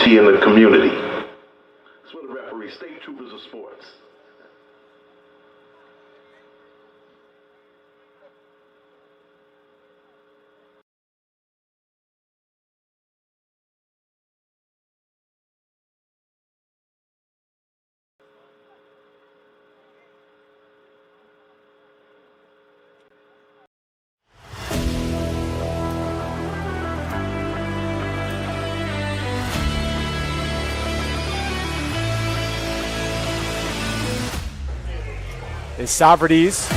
in the community. That's what the referees, state troopers of sports. Is Savardis.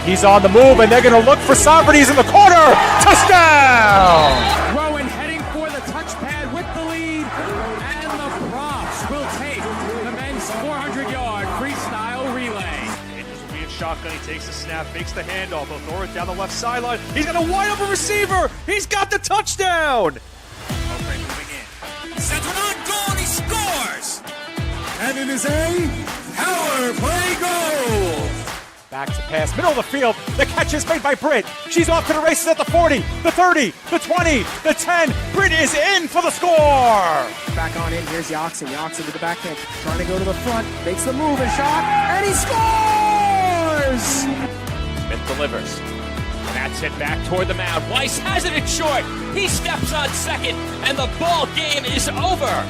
He's on the move, and they're going to look for Savardis in the corner. Touchdown! Rowan heading for the touchpad with the lead, and the Profs will take the men's 400-yard freestyle relay. Andrews will be in shotgun. He takes the snap, fakes the handoff. He'll throw it down the left sideline. He's got a wide open receiver. He's got the touchdown. Okay, moving in. Sent one on goal, and he scores! And it is a power play goal! Back to pass, middle of the field. The catch is made by Britt. She's off to the races at the 40, the 30, the 20, the 10. Britt is in for the score. Back on in, here's Yoxon. Yoxon with the backhand, trying to go to the front, makes the move and shot, and he scores! Smith delivers. That's hit back toward the mound. Weiss has it in short. He steps on second, and the ball game is over.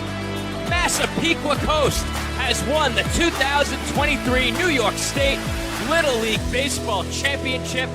Massapequa Coast has won the 2023 New York State Little League Baseball Championship.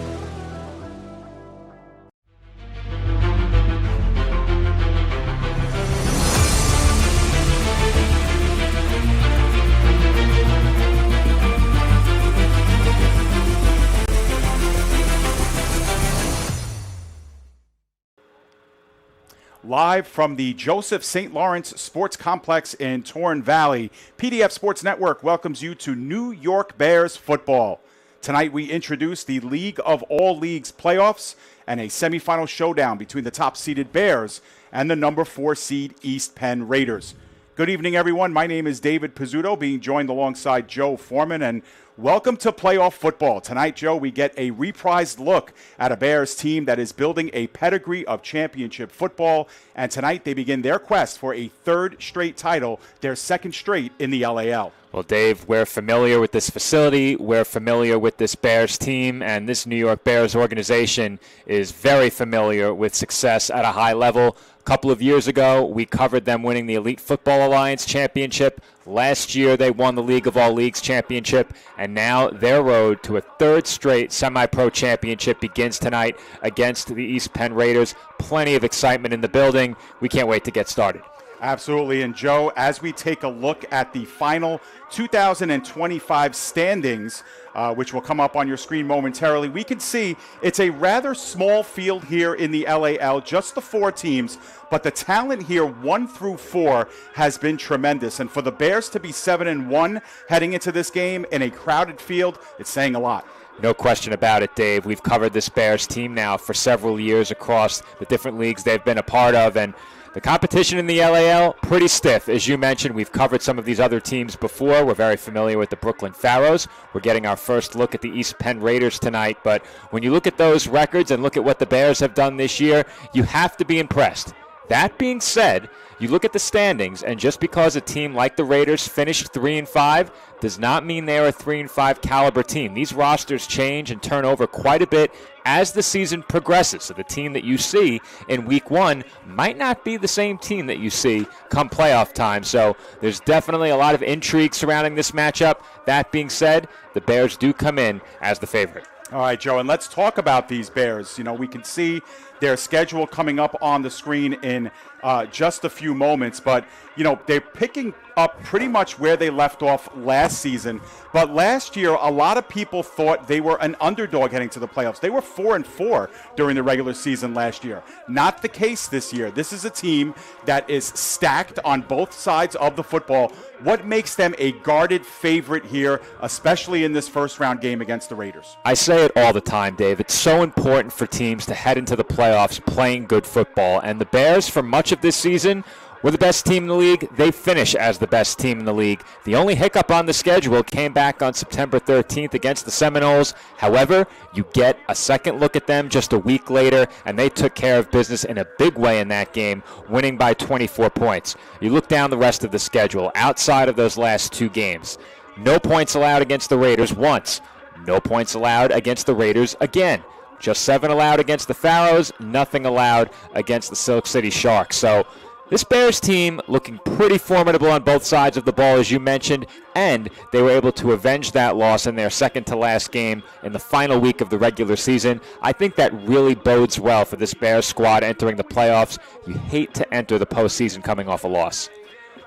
Live from the Joseph St. Lawrence Sports Complex in Torn Valley, PDF Sports Network welcomes you to New York Bears football. Tonight we introduce the League of All Leagues playoffs and a semifinal showdown between the top-seeded Bears and the number 4 seed East Penn Raiders. Good evening, everyone. My name is David Pizzuto, being joined alongside Joe Foreman, and welcome to playoff football. Tonight, Joe, we get a reprised look at a Bears team that is building a pedigree of championship football, and tonight they begin their quest for a third straight title, their second straight in the LAL. Well, Dave, we're familiar with this facility, we're familiar with this Bears team, and this New York Bears organization is very familiar with success at a high level. A couple of years ago, we covered them winning the Elite Football Alliance Championship. Last year, they won the League of All Leagues Championship, and now their road to a third straight semi-pro championship begins tonight against the East Penn Raiders. Plenty of excitement in the building. We can't wait to get started. Absolutely. And Joe, as we take a look at the final 2025 standings, which will come up on your screen momentarily, we can see it's a rather small field here in the LAL, just the 4 teams, but the talent here 1 through 4 has been tremendous. And for the Bears to be 7-1 heading into this game in a crowded field, it's saying a lot. No question about it, Dave. We've covered this Bears team now for several years across the different leagues they've been a part of, and the competition in the LAL, pretty stiff. As you mentioned, we've covered some of these other teams before. We're very familiar with the Brooklyn Pharaohs. We're getting our first look at the East Penn Raiders tonight. But when you look at those records and look at what the Bears have done this year, you have to be impressed. That being said, you look at the standings, and just because a team like the Raiders finished 3-5 does not mean they're a 3-5 caliber team. These rosters change and turn over quite a bit as the season progresses. So the team that you see in week 1 might not be the same team that you see come playoff time. So there's definitely a lot of intrigue surrounding this matchup. That being said, the Bears do come in as the favorite. All right, Joe, and let's talk about these Bears. You know, we can see their schedule coming up on the screen in just a few moments, but, you know, they're picking up pretty much where they left off last season. But last year, a lot of people thought they were an underdog heading to the playoffs. They were 4-4 during the regular season last year. Not the case this year. This is a team that is stacked on both sides of the football. What makes them a guarded favorite here, especially in this first-round game against the Raiders? I say it all the time, Dave. It's so important for teams to head into the playoffs playing good football. And the Bears, for much of this season, We're the best team in the league. They finish as the best team in the league. The only hiccup on the schedule came back on September 13th against the Seminoles. However, you get a second look at them just a week later, and they took care of business in a big way in that game, winning by 24 points. You look down the rest of the schedule, outside of those last 2 games. No points allowed against the Raiders once. No points allowed against the Raiders again. Just 7 allowed against the Pharaohs, nothing allowed against the Silk City Sharks. So this Bears team looking pretty formidable on both sides of the ball, as you mentioned, and they were able to avenge that loss in their second-to-last game in the final week of the regular season. I think that really bodes well for this Bears squad entering the playoffs. You hate to enter the postseason coming off a loss.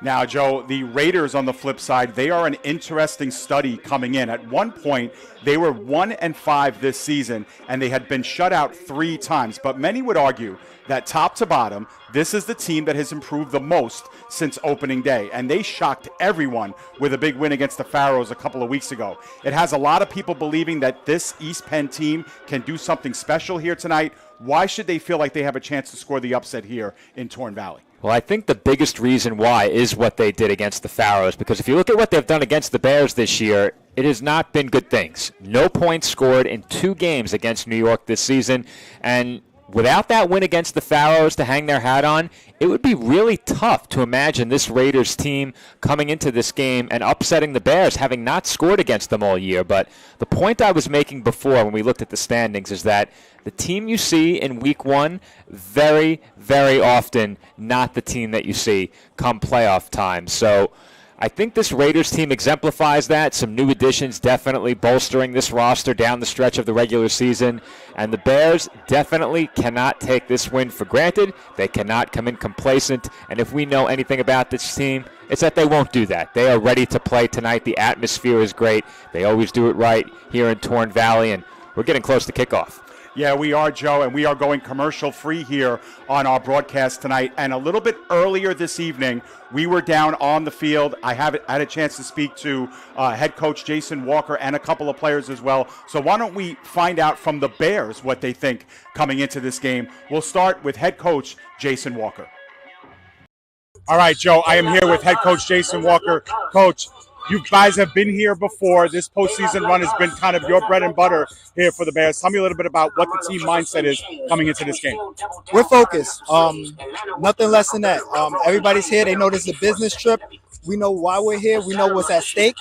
Now, Joe, the Raiders on the flip side, they are an interesting study coming in. At one point, they were 1-5 this season, and they had been shut out 3 times. But many would argue that top to bottom, this is the team that has improved the most since opening day. And they shocked everyone with a big win against the Pharaohs a couple of weeks ago. It has a lot of people believing that this East Penn team can do something special here tonight. Why should they feel like they have a chance to score the upset here in Torn Valley? Well, I think the biggest reason why is what they did against the Pharaohs, because if you look at what they've done against the Bears this year, it has not been good things. No points scored in 2 games against New York this season, and without that win against the Pharaohs to hang their hat on, it would be really tough to imagine this Raiders team coming into this game and upsetting the Bears, having not scored against them all year. But the point I was making before when we looked at the standings is that the team you see in week 1, very, very often not the team that you see come playoff time. So I think this Raiders team exemplifies that. Some new additions definitely bolstering this roster down the stretch of the regular season. And the Bears definitely cannot take this win for granted. They cannot come in complacent. And if we know anything about this team, it's that they won't do that. They are ready to play tonight. The atmosphere is great. They always do it right here in Torn Valley. And we're getting close to kickoff. Yeah, we are, Joe, and we are going commercial-free here on our broadcast tonight. And a little bit earlier this evening, we were down on the field. I had a chance to speak to head coach Jason Walker and a couple of players as well. So why don't we find out from the Bears what they think coming into this game. We'll start with head coach Jason Walker. All right, Joe, I am here with head coach Jason Walker. Coach, you guys have been here before. This postseason run has been kind of your bread and butter here for the Bears. Tell me a little bit about what the team mindset is coming into this game. We're focused. Nothing less than that. Everybody's here. They know this is a business trip. We know why we're here. We know what's at stake.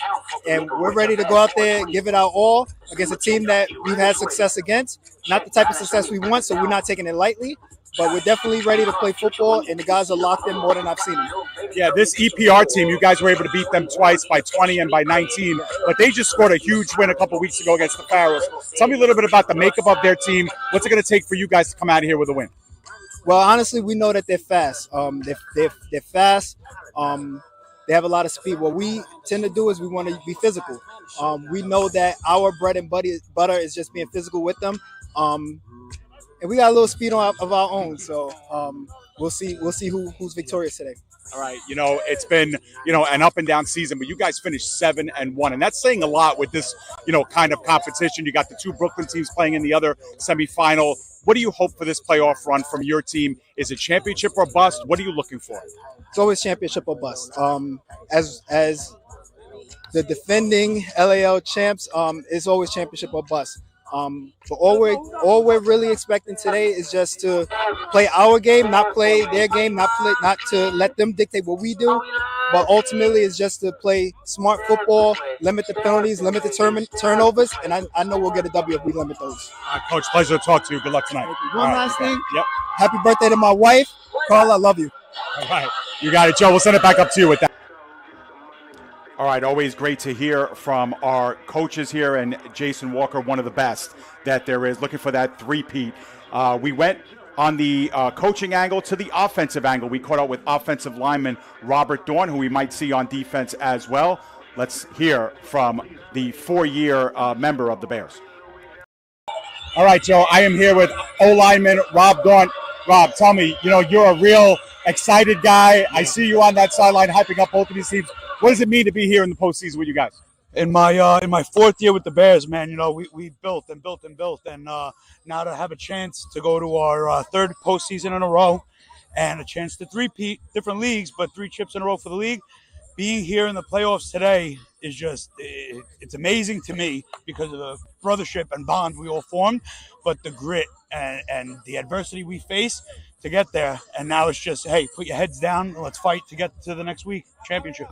And we're ready to go out there and give it our all against a team that we've had success against. Not the type of success we want, so we're not taking it lightly. But we're definitely ready to play football, and the guys are locked in more than I've seen them. Yeah, this EPR team, you guys were able to beat them twice by 20 and by 19, but they just scored a huge win a couple weeks ago against the Pharaohs. Tell me a little bit about the makeup of their team. What's it going to take for you guys to come out of here with a win? Well, honestly, we know that they're fast. They're fast. They have a lot of speed. What we tend to do is we want to be physical. We know that our bread and butter is just being physical with them. And we got a little speed of our own, so we'll see who's victorious today. All right, it's been, an up and down season, but you guys finished 7-1, and that's saying a lot with this, kind of competition. You got the 2 Brooklyn teams playing in the other semifinal. What do you hope for this playoff run from your team? Is it championship or bust? What are you looking for? It's always championship or bust. As the defending LAL champs, it's always championship or bust. But all we're really expecting today is just to play our game, not play their game, not to let them dictate what we do. But ultimately, it's just to play smart football, limit the penalties, limit the turnovers, and I know we'll get a W if we limit those. Coach, pleasure to talk to you. Good luck tonight. One last thing. Yep. Happy birthday to my wife, Carl. I love you. All right, you got it, Joe. We'll send it back up to you with that. All right, always great to hear from our coaches here, and Jason Walker, one of the best that there is, looking for that three-peat. We went on the coaching angle to the offensive angle. We caught up with offensive lineman Robert Dorn, who we might see on defense as well. Let's hear from the 4-year member of the Bears. All right, Joe, I am here with O-lineman Rob Dorn. Rob, tell me, you're a real excited guy. I see you on that sideline hyping up both of these teams. What does it mean to be here in the postseason with you guys? In my 4th year with the Bears, man, we built and built and built, and now to have a chance to go to our 3rd postseason in a row and a chance to three-peat different leagues, but 3 chips in a row for the league. Being here in the playoffs today is just, it's amazing to me because of the brothership and bond we all formed, but the grit and the adversity we face to get there. And now it's just, hey, put your heads down and let's fight to get to the next week championship.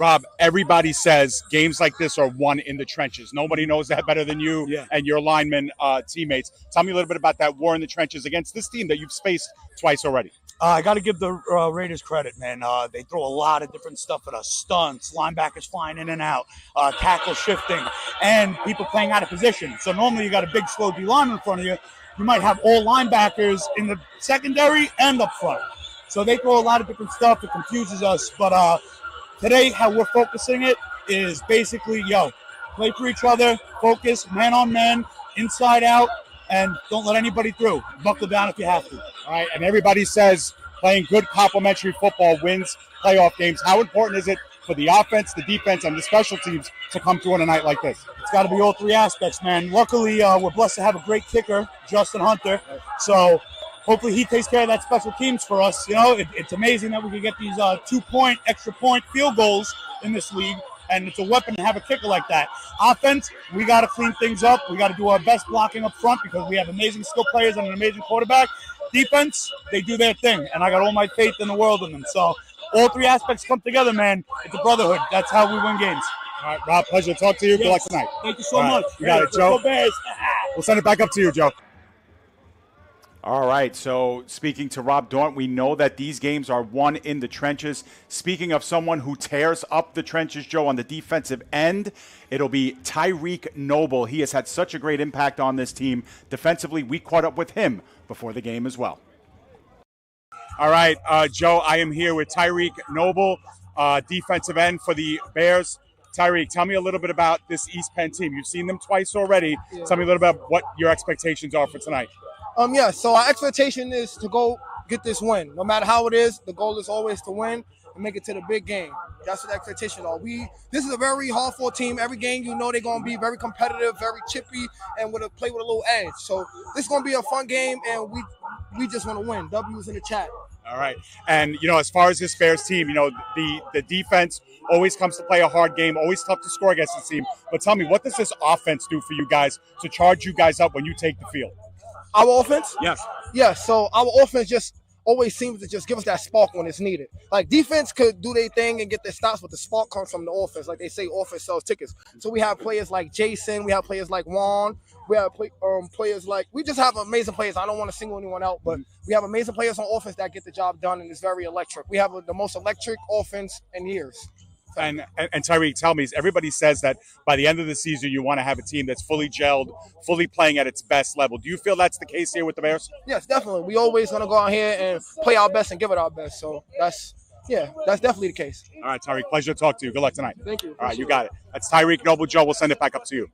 Rob, everybody says games like this are won in the trenches. Nobody knows that better than you and your lineman teammates. Tell me a little bit about that war in the trenches against this team that you've faced twice already. I got to give the Raiders credit, man. They throw a lot of different stuff at us. Stunts, linebackers flying in and out, tackle shifting, and people playing out of position. So normally you got a big, slow D lineman in front of you. You might have all linebackers in the secondary and up front. So they throw a lot of different stuff. It confuses us. But today, how we're focusing it is basically, play for each other, focus, man on man, inside out, and don't let anybody through. Buckle down if you have to. All right, and everybody says playing good complementary football wins playoff games. How important is it for the offense, the defense, and the special teams to come through on a night like this? It's got to be all 3 aspects, man. Luckily, we're blessed to have a great kicker, Justin Hunter. So hopefully he takes care of that special teams for us. It's amazing that we can get these 2-point, extra point field goals in this league, and it's a weapon to have a kicker like that. Offense, we got to clean things up. We got to do our best blocking up front because we have amazing skill players and an amazing quarterback. Defense, they do their thing, and I got all my faith in the world in them. So all 3 aspects come together, man. It's a brotherhood. That's how we win games. All right, Rob, pleasure to talk to you. Good luck tonight. Thank you so much. You got it, Joe. We'll send it back up to you, Joe. All right, so speaking to Rob Daunt, we know that these games are won in the trenches. Speaking of someone who tears up the trenches, Joe, on the defensive end, it'll be Tyreek Noble. He has had such a great impact on this team. Defensively, we caught up with him before the game as well. All right, Joe, I am here with Tyreek Noble, defensive end for the Bears. Tyreek, tell me a little bit about this East Penn team. You've seen them twice already. Yeah. Tell me a little bit about what your expectations are for tonight. So our expectation is to go get this win. No matter how it is, the goal is always to win and make it to the big game. That's what the expectation are. This is a very hard-fought team. Every game, they're going to be very competitive, very chippy, and play with a little edge. So this is going to be a fun game, and we just want to win. W's in the chat. All right. And, as far as this Bears team, the defense always comes to play a hard game, always tough to score against this team. But tell me, what does this offense do for you guys to charge you guys up when you take the field? Our offense? Yes. Yeah, so our offense just always seems to just give us that spark when it's needed. Like, defense could do their thing and get their stops, but the spark comes from the offense. Like they say, offense sells tickets. So we have players like Jason. We have players like Juan. We have players like – we just have amazing players. I don't want to single anyone out, but we have amazing players on offense that get the job done, and it's very electric. We have the most electric offense in years. And Tyreek, tell me, everybody says that by the end of the season, you want to have a team that's fully gelled, fully playing at its best level. Do you feel that's the case here with the Bears? Yes, definitely. We always want to go out here and play our best and give it our best. So that's definitely the case. All right, Tyreek, pleasure to talk to you. Good luck tonight. Thank you. All right, you got it. That's Tyreek Noble. Joe, we'll send it back up to you.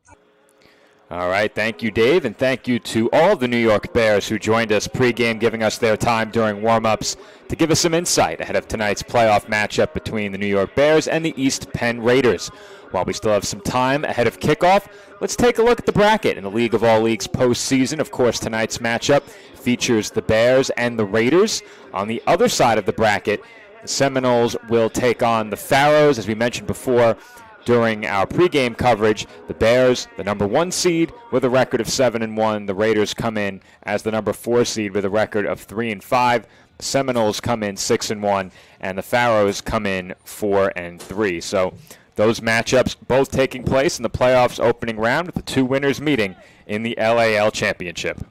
All right, thank you, Dave, and thank you to all the New York Bears who joined us pregame, giving us their time during warm-ups to give us some insight ahead of tonight's playoff matchup between the New York Bears and the East Penn Raiders. While we still have some time ahead of kickoff, let's take a look at the bracket in the League of All Leagues postseason. Of course, tonight's matchup features the Bears and the Raiders. On the other side of the bracket, the Seminoles will take on the Pharaohs, as we mentioned before. During our pregame coverage, the Bears, the number 1 seed with a record of 7-1. The Raiders come in as the number 4 seed with a record of 3-5. The Seminoles come in 6-1, and the Pharaohs come in 4-3. So those matchups both taking place in the playoffs opening round, with the 2 winners meeting in the LAL Championship.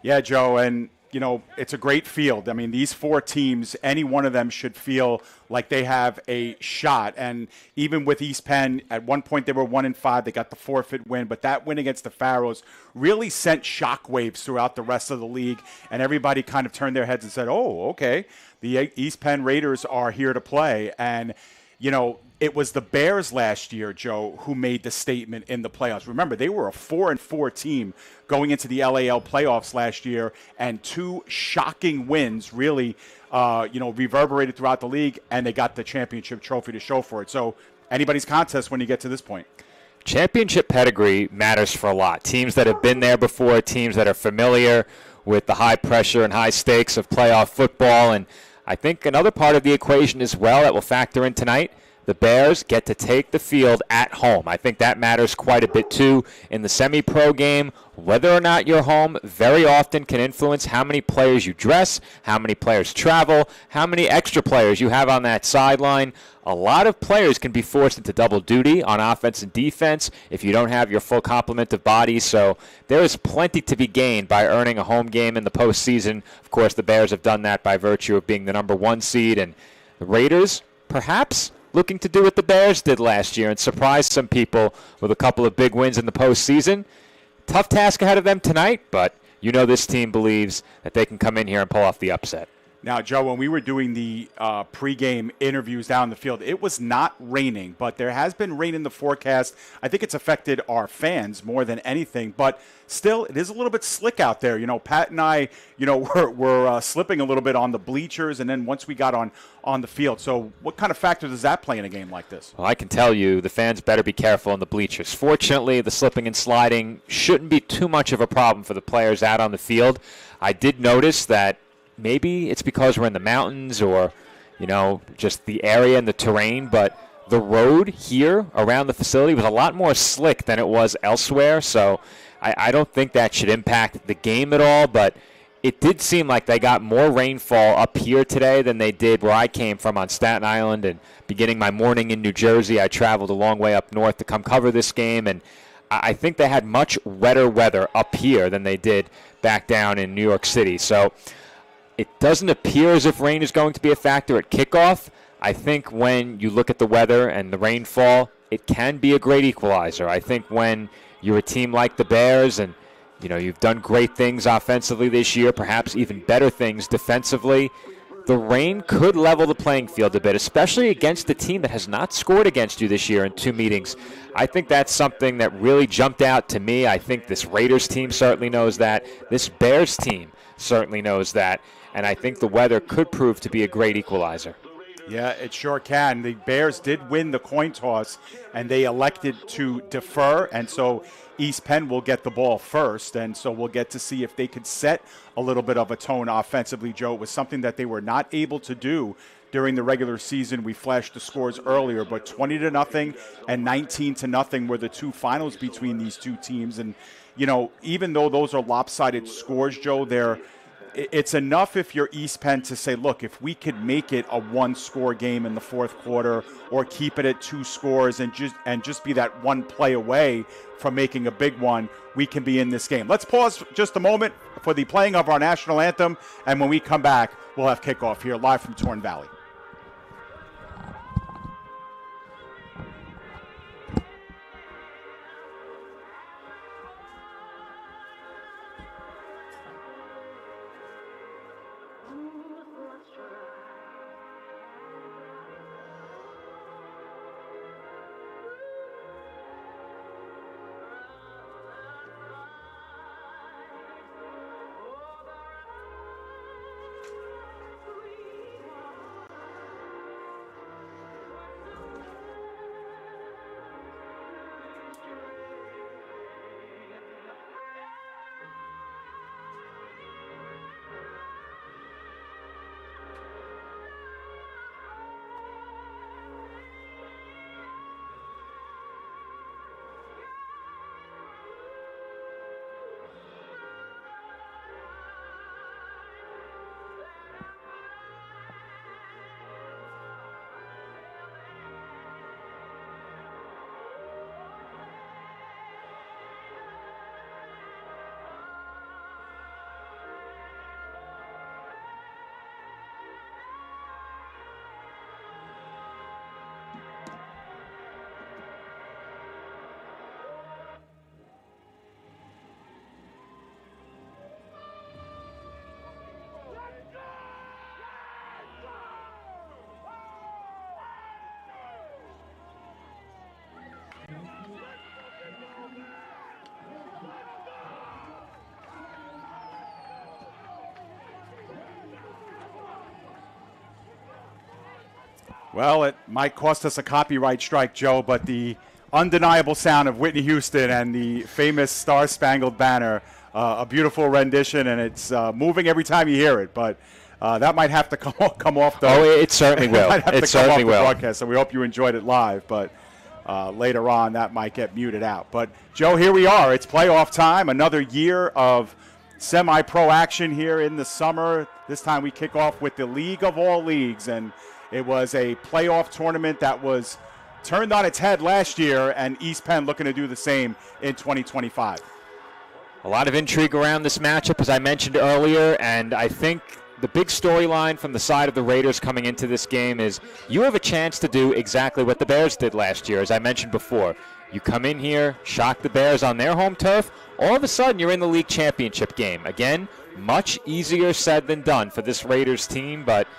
Yeah, Joe, and it's a great field. I mean, these 4 teams, any one of them should feel like they have a shot. And even with East Penn, at one point they were 1-5. They got the forfeit win, but that win against the Pharaohs really sent shockwaves throughout the rest of the league. And everybody kind of turned their heads and said, "Oh, okay, the East Penn Raiders are here to play." And it was the Bears last year, Joe, who made the statement in the playoffs. Remember, they were a 4-4 team going into the LAL playoffs last year, and 2 shocking wins really, reverberated throughout the league, and they got the championship trophy to show for it. So anybody's contest when you get to this point. championship pedigree matters for a lot. Teams that have been there before, teams that are familiar with the high pressure and high stakes of playoff football. And I think another part of the equation as well that will factor in tonight, the Bears get to take the field at home. I think that matters quite a bit too in the semi-pro game. Whether or not you're home very often can influence how many players you dress, how many players travel, how many extra players you have on that sideline. A lot of players can be forced into double duty on offense and defense if you don't have your full complement of bodies. So there is plenty to be gained by earning a home game in the postseason. Of course, the Bears have done that by virtue of being the number 1 seed. And the Raiders, perhaps, looking to do what the Bears did last year and surprise some people with a couple of big wins in the postseason. Tough task ahead of them tonight, but you know this team believes that they can come in here and pull off the upset. Now, Joe, when we were doing the pregame interviews down the field, it was not raining, but there has been rain in the forecast. I think it's affected our fans more than anything, but still, it is a little bit slick out there. You know, Pat and I, were slipping a little bit on the bleachers, and then once we got on the field. So what kind of factor does that play in a game like this? Well, I can tell you the fans better be careful in the bleachers. Fortunately, the slipping and sliding shouldn't be too much of a problem for the players out on the field. I did notice that maybe it's because we're in the mountains or, just the area and the terrain, but the road here around the facility was a lot more slick than it was elsewhere. So I don't think that should impact the game at all, but it did seem like they got more rainfall up here today than they did where I came from on Staten Island. And beginning my morning in New Jersey, I traveled a long way up north to come cover this game, and I think they had much wetter weather up here than they did back down in New York City. So it doesn't appear as if rain is going to be a factor at kickoff. I think when you look at the weather and the rainfall, it can be a great equalizer. I think when you're a team like the Bears and you've done great things offensively this year, perhaps even better things defensively, the rain could level the playing field a bit, especially against a team that has not scored against you this year in 2 meetings. I think that's something that really jumped out to me. I think this Raiders team certainly knows that. This Bears team certainly knows that. And I think the weather could prove to be a great equalizer. Yeah, it sure can. The Bears did win the coin toss, and they elected to defer, and so East Penn will get the ball first, and so we'll get to see if they could set a little bit of a tone offensively, Joe. It was something that they were not able to do during the regular season. We flashed the scores earlier, but 20-0 and 19-0 were the two finals between these two teams. And, even though those are lopsided scores, Joe, it's enough if you're East Penn to say, look, if we could make it a 1-score game in the fourth quarter or keep it at 2 scores and just be that one play away from making a big one, we can be in this game. Let's pause just a moment for the playing of our national anthem, and when we come back, we'll have kickoff here live from Torn Valley. Well, it might cost us a copyright strike, Joe, but the undeniable sound of Whitney Houston and the famous Star Spangled Banner. A beautiful rendition, and it's moving every time you hear it. But that might have to come off the. Oh, it certainly will. It certainly will. Broadcast, so we hope you enjoyed it live. But later on, that might get muted out. But Joe, here we are. It's playoff time. Another year of semi-pro action here in the summer. This time we kick off with the League of All Leagues, and it was a playoff tournament that was turned on its head last year, and East Penn looking to do the same in 2025. A lot of intrigue around this matchup, as I mentioned earlier, and I think the big storyline from the side of the Raiders coming into this game is you have a chance to do exactly what the Bears did last year, as I mentioned before. You come in here, shock the Bears on their home turf, all of a sudden you're in the league championship game. Again, much easier said than done for this Raiders team, but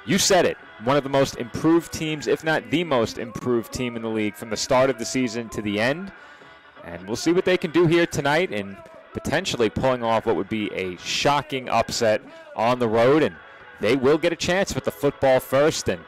you said it. One of the most improved teams, if not the most improved team in the league from the start of the season to the end. And we'll see what they can do here tonight in potentially pulling off what would be a shocking upset on the road. And they will get a chance with the football first. And,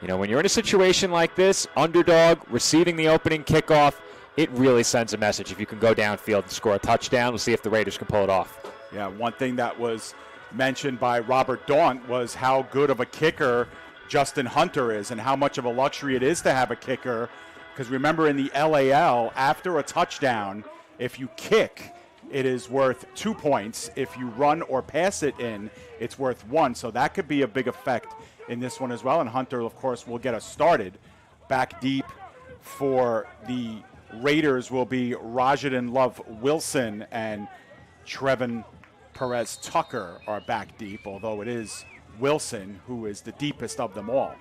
you know, when you're in a situation like this, underdog, receiving the opening kickoff, it really sends a message. If you can go downfield and score a touchdown, we'll see if the Raiders can pull it off. Yeah, one thing that was mentioned by Robert Daunt was how good of a kicker Justin Hunter is and how much of a luxury it is to have a kicker. Because remember, in the LAL, after a touchdown, if you kick, it is worth 2 points. If you run or pass it in, it's worth 1. So that could be a big effect in this one as well. And Hunter, of course, will get us started. Back deep for the Raiders will be Rajadan Love Wilson and Trevin Perez Tucker are back deep, although it is Wilson who is the deepest of them all.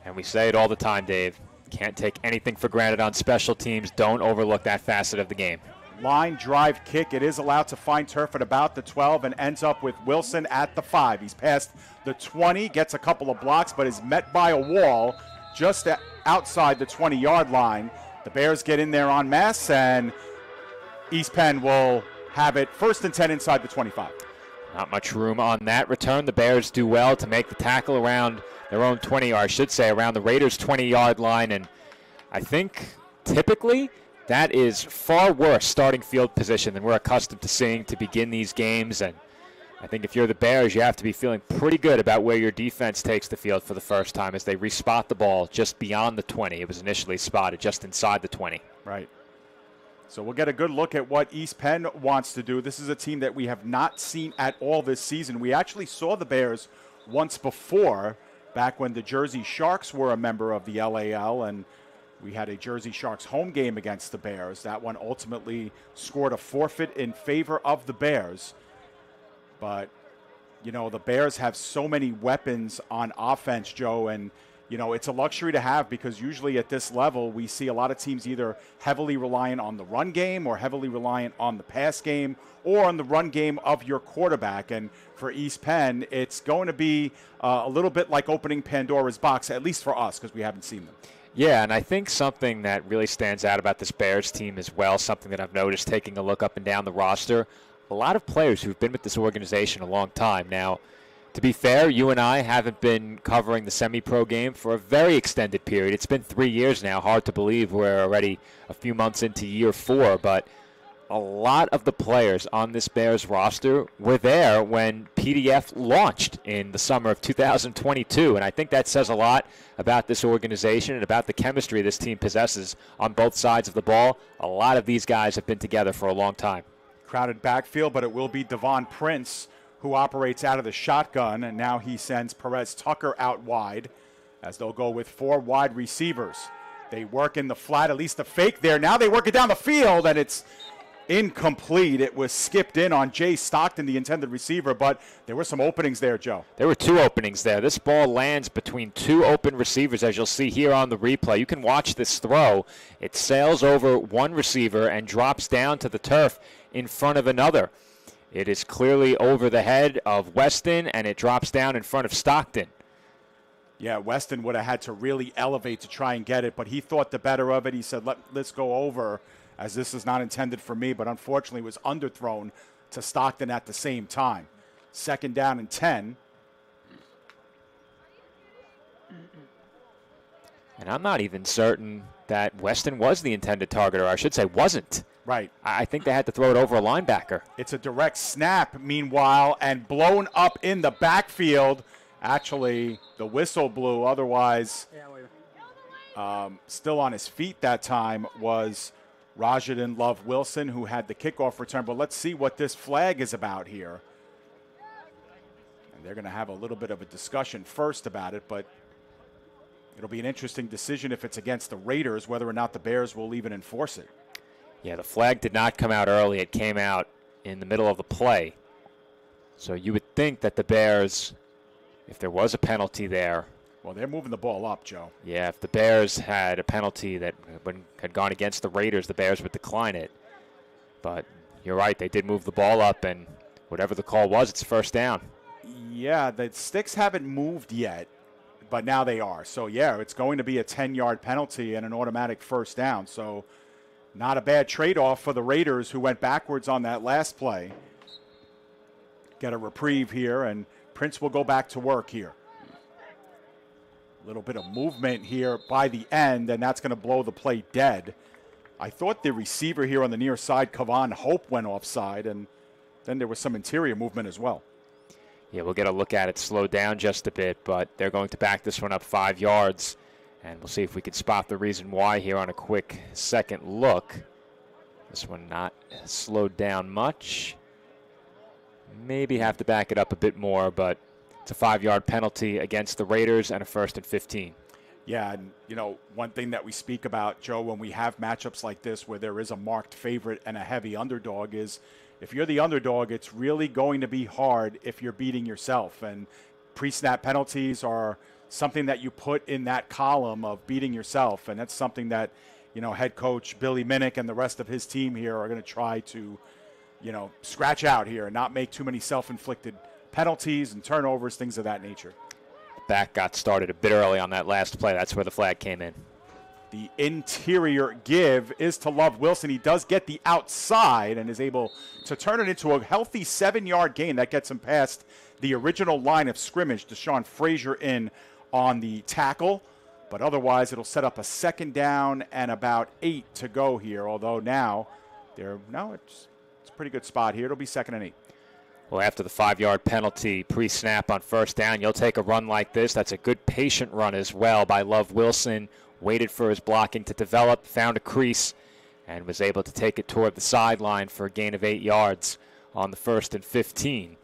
And we say it all the time, Dave. Can't take anything for granted on special teams. Don't overlook that facet of the game. Line drive kick. It is allowed to find turf at about the 12 and ends up with Wilson at the 5. He's past the 20, gets a couple of blocks, but is met by a wall just outside the 20-yard line. The Bears get in there en masse, and East Penn will have it 1st and 10 inside the 25. Not much room on that return. The Bears do well to make the tackle around their own 20, or I should say around the Raiders' 20-yard line. And I think typically that is far worse starting field position than we're accustomed to seeing to begin these games. And I think if you're the Bears, you have to be feeling pretty good about where your defense takes the field for the first time as they respot the ball just beyond the 20. It was initially spotted just inside the 20. Right. So we'll get a good look at what East Penn wants to do. This is a team that we have not seen at all this season. We actually saw the Bears once before, back when the Jersey Sharks were a member of the LAL, and we had a Jersey Sharks home game against the Bears. That one ultimately scored a forfeit in favor of the Bears. But, you know, the Bears have so many weapons on offense, Joe, and, you know, it's a luxury to have because usually at this level we see a lot of teams either heavily reliant on the run game or heavily reliant on the pass game or on the run game of your quarterback. And for East Penn, it's going to be a little bit like opening Pandora's box, at least for us, because we haven't seen them. Yeah, and I think something that really stands out about this Bears team as well, something that I've noticed taking a look up and down the roster, a lot of players who've been with this organization a long time. Now, to be fair, you and I haven't been covering the semi-pro game for a very extended period. It's been 3 years now. Hard to believe we're already a few months into year 4, but a lot of the players on this Bears roster were there when PDF launched in the summer of 2022, and I think that says a lot about this organization and about the chemistry this team possesses on both sides of the ball. A lot of these guys have been together for a long time. Crowded backfield, but it will be Devon Prince who operates out of the shotgun, and now he sends Perez Tucker out wide as they'll go with 4 wide receivers. They work in the flat, at least the fake there. Now they work it down the field, and it's incomplete. It was skipped in on Jay Stockton, the intended receiver, but there were some openings there, Joe. There were 2 openings there. This ball lands between 2 open receivers, as you'll see here on the replay. You can watch this throw. It sails over one receiver and drops down to the turf in front of another. It is clearly over the head of Weston, and it drops down in front of Stockton. Yeah, Weston would have had to really elevate to try and get it, but he thought the better of it. He said, let's go over, as this is not intended for me, but unfortunately was underthrown to Stockton at the same time. 2nd down and 10. And I'm not even certain that Weston was the intended target, or I should say wasn't. Right. I think they had to throw it over a linebacker. It's a direct snap, meanwhile, and blown up in the backfield. Actually, the whistle blew. Otherwise, still on his feet that time was Rajadan Love Wilson, who had the kickoff return. But let's see what this flag is about here. And they're going to have a little bit of a discussion first about it, but it'll be an interesting decision if it's against the Raiders, whether or not the Bears will even enforce it. Yeah, the flag did not come out early. It came out in the middle of the play. So you would think that the Bears, if there was a penalty there. Well, they're moving the ball up, Joe. Yeah, if the Bears had a penalty that had gone against the Raiders, the Bears would decline it. But you're right, they did move the ball up, and whatever the call was, it's first down. Yeah, the sticks haven't moved yet, but now they are. So, yeah, it's going to be a 10-yard penalty and an automatic first down. So, not a bad trade-off for the Raiders, who went backwards on that last play. Get a reprieve here, and Prince will go back to work here. A little bit of movement here by the end, and that's going to blow the play dead. I thought the receiver here on the near side, Kavan Hope, went offside, and then there was some interior movement as well. Yeah, we'll get a look at it slow down just a bit, but they're going to back this one up 5 yards. And we'll see if we can spot the reason why here on a quick second look. This one not slowed down much. Maybe have to back it up a bit more, but it's a 5-yard penalty against the Raiders and a 1st and 15. Yeah, and, you know, one thing that we speak about, Joe, when we have matchups like this where there is a marked favorite and a heavy underdog is if you're the underdog, it's really going to be hard if you're beating yourself. And pre-snap penalties are something that you put in that column of beating yourself, and that's something that, you know, head coach Billy Minnick and the rest of his team here are going to try to, you know, scratch out here and not make too many self-inflicted penalties and turnovers, things of that nature. Back got started a bit early on that last play. That's where the flag came in. The interior give is to Love Wilson. He does get the outside and is able to turn it into a healthy 7-yard gain. That gets him past the original line of scrimmage. Deshaun Frazier in on the tackle, but otherwise it'll set up a 2nd down and about 8 to go here, although now it's a pretty good spot here. It'll be 2nd and 8. Well, after the 5-yard penalty pre-snap on first down, you'll take a run like this. That's a good patient run as well by Love Wilson. Waited for his blocking to develop, found a crease, and was able to take it toward the sideline for a gain of 8 yards on the 1st and 15.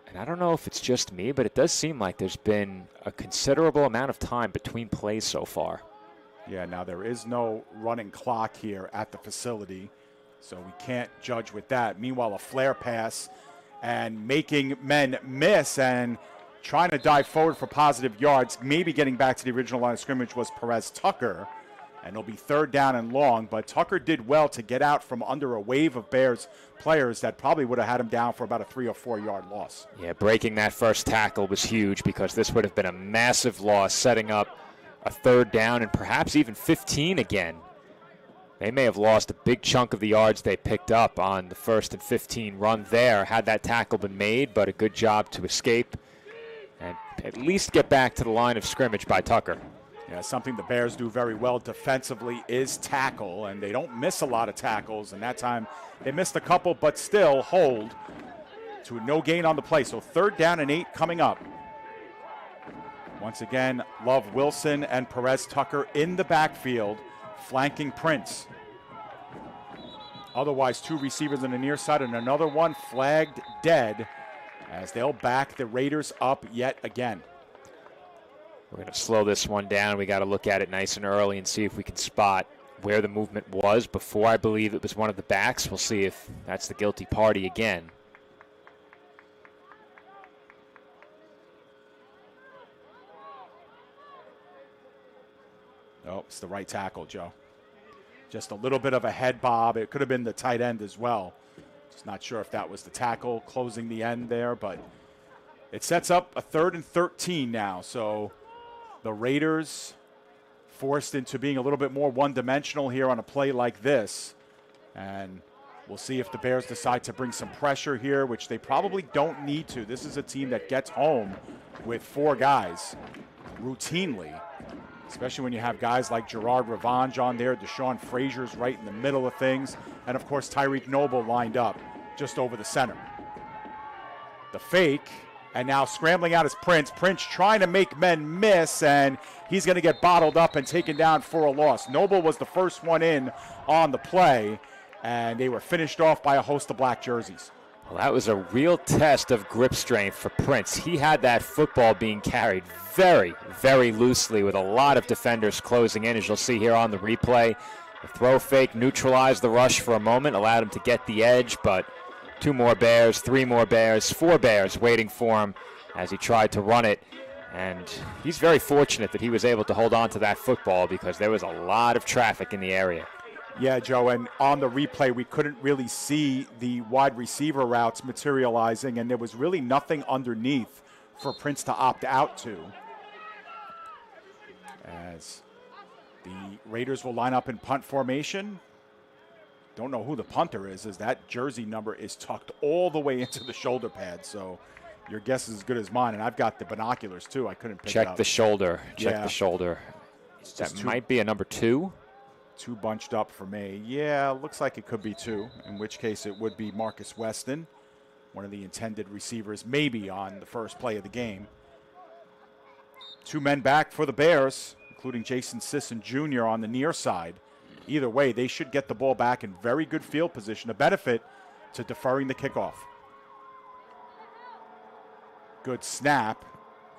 And I don't know if it's just me, but it does seem like there's been a considerable amount of time between plays so far. Yeah, now there is no running clock here at the facility, so we can't judge with that. Meanwhile, a flare pass and making men miss and trying to dive forward for positive yards, maybe getting back to the original line of scrimmage was Perez Tucker. And it'll be 3rd down and long, but Tucker did well to get out from under a wave of Bears players that probably would have had him down for about a 3 or 4 yard loss. Yeah, breaking that first tackle was huge because this would have been a massive loss, setting up a 3rd down and perhaps even 15 again. They may have lost a big chunk of the yards they picked up on the 1st and 15 run there had that tackle been made, but a good job to escape and at least get back to the line of scrimmage by Tucker. Yeah, something the Bears do very well defensively is tackle, and they don't miss a lot of tackles, and that time they missed a couple, but still hold to no gain on the play. So 3rd down and 8 coming up. Once again, Love Wilson and Perez Tucker in the backfield, flanking Prince. Otherwise, 2 receivers on the near side and another one flagged dead as they'll back the Raiders up yet again. We're going to slow this one down. We got to look at it nice and early and see if we can spot where the movement was before. I believe it was one of the backs. We'll see if that's the guilty party again. Oh, it's the right tackle, Joe. Just a little bit of a head bob. It could have been the tight end as well. Just not sure if that was the tackle closing the end there, but it sets up a 3rd and 13 now. So the Raiders forced into being a little bit more one-dimensional here on a play like this. And we'll see if the Bears decide to bring some pressure here, which they probably don't need to. This is a team that gets home with 4 guys. routinely, especially when you have guys like Gerard Revange on there. Deshaun Frazier's right in the middle of things. And, of course, Tyreek Noble lined up just over the center. The fake, and now scrambling out is Prince. Prince trying to make men miss, and he's going to get bottled up and taken down for a loss. Noble was the first one in on the play, and they were finished off by a host of black jerseys. Well, that was a real test of grip strength for Prince. He had that football being carried very, very loosely with a lot of defenders closing in, as you'll see here on the replay. The throw fake neutralized the rush for a moment, allowed him to get the edge, but 2 more Bears, 3 more Bears, 4 Bears waiting for him as he tried to run it. And he's very fortunate that he was able to hold on to that football because there was a lot of traffic in the area. Yeah, Joe, and on the replay, we couldn't really see the wide receiver routes materializing, and there was really nothing underneath for Prince to opt out to. As the Raiders will line up in punt formation. Don't know who the punter is, as that jersey number is tucked all the way into the shoulder pad, so your guess is as good as mine, and I've got the binoculars, too. I couldn't pick it up. Check the shoulder. Check the shoulder. That might be a number 2. 2 bunched up for me. Yeah, looks like it could be 2, in which case it would be Marcus Weston, one of the intended receivers, maybe on the first play of the game. 2 men back for the Bears, including Jason Sisson Jr. on the near side. Either way, they should get the ball back in very good field position, a benefit to deferring the kickoff. Good snap.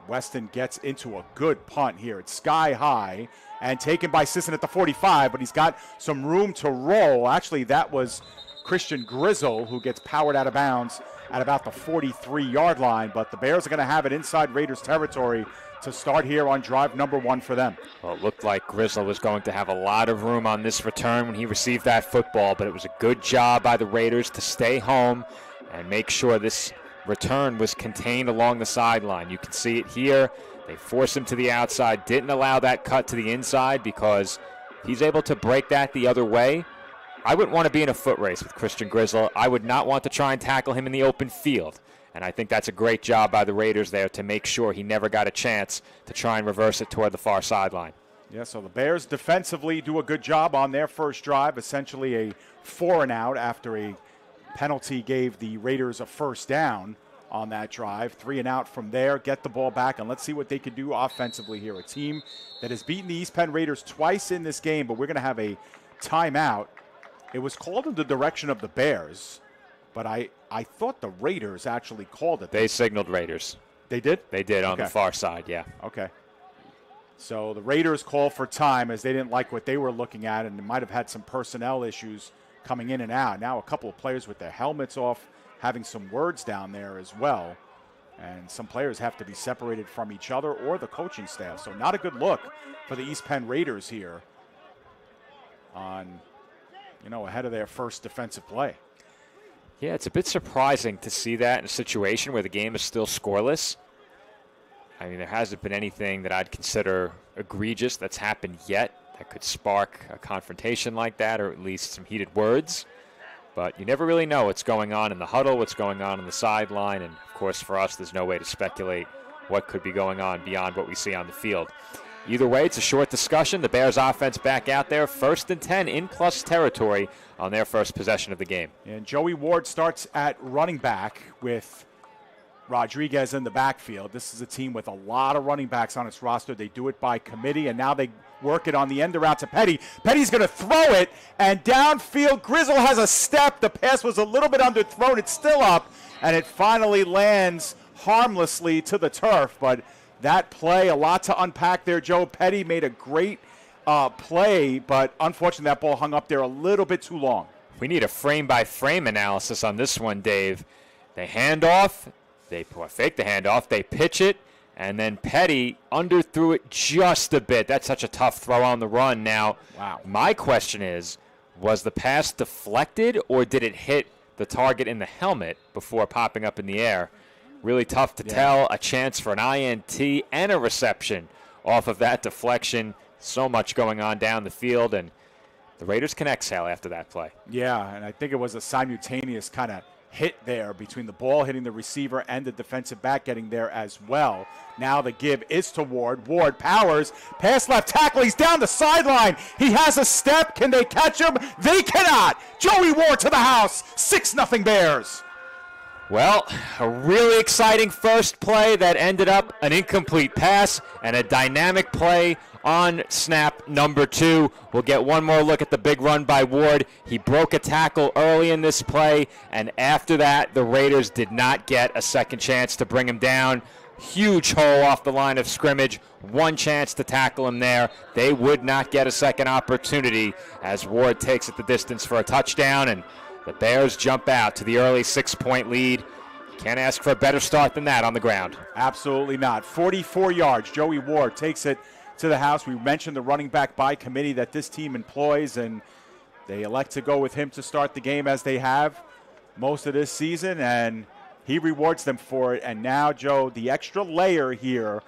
Weston gets into a good punt here. It's sky high and taken by Sisson at the 45, but he's got some room to roll. Actually, that was Christian Grizzle who gets powered out of bounds at about the 43-yard line, but the Bears are going to have it inside Raiders territory to start here on drive number 1 for them. Well, it looked like Grizzle was going to have a lot of room on this return when he received that football, but it was a good job by the Raiders to stay home and make sure this return was contained along the sideline. You can see it here. They forced him to the outside, didn't allow that cut to the inside because he's able to break that the other way. I wouldn't want to be in a foot race with Christian Grizzle. I would not want to try and tackle him in the open field. And I think that's a great job by the Raiders there to make sure he never got a chance to try and reverse it toward the far sideline. Yeah, so the Bears defensively do a good job on their first drive, essentially a 4-and-out after a penalty gave the Raiders a first down on that drive. 3-and-out from there, get the ball back, and let's see what they can do offensively here. A team that has beaten the East Penn Raiders twice in this game, but we're going to have a timeout. It was called in the direction of the Bears, but I thought the Raiders actually called it. They signaled Raiders. They did? They did on the far side, yeah. Okay. So the Raiders call for time as they didn't like what they were looking at, and they might have had some personnel issues coming in and out. Now a couple of players with their helmets off, having some words down there as well. And some players have to be separated from each other or the coaching staff. So not a good look for the East Penn Raiders here on, ahead of their first defensive play. Yeah, it's a bit surprising to see that in a situation where the game is still scoreless. I mean, there hasn't been anything that I'd consider egregious that's happened yet that could spark a confrontation like that, or at least some heated words. But you never really know what's going on in the huddle, what's going on the sideline, and of course for us there's no way to speculate what could be going on beyond what we see on the field. Either way, it's a short discussion. The Bears offense back out there, 1st and 10 in plus territory on their first possession of the game. And Joey Ward starts at running back with Rodriguez in the backfield. This is a team with a lot of running backs on its roster. They do it by committee, and now they work it on the end around to Petty. Petty's going to throw it, and downfield, Grizzle has a step. The pass was a little bit underthrown. It's still up, and it finally lands harmlessly to the turf. But that play, a lot to unpack there. Joe Petty made a great play, but unfortunately that ball hung up there a little bit too long. We need a frame-by-frame analysis on this one, Dave. They hand off. They fake the handoff, they pitch it, and then Petty underthrew it just a bit. That's such a tough throw on the run. Now, my question is, was the pass deflected or did it hit the target in the helmet before popping up in the air? Really tough to tell. A chance for an INT and a reception off of that deflection. So much going on down the field, and the Raiders can exhale after that play. Yeah, and I think it was a simultaneous kind of hit there between the ball hitting the receiver and the defensive back getting there as well. Now the give is to Ward. Ward powers, pass left tackle. He's down the sideline. He has a step. Can they catch him? They cannot. Joey Ward to the house. 6-0 Bears. Well, a really exciting first play that ended up an incomplete pass and a dynamic play on snap number 2. We'll get one more look at the big run by Ward. He broke a tackle early in this play, and after that, the Raiders did not get a second chance to bring him down. Huge hole off the line of scrimmage. One chance to tackle him there. They would not get a second opportunity as Ward takes it the distance for a touchdown, and the Bears jump out to the early 6-point lead. Can't ask for a better start than that on the ground. Absolutely not. 44 yards. Joey Ward takes it to the house. We mentioned the running back by committee that this team employs, and they elect to go with him to start the game as they have most of this season, and he rewards them for it. And now, Joe, the extra layer here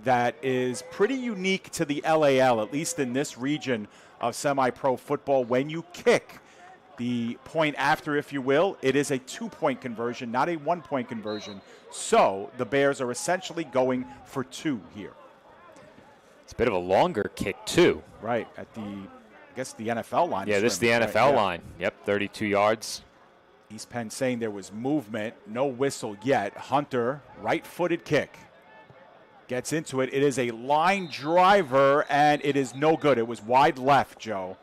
that is pretty unique to the LAL, at least in this region of semi-pro football. When you kick the point after, if you will, it is a 2-point conversion, not a 1-point conversion. So the Bears are essentially going for 2 here. It's a bit of a longer kick, too. Right, at the, I guess, the NFL line. Yeah, this is the NFL line. Yep, 32 yards. East Penn saying there was movement, no whistle yet. Hunter, right-footed kick. Gets into it. It is a line driver, and it is no good. It was wide left, Joe,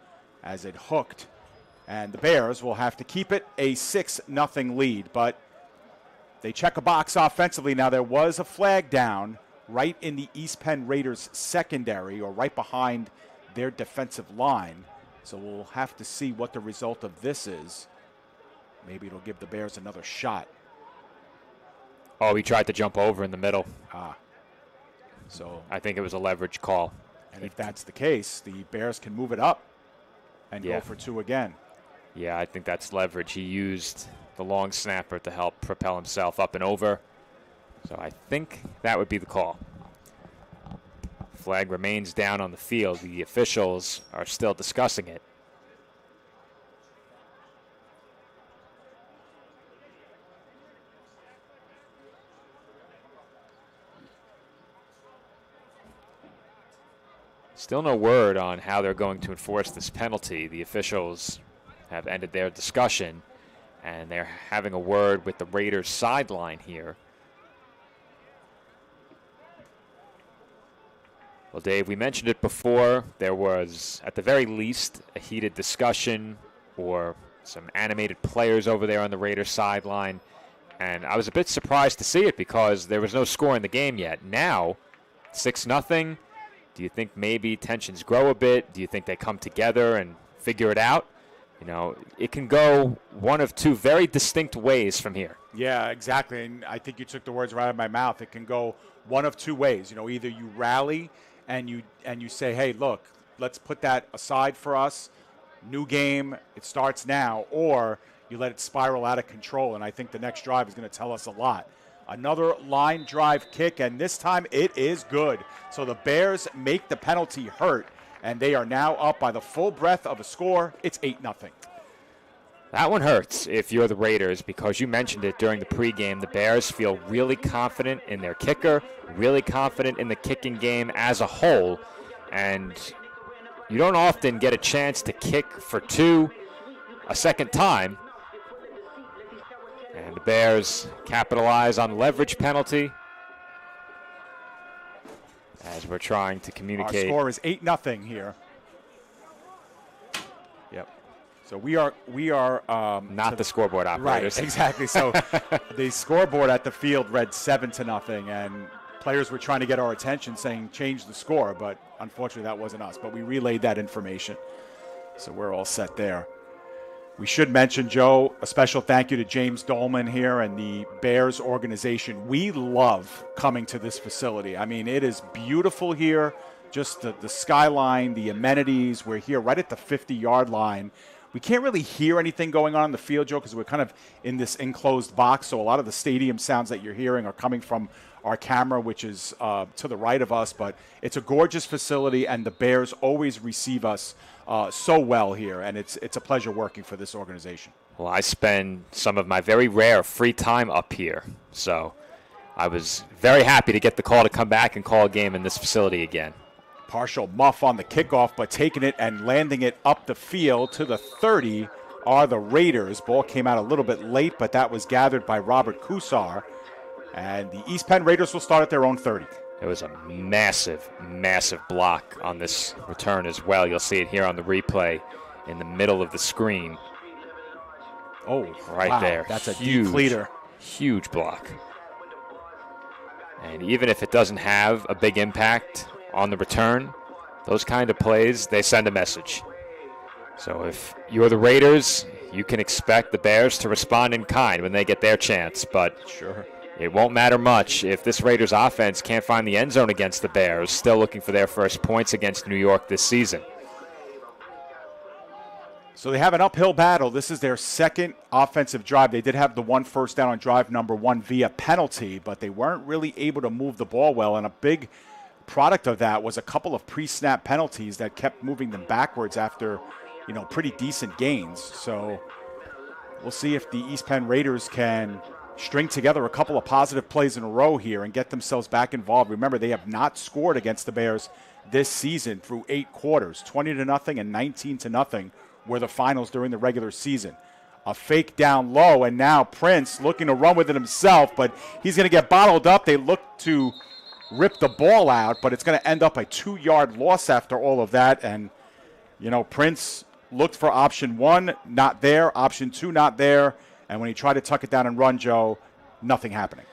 as it hooked. And the Bears will have to keep it a 6-0 lead. But they check a box offensively. Now, there was a flag down right in the East Penn Raiders secondary, or right behind their defensive line. So we'll have to see what the result of this is. Maybe it'll give the Bears another shot. Oh, he tried to jump over in the middle. So I think it was a leverage call. And if that's the case, the Bears can move it up and go for 2 again. Yeah, I think that's leverage. He used the long snapper to help propel himself up and over. So I think that would be the call. Flag remains down on the field. The officials are still discussing it. Still no word on how they're going to enforce this penalty. The officials have ended their discussion, and they're having a word with the Raiders sideline here. Well, Dave, we mentioned it before. There was, at the very least, a heated discussion or some animated players over there on the Raiders sideline, and I was a bit surprised to see it because there was no score in the game yet. Now, 6-0. Do you think maybe tensions grow a bit? Do you think they come together and figure it out? You know, it can go one of 2 very distinct ways from here. Yeah, exactly. And I think you took the words right out of my mouth. It can go one of 2 ways. You know, either you rally and you say, hey, look, let's put that aside for us. New game, it starts now. Or you let it spiral out of control. And I think the next drive is going to tell us a lot. Another line drive kick, and this time it is good. So the Bears make the penalty hurt, and they are now up by the full breadth of a score. It's 8-0. That one hurts if you're the Raiders because you mentioned it during the pregame. The Bears feel really confident in their kicker, really confident in the kicking game as a whole, and you don't often get a chance to kick for 2 a second time. And the Bears capitalize on the leverage penalty as we're trying to communicate. Our score is 8-0 here. Yep. So we are not the scoreboard operators. Right, exactly. So the scoreboard at the field read 7-0, and players were trying to get our attention saying change the score, but unfortunately that wasn't us. But we relayed that information. So we're all set there. We should mention, Joe, a special thank you to James Dolman here and the Bears organization. We love coming to this facility. I mean, it is beautiful here, just the skyline, the amenities. We're here right at the 50-yard line. We can't really hear anything going on in the field, Joe, because we're kind of in this enclosed box, so a lot of the stadium sounds that you're hearing are coming from our camera, which is to the right of us. But it's a gorgeous facility, and the Bears always receive us so well here, and it's a pleasure working for this organization. Well, I spend some of my very rare free time up here, so I was very happy to get the call to come back and call a game in this facility again. Partial muff on the kickoff, but taking it and landing it up the field to the 30 are the Raiders. Ball came out a little bit late, but that was gathered by Robert Kusar. And the East Penn Raiders will start at their own 30. It was a massive, massive block on this return as well. You'll see it here on the replay in the middle of the screen. Oh, right wow. there. That's a huge, deep leader. Huge block. And even if it doesn't have a big impact on the return, those kind of plays, they send a message. So if you're the Raiders, you can expect the Bears to respond in kind when they get their chance. But sure, it won't matter much if this Raiders offense can't find the end zone against the Bears, still looking for their first points against New York this season. So they have an uphill battle. This is their second offensive drive. They did have the one first down on drive number 1 via penalty, but they weren't really able to move the ball well. And a big product of that was a couple of pre-snap penalties that kept moving them backwards after, pretty decent gains. So we'll see if the East Penn Raiders can string together a couple of positive plays in a row here and get themselves back involved. Remember, they have not scored against the Bears this season through 8 quarters. 20-0 and 19-0 were the finals during the regular season. A fake down low, and now Prince looking to run with it himself, but he's going to get bottled up. They look to rip the ball out, but it's going to end up a 2-yard loss after all of that. And, Prince looked for option 1, not there. Option 2, not there. And when he tried to tuck it down and run, Joe, nothing happening.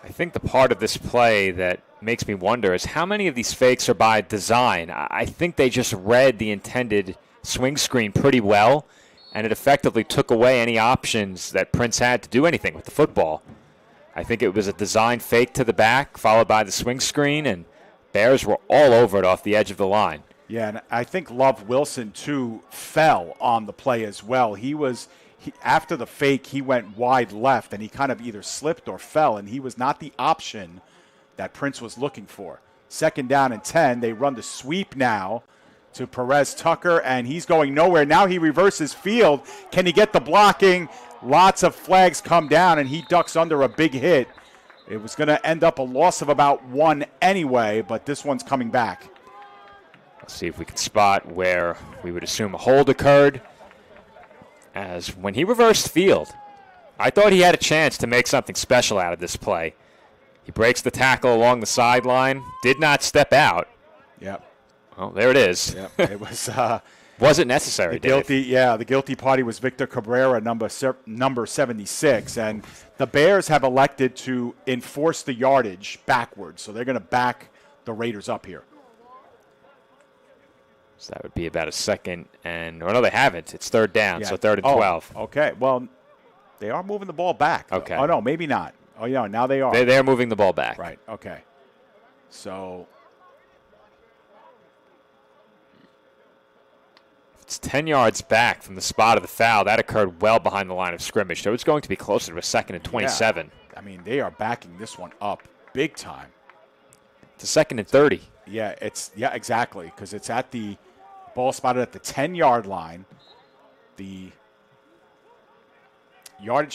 I think the part of this play that makes me wonder is how many of these fakes are by design. I think they just read the intended swing screen pretty well, and it effectively took away any options that Prince had to do anything with the football. I think it was a design fake to the back, followed by the swing screen, and Bears were all over it off the edge of the line. Yeah, and I think Love Wilson, too, fell on the play as well. After the fake, he went wide left, and he kind of either slipped or fell, and he was not the option that Prince was looking for. 2nd down and 10. They run the sweep now to Perez Tucker, and he's going nowhere. Now he reverses field. Can he get the blocking? Lots of flags come down, and he ducks under a big hit. It was going to end up a loss of about 1 anyway, but this one's coming back. Let's see if we can spot where we would assume a hold occurred. As when he reversed field, I thought he had a chance to make something special out of this play. He breaks the tackle along the sideline, did not step out. Yep. Well, there it is. Yep. It was wasn't necessary. The guilty party was Victor Cabrera, number 76, and the Bears have elected to enforce the yardage backwards, so they're going to back the Raiders up here. So that would be about a second, and no, they haven't. It's 3rd down, so 3rd and 12. Okay, well, they are moving the ball back. Okay. Oh no, maybe not. Oh yeah, now they are. They're moving the ball back. Right. Okay. So it's 10 yards back from the spot of the foul. That occurred well behind the line of scrimmage, so it's going to be closer to a 2nd and 27. Yeah. I mean, they are backing this one up big time. It's a 2nd and 30. Yeah, exactly, because it's at the ball spotted at the 10-yard line. The yard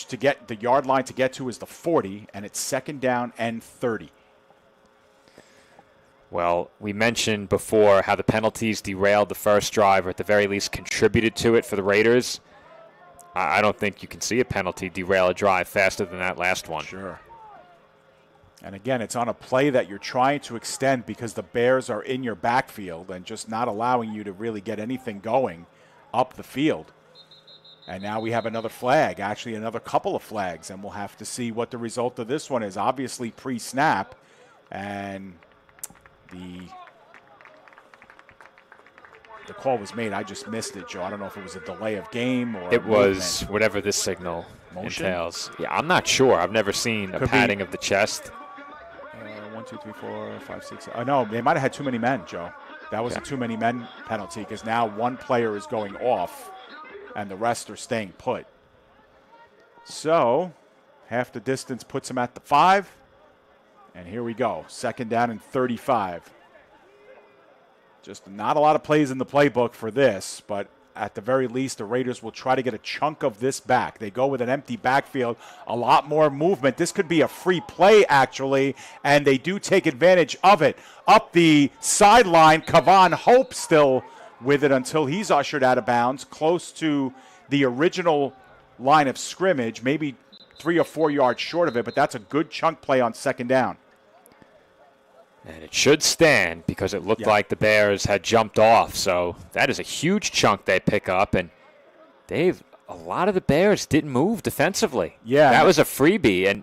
line to get to is the 40, and it's 2nd down and 30. Well, we mentioned before how the penalties derailed the first drive, or at the very least contributed to it for the Raiders. I don't think you can see a penalty derail a drive faster than that last one. Sure. And again, it's on a play that you're trying to extend because the Bears are in your backfield and just not allowing you to really get anything going up the field. And now we have another flag, actually another couple of flags, and we'll have to see what the result of this one is. Obviously pre-snap, and the call was made. I just missed it, Joe. I don't know if it was a delay of game or it was whatever this signal entails. Yeah, I'm not sure. I've never seen a padding of the chest. 1, 2, 3, 4, 5, 6. No, they might have had too many men, Joe. That was a too many men penalty because now one player is going off and the rest are staying put. So half the distance puts him at the 5. And here we go. 2nd down and 35. Just not a lot of plays in the playbook for this, but at the very least, the Raiders will try to get a chunk of this back. They go with an empty backfield, a lot more movement. This could be a free play, actually, and they do take advantage of it. Up the sideline, Kavan Hope still with it until he's ushered out of bounds, close to the original line of scrimmage, maybe 3 or 4 yards short of it, but that's a good chunk play on second down. And it should stand because it looked like the Bears had jumped off. So that is a huge chunk they pick up. And Dave, a lot of the Bears didn't move defensively. Yeah. That was a freebie. And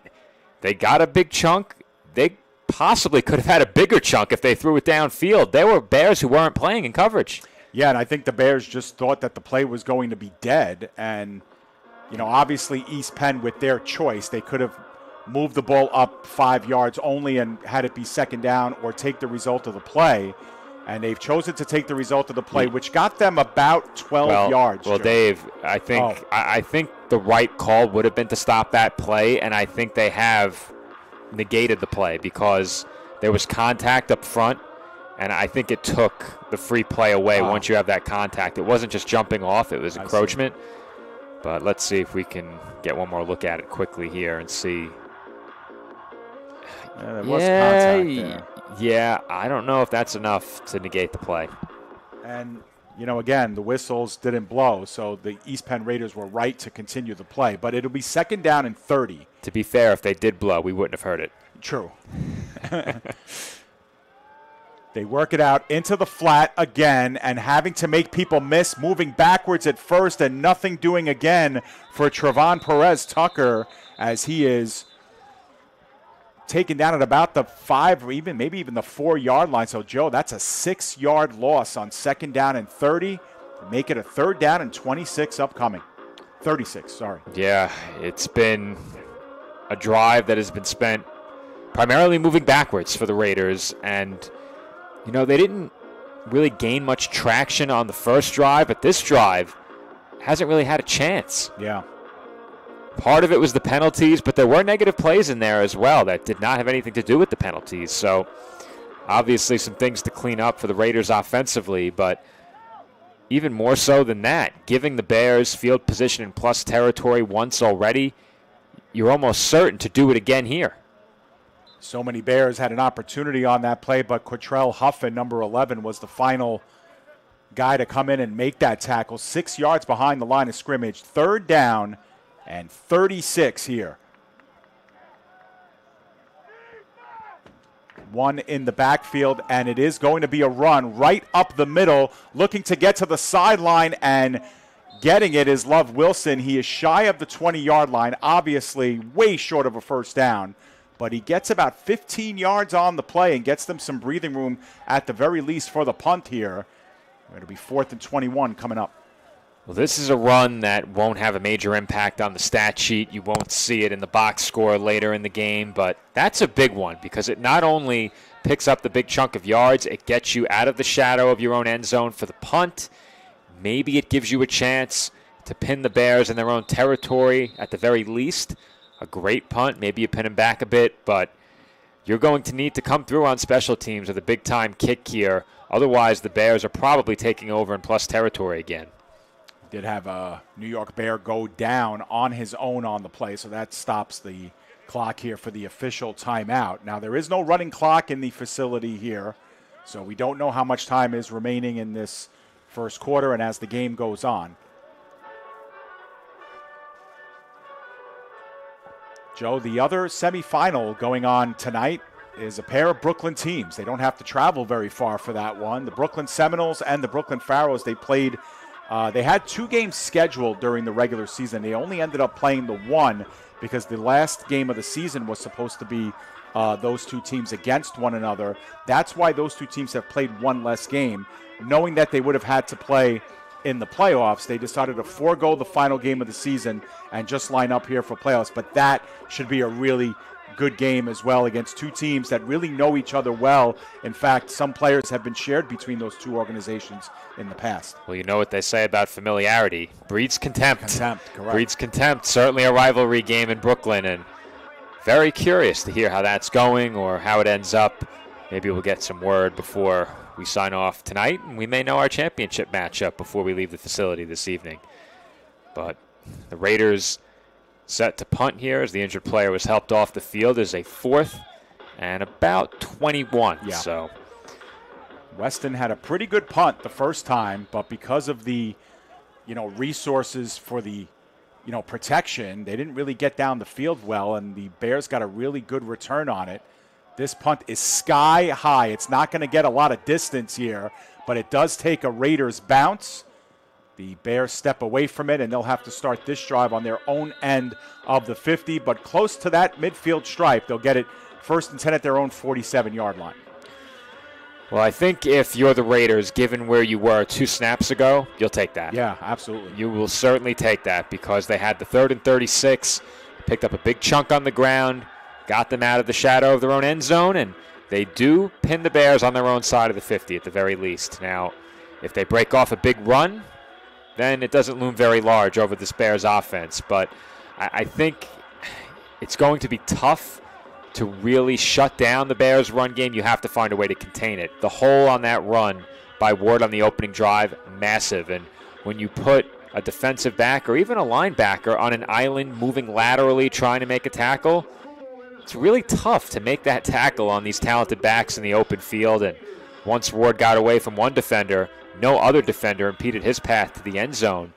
they got a big chunk. They possibly could have had a bigger chunk if they threw it downfield. There were Bears who weren't playing in coverage. Yeah, and I think the Bears just thought that the play was going to be dead. And, obviously East Penn with their choice, they could have moved the ball up 5 yards only and had it be second down or take the result of the play. And they've chosen to take the result of the play, which got them about 12 yards. Well, Joe. Dave, I think the right call would have been to stop that play, and I think they have negated the play because there was contact up front, and I think it took the free play away once you have that contact. It wasn't just jumping off, it was encroachment. But let's see if we can get one more look at it quickly here and see. There was contact there. Yeah, I don't know if that's enough to negate the play. And, again, the whistles didn't blow, so the East Penn Raiders were right to continue the play. But it'll be second down and 30. To be fair, if they did blow, we wouldn't have heard it. True. They work it out into the flat again and having to make people miss, moving backwards at first and nothing doing again for Trevon Perez Tucker as he is taken down at about the 5 or maybe even the 4-yard line. So, Joe, that's a 6-yard loss on second down and 30. Make it a third down and 26 upcoming. 36, sorry. Yeah, it's been a drive that has been spent primarily moving backwards for the Raiders. And, they didn't really gain much traction on the first drive, but this drive hasn't really had a chance. Yeah. Part of it was the penalties, but there were negative plays in there as well that did not have anything to do with the penalties. So, obviously some things to clean up for the Raiders offensively, but even more so than that, giving the Bears field position in plus territory once already, you're almost certain to do it again here. So many Bears had an opportunity on that play, but Quatrell Huffin, number 11, was the final guy to come in and make that tackle. 6 yards behind the line of scrimmage. Third down and 36 here. One in the backfield, and it is going to be a run right up the middle, looking to get to the sideline, and getting it is Love Wilson. He is shy of the 20-yard line, obviously way short of a first down, but he gets about 15 yards on the play and gets them some breathing room at the very least for the punt here. It'll be 4th and 21 coming up. Well, this is a run that won't have a major impact on the stat sheet. You won't see it in the box score later in the game, but that's a big one because it not only picks up the big chunk of yards, it gets you out of the shadow of your own end zone for the punt. Maybe it gives you a chance to pin the Bears in their own territory at the very least. A great punt. Maybe you pin them back a bit, but you're going to need to come through on special teams with a big-time kick here. Otherwise, the Bears are probably taking over in plus territory again. Did have a New York Bear go down on his own on the play, so that stops the clock here for the official timeout. Now, there is no running clock in the facility here, so we don't know how much time is remaining in this first quarter and as the game goes on. Joe, the other semifinal going on tonight is a pair of Brooklyn teams. They don't have to travel very far for that one. The Brooklyn Seminoles and the Brooklyn Pharaohs, they played. They had 2 games scheduled during the regular season. They only ended up playing the one because the last game of the season was supposed to be those 2 teams against one another. That's why those 2 teams have played one less game. Knowing that they would have had to play in the playoffs, they decided to forego the final game of the season and just line up here for playoffs. But that should be a really good game as well against 2 teams that really know each other well. In fact, some players have been shared between those 2 organizations in the past. Well, you know what they say about familiarity. Breeds contempt. Contempt, correct. Breeds contempt. Certainly a rivalry game in Brooklyn, and very curious to hear how that's going or how it ends up. Maybe we'll get some word before we sign off tonight, and we may know our championship matchup before we leave the facility this evening. But the Raiders set to punt here as the injured player was helped off the field. There's a 4th and about 21. Yeah. So Weston had a pretty good punt the first time, but because of the, resources for the, protection, they didn't really get down the field well, and the Bears got a really good return on it. This punt is sky high. It's not going to get a lot of distance here, but it does take a Raiders bounce. The Bears step away from it, and they'll have to start this drive on their own end of the 50, but close to that midfield stripe. They'll get it 1st and 10 at their own 47-yard line. Well, I think if you're the Raiders, given where you were 2 snaps ago, you'll take that. Yeah, absolutely. You will certainly take that because they had the 3rd and 36, picked up a big chunk on the ground, got them out of the shadow of their own end zone, and they do pin the Bears on their own side of the 50 at the very least. Now, if they break off a big run, then it doesn't loom very large over this Bears offense. But I think it's going to be tough to really shut down the Bears' run game. You have to find a way to contain it. The hole on that run by Ward on the opening drive, massive. And when you put a defensive back or even a linebacker on an island moving laterally trying to make a tackle, it's really tough to make that tackle on these talented backs in the open field. And once Ward got away from one defender, no other defender impeded his path to the end zone,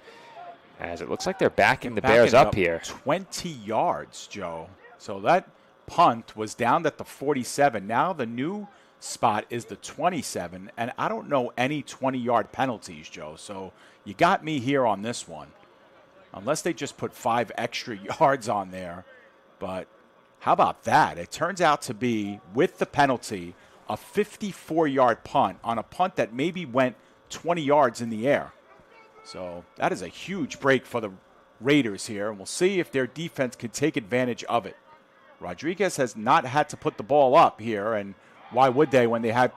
as it looks like they're backing the Bears up here. 20 yards, Joe. So that punt was down at the 47. Now the new spot is the 27, and I don't know any 20-yard penalties, Joe. So you got me here on this one, unless they just put 5 extra yards on there. But how about that? It turns out to be, with the penalty, a 54-yard punt on a punt that maybe went 20 yards in the air. So that is a huge break for the Raiders here, and we'll see if their defense can take advantage of it. Rodriguez has not had to put the ball up here, and why would they when they had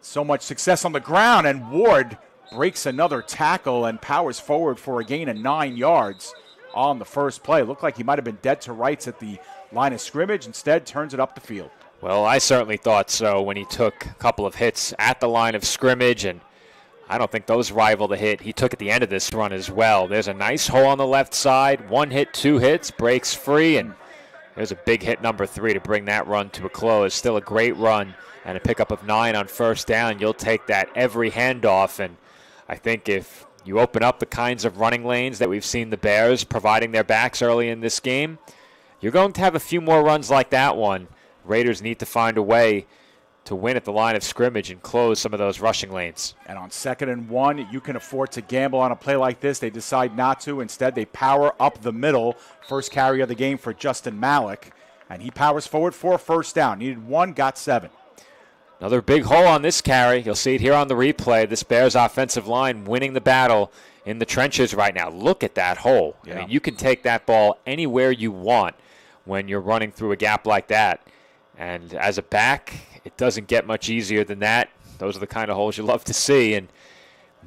so much success on the ground? And Ward breaks another tackle and powers forward for a gain of 9 yards on the first play. Looked like he might have been dead to rights at the line of scrimmage. Instead, turns it up the field. Well, I certainly thought so when he took a couple of hits at the line of scrimmage, and I don't think those rival the hit he took at the end of this run as well. There's a nice hole on the left side. 1 hit, 2 hits, breaks free, and there's a big hit number 3 to bring that run to a close. Still a great run and a pickup of 9 on first down. You'll take that every handoff, and I think if you open up the kinds of running lanes that we've seen the Bears providing their backs early in this game, you're going to have a few more runs like that one. Raiders need to find a way to win at the line of scrimmage and close some of those rushing lanes. And on 2nd and 1, you can afford to gamble on a play like this. They decide not to. Instead, they power up the middle. First carry of the game for Justin Malik, and he powers forward for a first down. Needed 1, got 7. Another big hole on this carry. You'll see it here on the replay. This Bears offensive line winning the battle in the trenches right now. Look at that hole. Yeah. I mean, you can take that ball anywhere you want when you're running through a gap like that. And as a back, it doesn't get much easier than that. Those are the kind of holes you love to see. And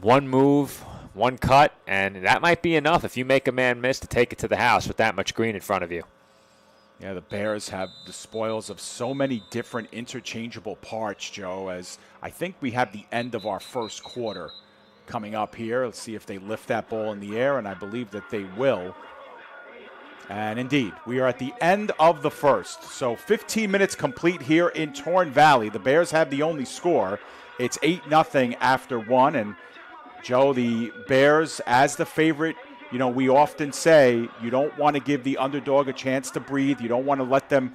one move, one cut, and that might be enough if you make a man miss to take it to the house with that much green in front of you. Yeah, the Bears have the spoils of so many different interchangeable parts, Joe, as I think we have the end of our first quarter coming up here. Let's see if they lift that ball in the air, and I believe that they will. And indeed, we are at the end of the first. So 15 minutes complete here in Torn Valley. The Bears have the only score. It's 8-0 after 1. And, Joe, the Bears, as the favorite, you know, we often say you don't want to give the underdog a chance to breathe. You don't want to let them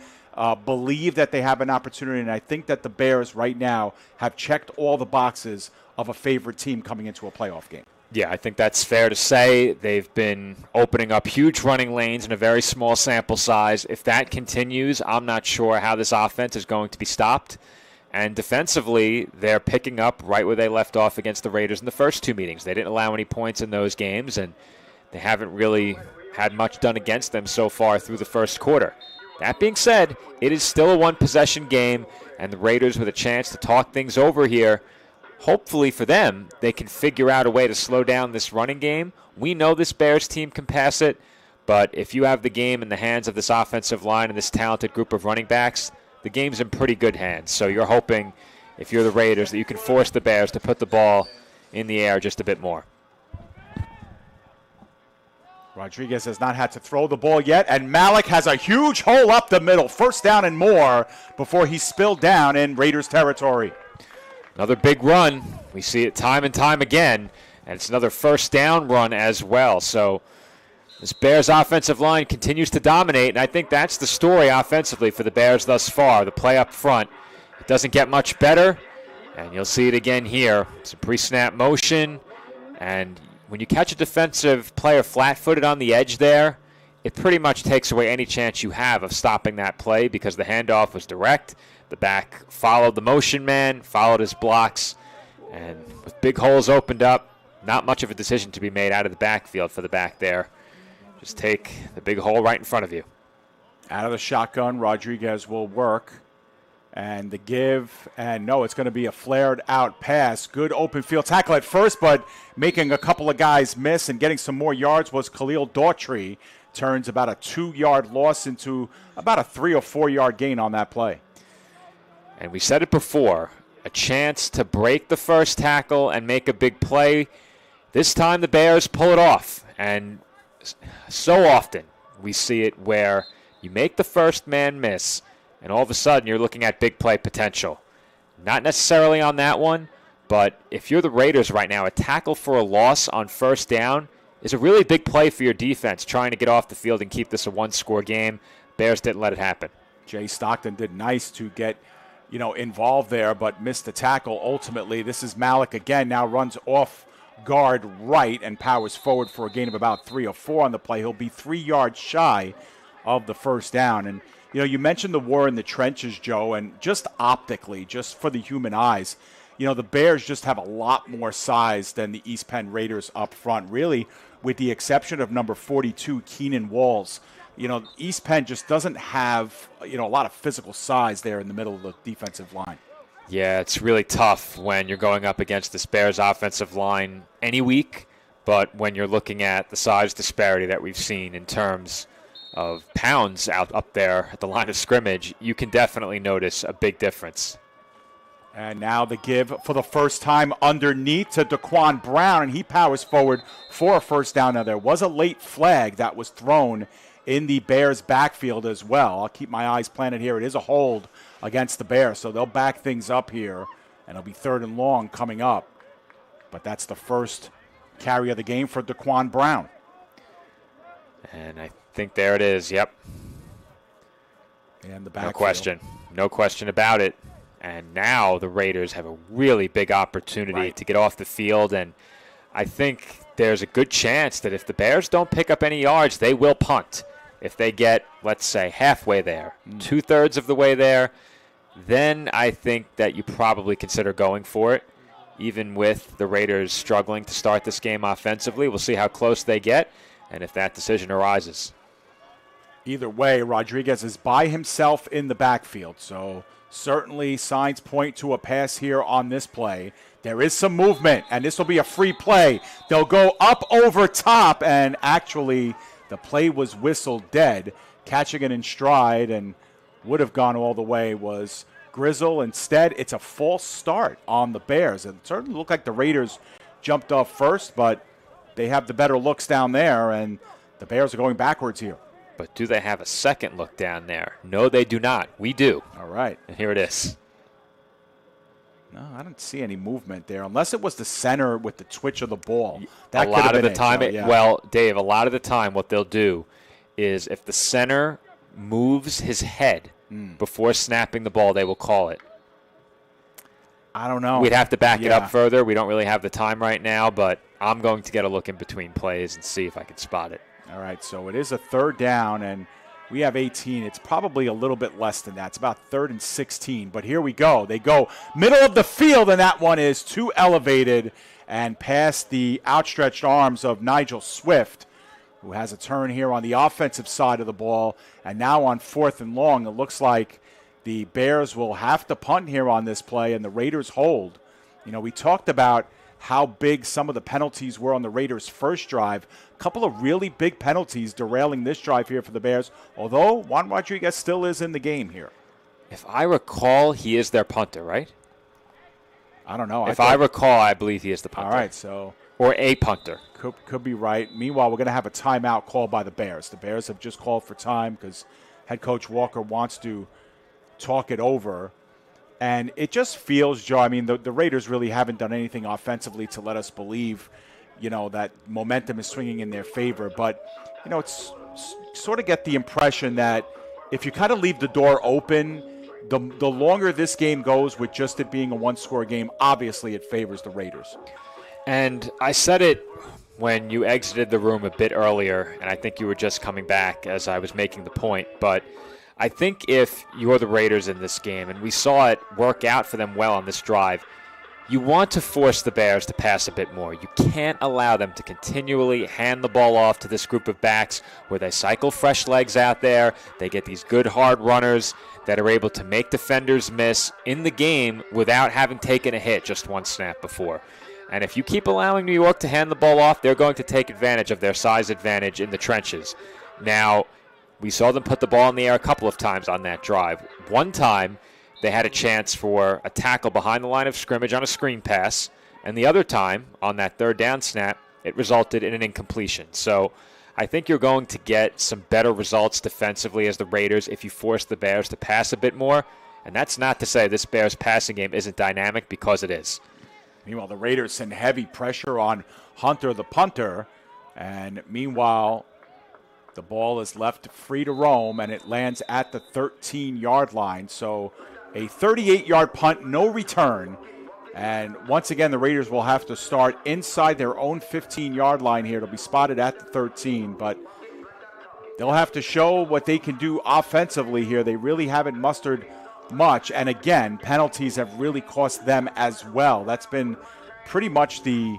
believe that they have an opportunity. And I think that the Bears right now have checked all the boxes of a favorite team coming into a playoff game. Yeah, I think that's fair to say. They've been opening up huge running lanes in a very small sample size. If that continues, I'm not sure how this offense is going to be stopped. And defensively, they're picking up right where they left off against the Raiders in the first 2 meetings. They didn't allow any points in those games, and they haven't really had much done against them so far through the first quarter. That being said, it is still a one-possession game, and the Raiders with a chance to talk things over here. Hopefully for them, they can figure out a way to slow down this running game. We know this Bears team can pass it, but if you have the game in the hands of this offensive line and this talented group of running backs, the game's in pretty good hands. So you're hoping if you're the Raiders, that you can force the Bears to put the ball in the air just a bit more. Rodriguez has not had to throw the ball yet, and Malik has a huge hole up the middle. First down and more before he spilled down in Raiders territory. Another big run. We see it time and time again, and it's another first down run as well. So this Bears offensive line continues to dominate, and I think that's the story offensively for the Bears thus far, the play up front. It doesn't get much better, and you'll see it again here. It's a pre-snap motion, and when you catch a defensive player flat-footed on the edge there, it pretty much takes away any chance you have of stopping that play because the handoff was direct. The back followed the motion man, followed his blocks, and with big holes opened up, not much of a decision to be made out of the backfield for the back there. Just take the big hole right in front of you. Out of the shotgun, Rodriguez will work. And the give, and no, it's going to be a flared out pass. Good open field tackle at first, but making a couple of guys miss and getting some more yards was Khalil Daughtry. Turns about a 2-yard loss into about a 3 or 4 yard gain on that play. And we said it before, a chance to break the first tackle and make a big play. This time the Bears pull it off. And so often we see it where you make the first man miss, and all of a sudden you're looking at big play potential. Not necessarily on that one, but if you're the Raiders right now, a tackle for a loss on first down is a really big play for your defense, trying to get off the field and keep this a one-score game. Bears didn't let it happen. Jay Stockton did nice to get, involved there, but missed the tackle ultimately. This is Malik again, now runs off guard right and powers forward for a gain of about 3 or 4 on the play. He'll be 3 yards shy of the first down. And you mentioned the war in the trenches, Joe, and just optically, just for the human eyes, the Bears just have a lot more size than the East Penn Raiders up front, really, with the exception of number 42, Keenan Walls. East Penn just doesn't have, a lot of physical size there in the middle of the defensive line. Yeah, it's really tough when you're going up against this Bears offensive line any week, but when you're looking at the size disparity that we've seen in terms of pounds up there at the line of scrimmage, you can definitely notice a big difference. And now the give for the first time underneath to Daquan Brown, and he powers forward for a first down. Now, there was a late flag that was thrown in the Bears' backfield as well. I'll keep my eyes planted here. It is a hold against the Bears, so they'll back things up here, and it'll be 3rd and long coming up. But that's the first carry of the game for Daquan Brown. And I think there it is, yep. And the backfield. No question about it. And now the Raiders have a really big opportunity to get off the field, and I think there's a good chance that if the Bears don't pick up any yards, they will punt. If they get, let's say, halfway there, 2/3 of the way there, then I think that you probably consider going for it, even with the Raiders struggling to start this game offensively. We'll see how close they get and if that decision arises. Either way, Rodriguez is by himself in the backfield, so certainly signs point to a pass here on this play. There is some movement, and this will be a free play. They'll go up over top, and actually the play was whistled dead. Catching it in stride and would have gone all the way was Grizzle. Instead, it's a false start on the Bears. It certainly looked like the Raiders jumped off first, but they have the better looks down there, and the Bears are going backwards here. But do they have a second look down there? No, they do not. We do. All right. And here it is. No, I don't see any movement there, unless it was the center with the twitch of the ball. That a lot of the time, yeah. Well, Dave, a lot of the time what they'll do is if the center moves his head before snapping the ball, they will call it. I don't know. We'd have to back it up further. We don't really have the time right now, but I'm going to get a look in between plays and see if I can spot it. All right, so it is a 3rd down, and we have 18. It's probably a little bit less than that. It's about 3rd and 16, but here we go. They go middle of the field, and that one is too elevated and past the outstretched arms of Nigel Swift, who has a turn here on the offensive side of the ball. And now on 4th and long, it looks like the Bears will have to punt here on this play, and the Raiders hold. We talked about how big some of the penalties were on the Raiders' first drive. A couple of really big penalties derailing this drive here for the Bears, although Juan Rodriguez still is in the game here. If I recall, he is their punter, right? I don't know. If I recall, I believe he is the punter. All right, so or a punter. Could be right. Meanwhile, we're going to have a timeout called by the Bears. The Bears have just called for time because head coach Walker wants to talk it over. And it just feels, Joe, I mean, the Raiders really haven't done anything offensively to let us believe, that momentum is swinging in their favor. But, it's sort of get the impression that if you kind of leave the door open, the longer this game goes with just it being a one-score game, obviously it favors the Raiders. And I said it when you exited the room a bit earlier, and I think you were just coming back as I was making the point, but I think if you're the Raiders in this game, and we saw it work out for them well on this drive, you want to force the Bears to pass a bit more. You can't allow them to continually hand the ball off to this group of backs where they cycle fresh legs out there. They get these good hard runners that are able to make defenders miss in the game without having taken a hit just one snap before. And if you keep allowing New York to hand the ball off, they're going to take advantage of their size advantage in the trenches. Now, we saw them put the ball in the air a couple of times on that drive. One time, they had a chance for a tackle behind the line of scrimmage on a screen pass, and the other time, on that third down snap, it resulted in an incompletion. So I think you're going to get some better results defensively as the Raiders if you force the Bears to pass a bit more. And that's not to say this Bears passing game isn't dynamic, because it is. Meanwhile, the Raiders send heavy pressure on Hunter, the punter, and meanwhile, the ball is left free to roam, and it lands at the 13-yard line. So a 38-yard punt, no return. And once again, the Raiders will have to start inside their own 15-yard line here. It'll be spotted at the 13, but they'll have to show what they can do offensively here. They really haven't mustered much. And again, penalties have really cost them as well. That's been pretty much the,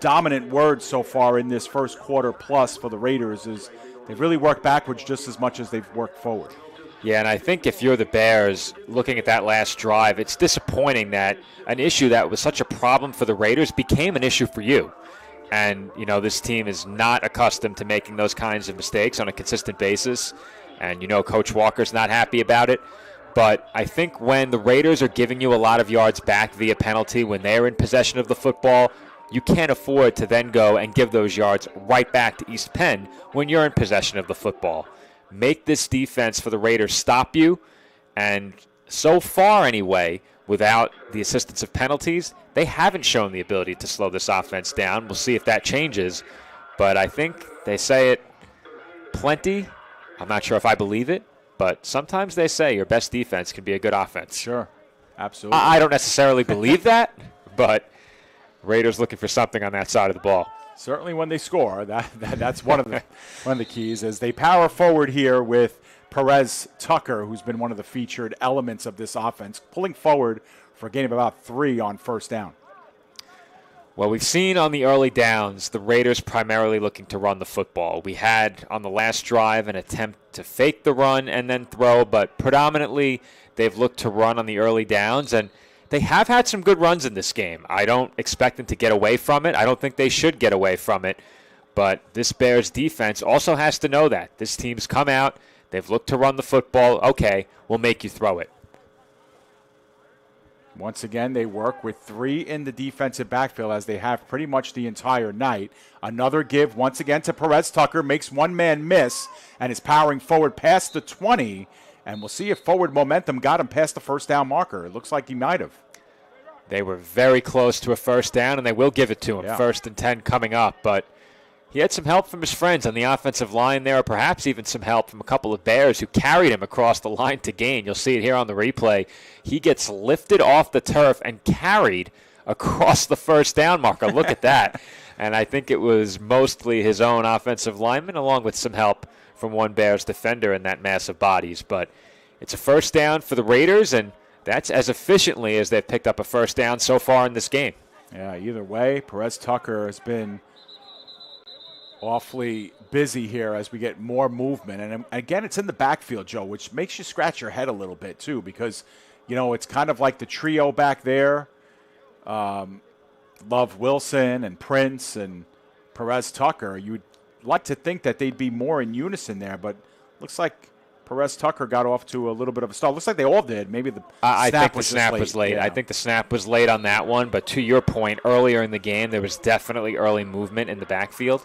dominant word so far in this first quarter plus for the Raiders is they've really worked backwards just as much as they've worked forward. Yeah, and I think if you're the Bears looking at that last drive, it's disappointing that an issue that was such a problem for the Raiders became an issue for you. And, this team is not accustomed to making those kinds of mistakes on a consistent basis. And, Coach Walker's not happy about it. But I think when the Raiders are giving you a lot of yards back via penalty, when they're in possession of the football, you can't afford to then go and give those yards right back to East Penn when you're in possession of the football. Make this defense for the Raiders stop you. And so far, anyway, without the assistance of penalties, they haven't shown the ability to slow this offense down. We'll see if that changes. But I think they say it plenty. I'm not sure if I believe it, but sometimes they say your best defense can be a good offense. Sure, absolutely. I don't necessarily believe that, but Raiders looking for something on that side of the ball. Certainly when they score, that's one of the keys. As they power forward here with Perez Tucker, who's been one of the featured elements of this offense, pulling forward for a gain of about 3 on first down. Well, we've seen on the early downs the Raiders primarily looking to run the football. We had on the last drive an attempt to fake the run and then throw, but predominantly they've looked to run on the early downs, and they have had some good runs in this game. I don't expect them to get away from it. I don't think they should get away from it. But this Bears defense also has to know that. This team's come out. They've looked to run the football. Okay, we'll make you throw it. Once again, they work with 3 in the defensive backfield as they have pretty much the entire night. Another give once again to Perez Tucker. Makes one man miss and is powering forward past the 20. And we'll see if forward momentum got him past the first down marker. It looks like he might have. They were very close to a first down, and they will give it to him. Yeah. 1st and 10 coming up. But he had some help from his friends on the offensive line there, or perhaps even some help from a couple of Bears who carried him across the line to gain. You'll see it here on the replay. He gets lifted off the turf and carried across the first down marker. Look at that. And I think it was mostly his own offensive lineman along with some help from one Bears defender in that mass of bodies. But it's a first down for the Raiders, and that's as efficiently as they've picked up a first down so far in this game. Yeah, either way, Perez Tucker has been awfully busy here as we get more movement. And again, it's in the backfield, Joe, which makes you scratch your head a little bit too, because, it's kind of like the trio back there. Love Wilson and Prince and Perez Tucker. You'd like to think that they'd be more in unison there, but looks like Perez Tucker got off to a little bit of a stall. Looks like they all did. Maybe the I snap think the was snap just was late. Yeah. I think the snap was late on that one. But to your point, earlier in the game, there was definitely early movement in the backfield.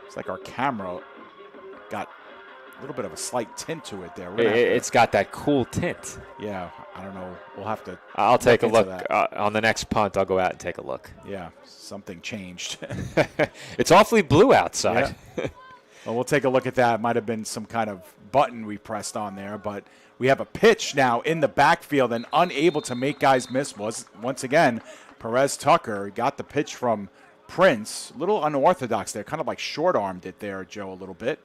It's like our camera got a little bit of a slight tint to it there. It's got that cool tint. Yeah, I don't know. We'll have to. I'll take a look that. On the next punt. I'll go out and take a look. Yeah, something changed. It's awfully blue outside. Yeah. Well, we'll take a look at that. Might have been some kind of button we pressed on there, but we have a pitch now in the backfield and unable to make guys miss. Once again, Perez Tucker got the pitch from Prince. A little unorthodox there, kind of like short-armed it there, Joe, a little bit.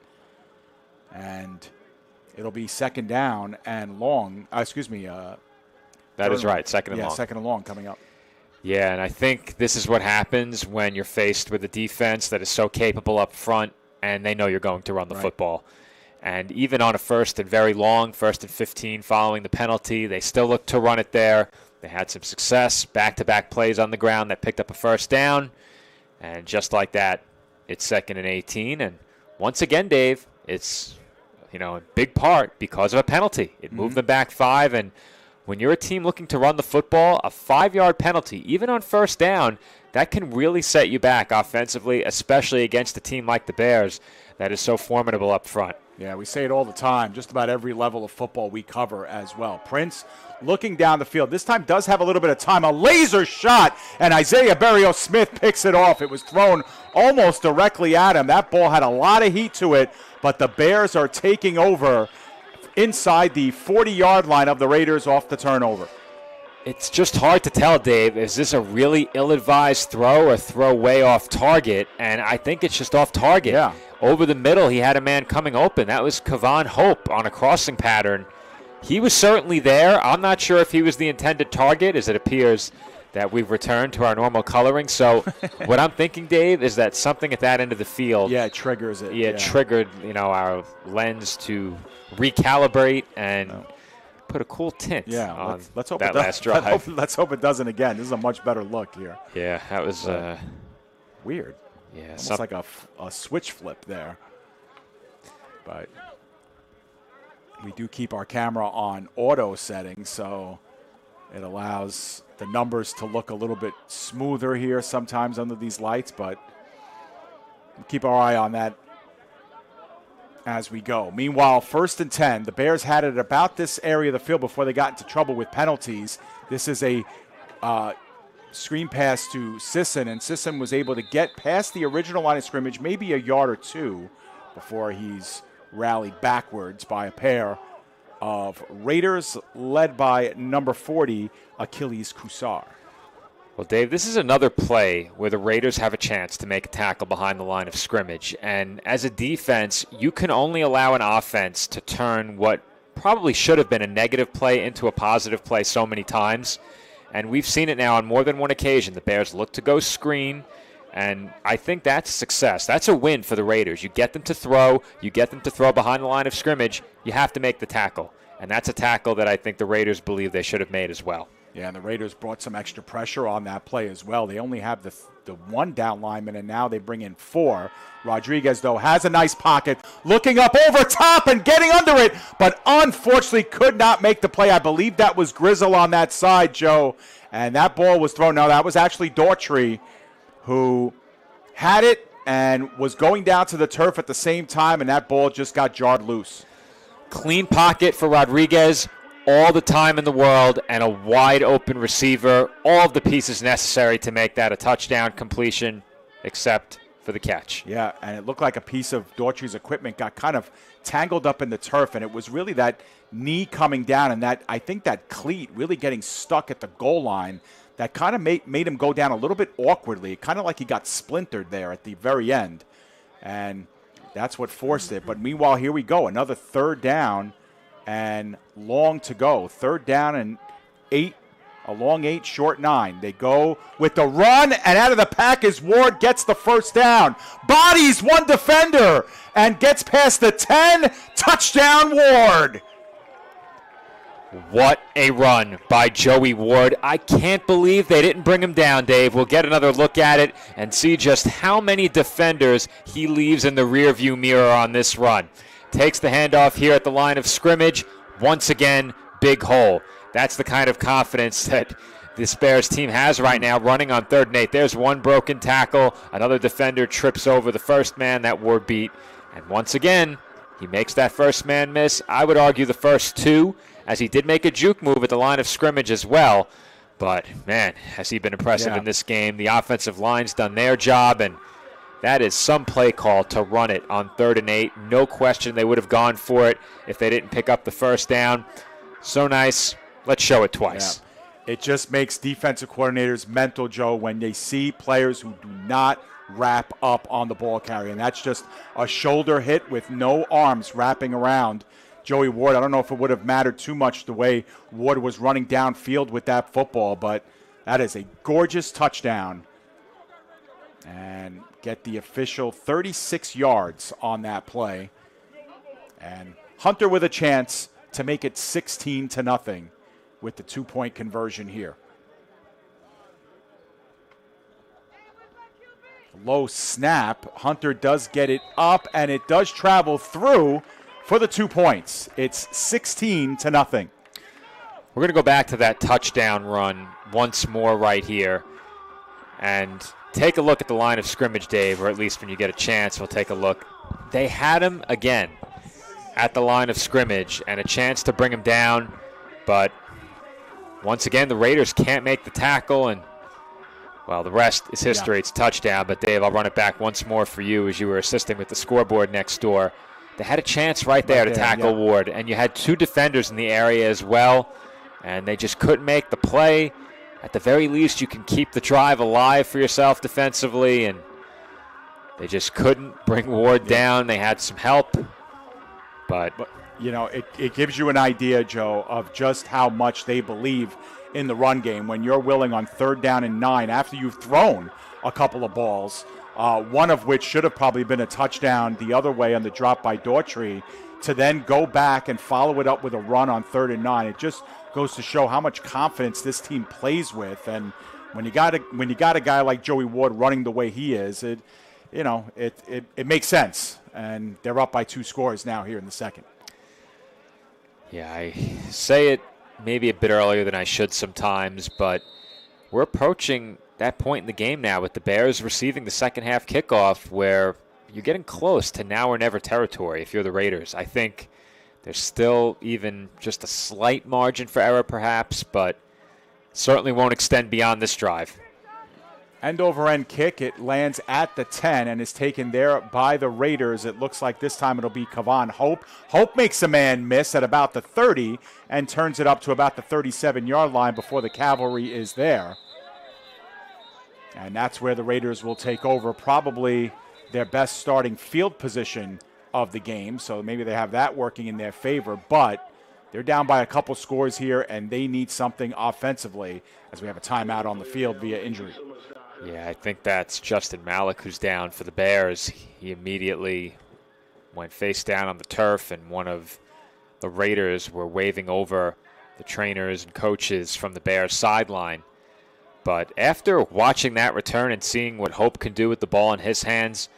And it'll be second down and long. That is right, second and long. Yeah, second and long coming up. Yeah, and I think this is what happens when you're faced with a defense that is so capable up front and they know you're going to run the football. And even on a first and 15 following the penalty, they still look to run it there. They had some success, back-to-back plays on the ground that picked up a first down. And just like that, it's 2nd and 18. And once again, Dave, it's, a big part because of a penalty. It moved them back 5. And when you're a team looking to run the football, a 5-yard penalty, even on first down, that can really set you back offensively, especially against a team like the Bears that is so formidable up front. Yeah, we say it all the time, just about every level of football we cover as well. Prince looking down the field. This time does have a little bit of time. A laser shot, and Isaiah Berrios-Smith picks it off. It was thrown almost directly at him. That ball had a lot of heat to it, but the Bears are taking over inside the 40-yard line of the Raiders off the turnover. It's just hard to tell, Dave. Is this a really ill-advised throw or throw way off target? And I think it's just off target. Yeah. Over the middle, he had a man coming open. That was Kevon Hope on a crossing pattern. He was certainly there. I'm not sure if he was the intended target, as it appears that we've returned to our normal coloring. So what I'm thinking, Dave, is that something at that end of the field. Yeah, it triggers it. Yeah, triggered, our lens to recalibrate and put a cool tint on let's hope that it does, last drive. Let's hope it doesn't again. This is a much better look here. Yeah, that was weird. Yeah, almost like a switch flip there. But we do keep our camera on auto setting, so it allows the numbers to look a little bit smoother here sometimes under these lights, but we'll keep our eye on that as we go. Meanwhile, 1st and 10. The Bears had it about this area of the field before they got into trouble with penalties. This is a screen pass to Sisson, and Sisson was able to get past the original line of scrimmage, maybe a yard or two, before he's rallied backwards by a pair of Raiders led by number 40, Achilles Kusar. Well, Dave, this is another play where the Raiders have a chance to make a tackle behind the line of scrimmage. And as a defense, you can only allow an offense to turn what probably should have been a negative play into a positive play so many times. And we've seen it now on more than one occasion. The Bears look to go screen, and I think that's success. That's a win for the Raiders. You get them to throw. You get them to throw behind the line of scrimmage. You have to make the tackle. And that's a tackle that I think the Raiders believe they should have made as well. Yeah, and the Raiders brought some extra pressure on that play as well. They only have the one down lineman, and now they bring in 4. Rodriguez, though, has a nice pocket, looking up over top and getting under it, but unfortunately could not make the play. I believe that was Grizzle on that side, Joe, and that ball was thrown. No, that was actually Daughtry who had it and was going down to the turf at the same time, and that ball just got jarred loose. Clean pocket for Rodriguez. All the time in the world, and a wide open receiver. All of the pieces necessary to make that a touchdown completion, except for the catch. Yeah, and it looked like a piece of Daughtry's equipment got kind of tangled up in the turf, and it was really that knee coming down, and that I think that cleat really getting stuck at the goal line that kind of made him go down a little bit awkwardly, kind of like he got splintered there at the very end, and that's what forced it. But meanwhile, here we go, another 3rd down. And long to go. 3rd down and 8, a long 8, short 9. They go with the run, and out of the pack is Ward, gets the 1st down. Bodies one defender and gets past the 10. Touchdown, Ward. What a run by Joey Ward. I can't believe they didn't bring him down, Dave. We'll get another look at it and see just how many defenders he leaves in the rearview mirror on this run. takes the handoff here at the line of scrimmage. Once again, big hole. That's the kind of confidence that this Bears team has right now, running on 3rd and 8. There's one broken tackle. Another defender trips over the first man. That Ward beat. And once again, he makes that first man miss. I would argue the first 2, as he did make a juke move at the line of scrimmage as well. But, man, has he been impressive in this game. The offensive line's done their job, and that is some play call to run it on 3rd and 8. No question they would have gone for it if they didn't pick up the first down. So nice. Let's show it twice. Yeah. It just makes defensive coordinators mental, Joe, when they see players who do not wrap up on the ball carrier. And that's just a shoulder hit with no arms wrapping around Joey Ward. I don't know if it would have mattered too much the way Ward was running downfield with that football, but that is a gorgeous touchdown. And get the official 36 yards on that play. And Hunter with a chance to make it 16-0 with the 2-point conversion here. Low snap. Hunter does get it up, and it does travel through for the 2 points. It's 16-0. We're going to go back to that touchdown run once more right here. And take a look at the line of scrimmage, Dave, or at least when you get a chance, we'll take a look. They had him again at the line of scrimmage and a chance to bring him down, but once again, the Raiders can't make the tackle, and, well, the rest is history. It's a touchdown, but, Dave, I'll run it back once more for you as you were assisting with the scoreboard next door. They had a chance right there to tackle Ward, and you had 2 defenders in the area as well, and they just couldn't make the play. At the very least, you can keep the drive alive for yourself defensively, and they just couldn't bring Ward down. They had some help, but you know, it gives you an idea, Joe, of just how much they believe in the run game when you're willing on 3rd down and 9 after you've thrown a couple of balls, one of which should have probably been a touchdown the other way on the drop by Daughtry, to then go back and follow it up with a run on 3rd and 9. It just goes to show how much confidence this team plays with, and when you got a guy like Joey Ward running the way he is, it makes sense. And they're up by 2 scores now here in the second. Yeah, I say it maybe a bit earlier than I should sometimes, but we're approaching that point in the game now with the Bears receiving the second half kickoff where you're getting close to now or never territory if you're the Raiders. I think there's still even just a slight margin for error perhaps, but certainly won't extend beyond this drive. End-over-end kick. It lands at the 10 and is taken there by the Raiders. It looks like this time it'll be Kavan Hope. Hope makes a man miss at about the 30 and turns it up to about the 37-yard line before the cavalry is there. And that's where the Raiders will take over, probably their best starting field position of the game. So maybe they have that working in their favor. But they're down by a couple scores here, and they need something offensively as we have a timeout on the field via injury. Yeah, I think that's Justin Malik who's down for the Bears. He immediately went face down on the turf, and one of the Raiders were waving over the trainers and coaches from the Bears sideline. But after watching that return and seeing what Hope can do with the ball in his hands,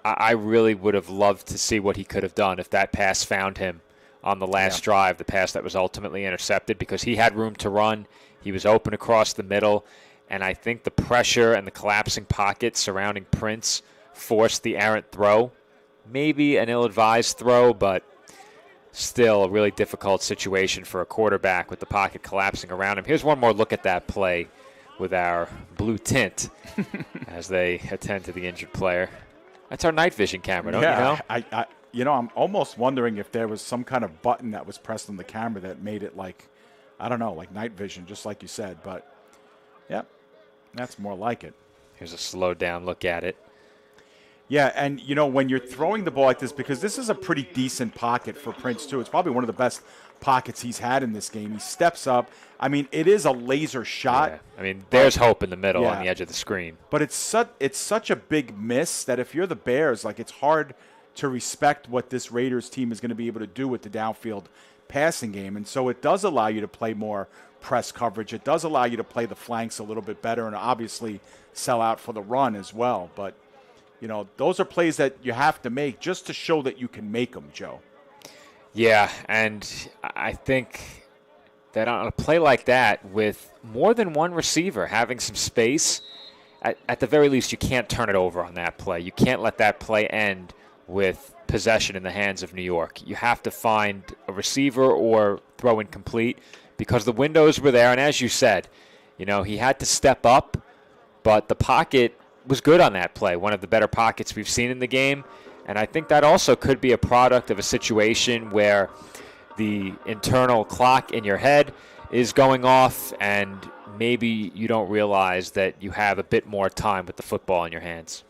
I really would have loved to see what he could have done if that pass found him on the last drive, the pass that was ultimately intercepted, because he had room to run. He was open across the middle. And I think the pressure and the collapsing pocket surrounding Prince forced the errant throw. Maybe an ill-advised throw, but still a really difficult situation for a quarterback with the pocket collapsing around him. Here's one more look at that play with our blue tint as they attend to the injured player. That's our night vision camera, don't you know? I'm almost wondering if there was some kind of button that was pressed on the camera that made it like night vision, just like you said. But, yeah. That's more like it. Here's a slow down look at it. Yeah, and, when you're throwing the ball like this, because this is a pretty decent pocket for Prince, too. It's probably one of the best pockets he's had in this game. He steps up. I mean, it is a laser shot. Yeah. I mean, there's Hope in the middle on the edge of the screen. But it's such a big miss that if you're the Bears, it's hard to respect what this Raiders team is going to be able to do with the downfield passing game. And so it does allow you to play more press coverage. It does allow you to play the flanks a little bit better and obviously sell out for the run as well. But, those are plays that you have to make just to show that you can make them, Joe. Yeah, and I think that on a play like that, with more than one receiver having some space, at the very least, you can't turn it over on that play. You can't let that play end with possession in the hands of New York. You have to find a receiver or throw incomplete because the windows were there. And as you said, he had to step up, but the pocket was good on that play, one of the better pockets we've seen in the game. And I think that also could be a product of a situation where the internal clock in your head is going off and maybe you don't realize that you have a bit more time with the football in your hands.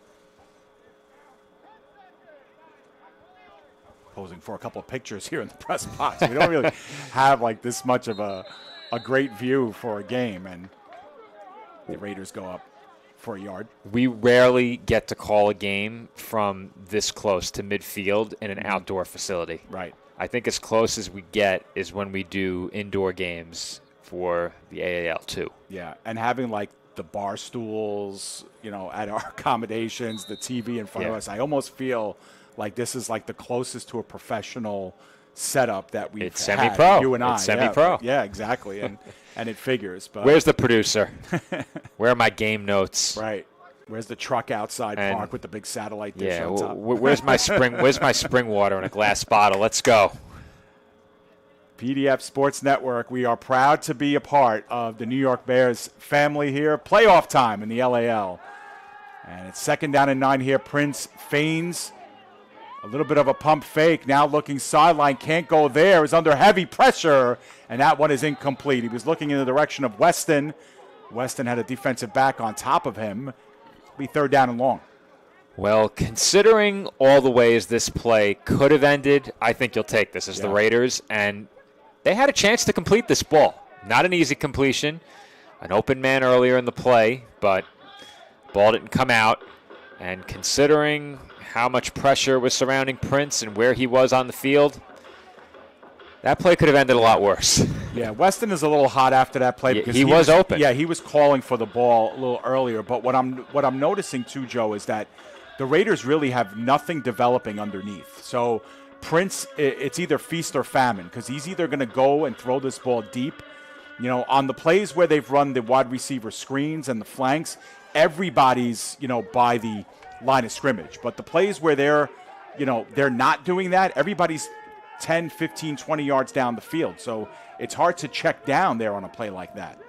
Posing for a couple of pictures here in the press box. We don't really have like this much of a great view for a game, and the Raiders go up for a yard. We rarely get to call a game from this close to midfield in an outdoor facility. Right. I think as close as we get is when we do indoor games for the AAL too. Yeah, and having like the bar stools, at our accommodations, the TV in front of us, I almost feel like this is like the closest to a professional setup that we've It's had, semi-pro. you and I. It's semi-pro. Yeah, exactly, and it figures. But where's the producer? Where are my game notes? Right. Where's the truck outside park with the big satellite dish on top? Where's my spring? Where's my spring water in a glass bottle? Let's go. PDF Sports Network, we are proud to be a part of the New York Bears family here. Playoff time in the LAL. And it's 2nd down and 9 here. Prince feigns a little bit of a pump fake. Now looking sideline, can't go there. Is under heavy pressure, and that one is incomplete. He was looking in the direction of Weston. Weston had a defensive back on top of him. Be 3rd down and long. Well, considering all the ways this play could have ended, I think you'll take this as the Raiders. And they had a chance to complete this ball. Not an easy completion. An open man earlier in the play, but ball didn't come out. And considering how much pressure was surrounding Prince and where he was on the field, that play could have ended a lot worse. Yeah, Weston is a little hot after that play because he was open. Yeah, he was calling for the ball a little earlier. But what I'm noticing too, Joe, is that the Raiders really have nothing developing underneath. So Prince, it's either feast or famine because he's either going to go and throw this ball deep. On the plays where they've run the wide receiver screens and the flanks, everybody's by the line of scrimmage. But the plays where they're not doing that, everybody's 10, 15, 20 yards down the field. So it's hard to check down there on a play like that.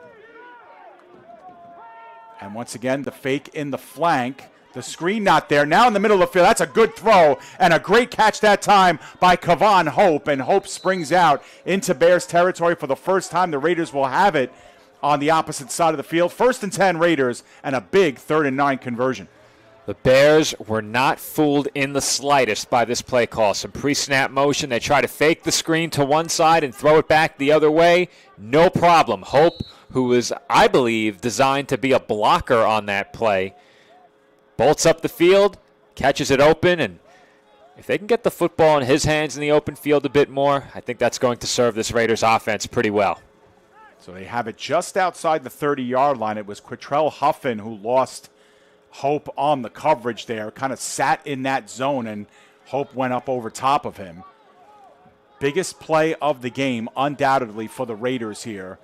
And once again, the fake in the flank. The screen not there. Now in the middle of the field. That's a good throw and a great catch that time by Kavan Hope. And Hope springs out into Bears territory for the first time. The Raiders will have it on the opposite side of the field. 1st and 10 Raiders and a big 3rd and 9 conversion. The Bears were not fooled in the slightest by this play call. Some pre-snap motion. They try to fake the screen to one side and throw it back the other way. No problem. Hope, who was, I believe, designed to be a blocker on that play, bolts up the field, catches it open, and if they can get the football in his hands in the open field a bit more, I think that's going to serve this Raiders offense pretty well. So they have it just outside the 30-yard line. It was Quatrell Huffin who lost Hope on the coverage there, kind of sat in that zone, and Hope went up over top of him. Biggest play of the game, undoubtedly, for the Raiders here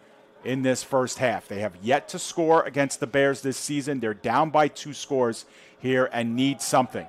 in this first half. They have yet to score against the Bears this season. They're down by 2 scores here and need something.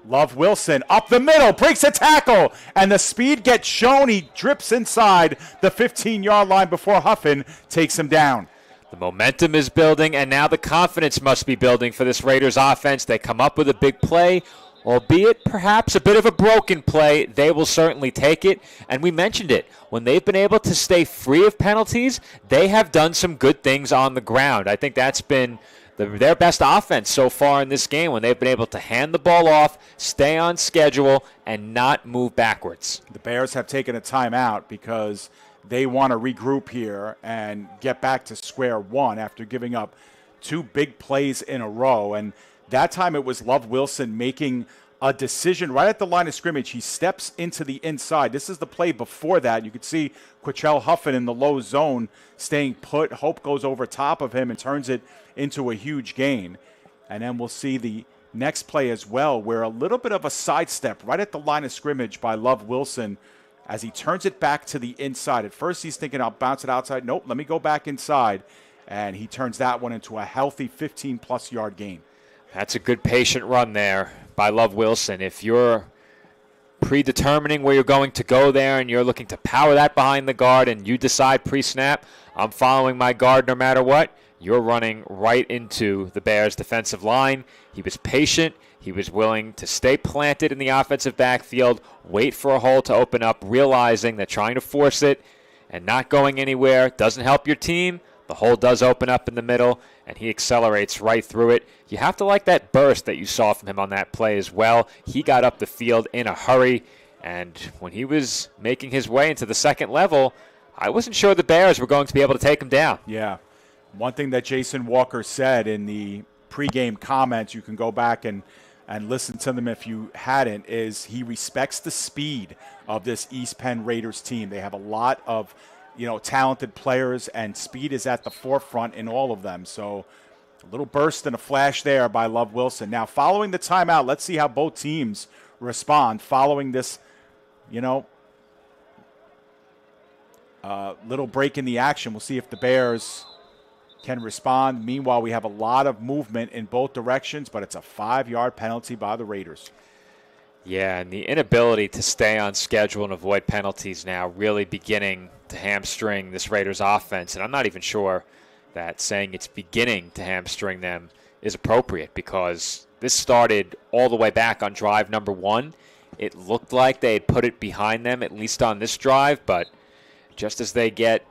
Love Wilson up the middle, breaks a tackle, and the speed gets shown. He drips inside the 15-yard line before Huffin takes him down. The momentum is building, and now the confidence must be building for this Raiders offense. They come up with a big play, albeit perhaps a bit of a broken play. They will certainly take it, and we mentioned it. When they've been able to stay free of penalties, they have done some good things on the ground. I think that's been their best offense so far in this game, when they've been able to hand the ball off, stay on schedule, and not move backwards. The Bears have taken a timeout because they want to regroup here and get back to square one after giving up 2 big plays in a row. And that time it was Love Wilson making a decision right at the line of scrimmage. He steps into the inside. This is the play before that. You could see Quatrell Huffin in the low zone staying put. Hope goes over top of him and turns it into a huge gain. And then we'll see the next play as well, where a little bit of a sidestep right at the line of scrimmage by Love Wilson as he turns it back to the inside. At first he's thinking, I'll bounce it outside. Nope, let me go back inside. And he turns that one into a healthy 15-plus yard gain. That's a good patient run there by Love Wilson. If you're predetermining where you're going to go there and you're looking to power that behind the guard and you decide pre-snap, I'm following my guard no matter what, you're running right into the Bears' defensive line. He was patient. He was willing to stay planted in the offensive backfield, wait for a hole to open up, realizing that trying to force it and not going anywhere doesn't help your team. The hole does open up in the middle, and he accelerates right through it. You have to like that burst that you saw from him on that play as well. He got up the field in a hurry, and when he was making his way into the second level, I wasn't sure the Bears were going to be able to take him down. Yeah. One thing that Jason Walker said in the pregame comments, you can go back and listen to them if you hadn't, is he respects the speed of this East Penn Raiders team. They have a lot of, talented players, and speed is at the forefront in all of them. So a little burst and a flash there by Love Wilson. Now, following the timeout, let's see how both teams respond following this, little break in the action. We'll see if the Bears can respond. Meanwhile, we have a lot of movement in both directions, but it's a 5-yard penalty by the Raiders. Yeah, and the inability to stay on schedule and avoid penalties now really beginning to hamstring this Raiders offense. And I'm not even sure that saying it's beginning to hamstring them is appropriate, because this started all the way back on drive number 1. It looked like they had put it behind them, at least on this drive, but just as they get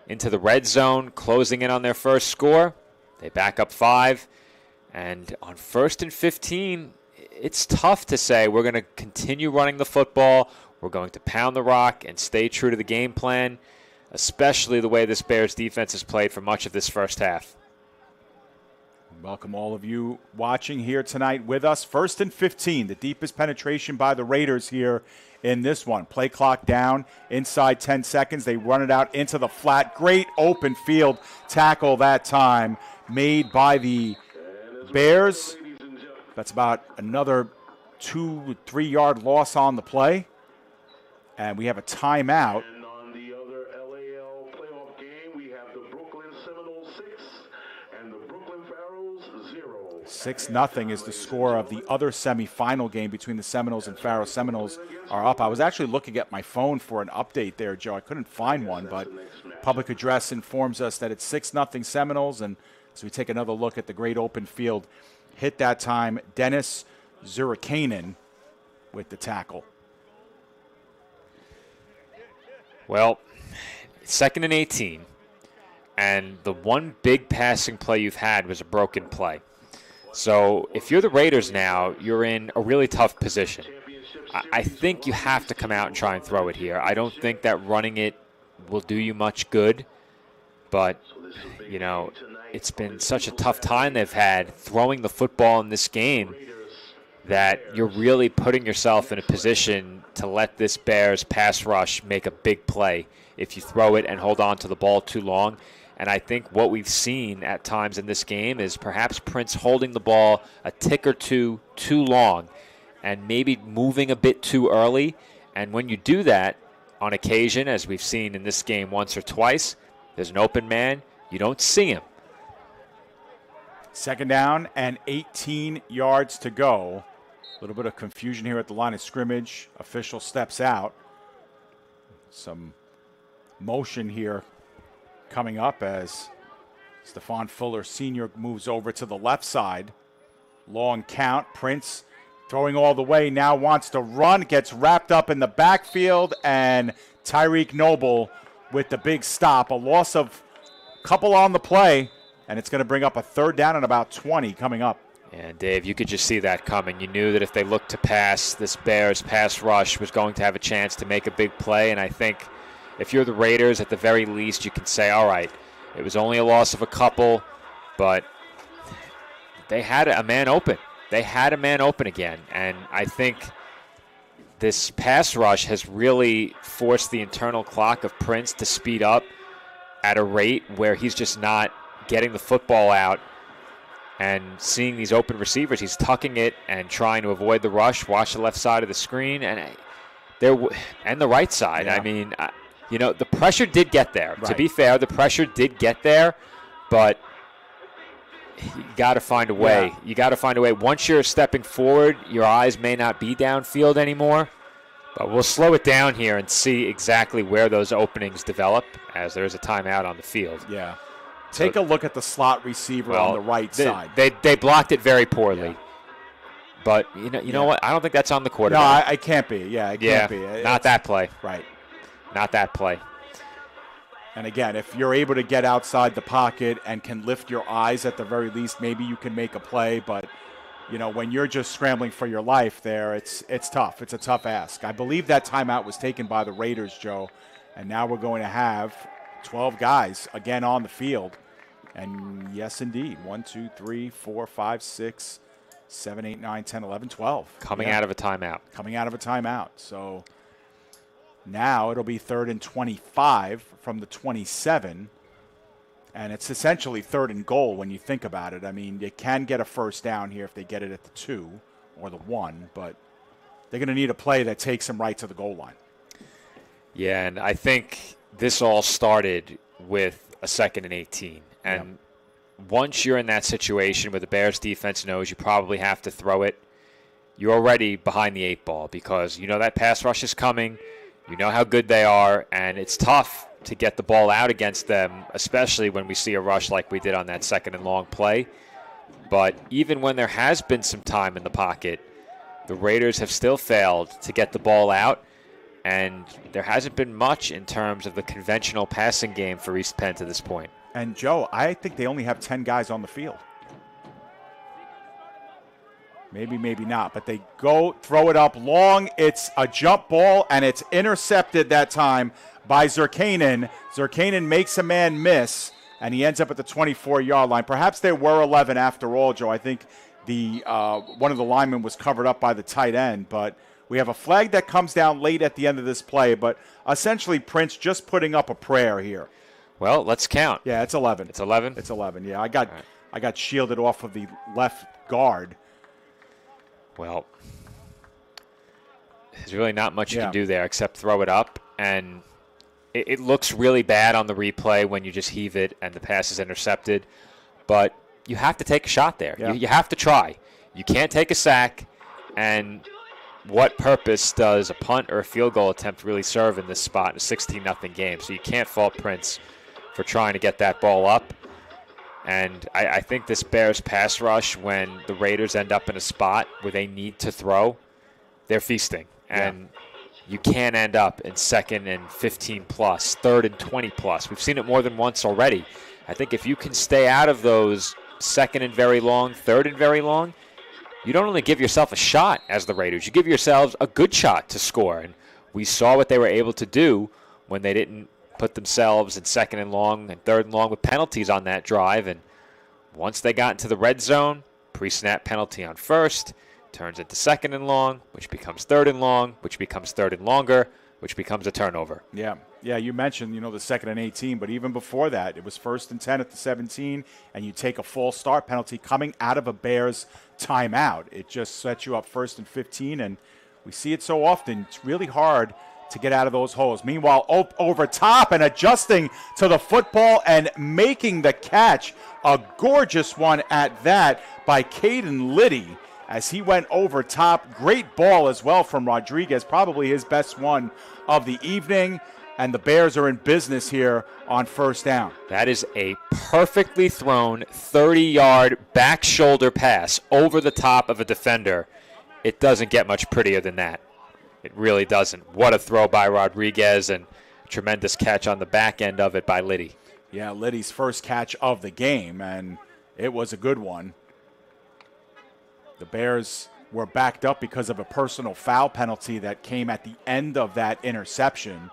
into the red zone, closing in on their first score, they back up 5. And on 1st and 15, it's tough to say we're going to continue running the football, we're going to pound the rock and stay true to the game plan, especially the way this Bears defense has played for much of this first half. Welcome all of you watching here tonight with us. 1st and 15, the deepest penetration by the Raiders here in this one. Play clock down inside 10 seconds. They run it out into the flat. Great open field tackle that time made by the Bears. That's about another 2-3 yard loss on the play. And we have a timeout. And on the other LAL playoff game, we have the Brooklyn Seminoles 6 and the Brooklyn Pharaohs 0. 6-0 is the score of the other semifinal game between the Seminoles and Pharaoh. Seminoles are up. I was actually looking at my phone for an update there, Joe. I couldn't find one, but public address informs us that it's 6-0 Seminoles. And as we take another look at the great open field hit that time, Dennis Zurikainen with the tackle. Well, 2nd and 18, and the one big passing play you've had was a broken play. So if you're the Raiders now, you're in a really tough position. I think you have to come out and try and throw it here. I don't think that running it will do you much good, but, it's been such a tough time they've had throwing the football in this game that you're really putting yourself in a position to let this Bears pass rush make a big play if you throw it and hold on to the ball too long. And I think what we've seen at times in this game is perhaps Prince holding the ball a tick or two too long and maybe moving a bit too early. And when you do that on occasion, as we've seen in this game once or twice, there's an open man, you don't see him. 2nd down and 18 yards to go. A little bit of confusion here at the line of scrimmage. Official steps out. Some motion here coming up as Stephon Fuller Sr. moves over to the left side. Long count. Prince throwing all the way, now wants to run, gets wrapped up in the backfield, and Tyreek Noble with the big stop. A loss of a couple on the play, and it's going to bring up a 3rd down and about 20 coming up. And, Dave, you could just see that coming. You knew that if they looked to pass, this Bears pass rush was going to have a chance to make a big play. And I think if you're the Raiders, at the very least, you can say, all right, it was only a loss of a couple, but they had a man open. They had a man open again. And I think this pass rush has really forced the internal clock of Prince to speed up at a rate where he's just not getting the football out and seeing these open receivers. He's tucking it and trying to avoid the rush, watch the left side of the screen, and and the right side. Yeah. I mean, the pressure did get there. Right. To be fair, the pressure did get there, but you got to find a way. Yeah. You got to find a way. Once you're stepping forward, your eyes may not be downfield anymore, but we'll slow it down here and see exactly where those openings develop as there is a timeout on the field. Yeah. Take a look at the slot receiver on the right side. They blocked it very poorly. Yeah. But you know what? I don't think that's on the quarterback. No, I can't be. Yeah, it can't be. Not that play. Right. Not that play. And again, if you're able to get outside the pocket and can lift your eyes at the very least, maybe you can make a play. But, when you're just scrambling for your life there, it's tough. It's a tough ask. I believe that timeout was taken by the Raiders, Joe. And now we're going to have 12 guys again on the field. And yes, indeed. 1, 2, 3, 4, 5, 6, 7, 8, 9, 10, 11, 12. Coming out of a timeout. Coming out of a timeout. So now it'll be 3rd and 25 from the 27. And it's essentially 3rd and goal when you think about it. I mean, they can get a first down here if they get it at the 2 or the 1, but they're going to need a play that takes them right to the goal line. Yeah, and I think this all started with a 2nd and 18. And once you're in that situation where the Bears defense knows you probably have to throw it, you're already behind the 8 ball because that pass rush is coming. You know how good they are, and it's tough to get the ball out against them, especially when we see a rush like we did on that 2nd and long play. But even when there has been some time in the pocket, the Raiders have still failed to get the ball out, and there hasn't been much in terms of the conventional passing game for East Penn to this point. And, Joe, I think they only have 10 guys on the field. Maybe, maybe not. But they go throw it up long. It's a jump ball, and it's intercepted that time by Zerkanen. Zerkanen makes a man miss, and he ends up at the 24-yard line. Perhaps there were 11 after all, Joe. I think the one of the linemen was covered up by the tight end. But we have a flag that comes down late at the end of this play. But essentially, Prince just putting up a prayer here. Well, let's count. Yeah, it's 11. It's 11? It's 11, yeah. I got shielded off of the left guard. Well, there's really not much you can do there except throw it up. And it looks really bad on the replay when you just heave it and the pass is intercepted. But you have to take a shot there. Yeah. You have to try. You can't take a sack. And what purpose does a punt or a field goal attempt really serve in this spot in a 16-0 game? So you can't fault Prince for trying to get that ball up. And I think this Bears pass rush, when the Raiders end up in a spot where they need to throw, they're feasting. And you can end up in 2nd and 15+, 3rd and 20+. We've seen it more than once already. I think if you can stay out of those 2nd and very long, 3rd and very long, you don't only give yourself a shot as the Raiders, you give yourselves a good shot to score. And we saw what they were able to do when they didn't put themselves in 2nd and long and 3rd and long with penalties on that drive. And once they got into the red zone, pre-snap penalty on 1st, turns into 2nd and long, which becomes 3rd and long, which becomes 3rd and longer, which becomes a turnover. Yeah, you mentioned, the 2nd and 18, but even before that, it was 1st and 10 at the 17, and you take a false start penalty coming out of a Bears timeout. It just sets you up 1st and 15, and we see it so often. It's really hard to get out of those holes. Meanwhile, over top and adjusting to the football and making the catch, a gorgeous one at that by Caden Liddy as he went over top. Great ball as well from Rodriguez, probably his best one of the evening, and the Bears are in business here on 1st down. That is a perfectly thrown 30-yard back shoulder pass over the top of a defender. It doesn't get much prettier than that. It really doesn't. What a throw by Rodriguez, and a tremendous catch on the back end of it by Liddy. Yeah, Liddy's first catch of the game, and it was a good one. The Bears were backed up because of a personal foul penalty that came at the end of that interception.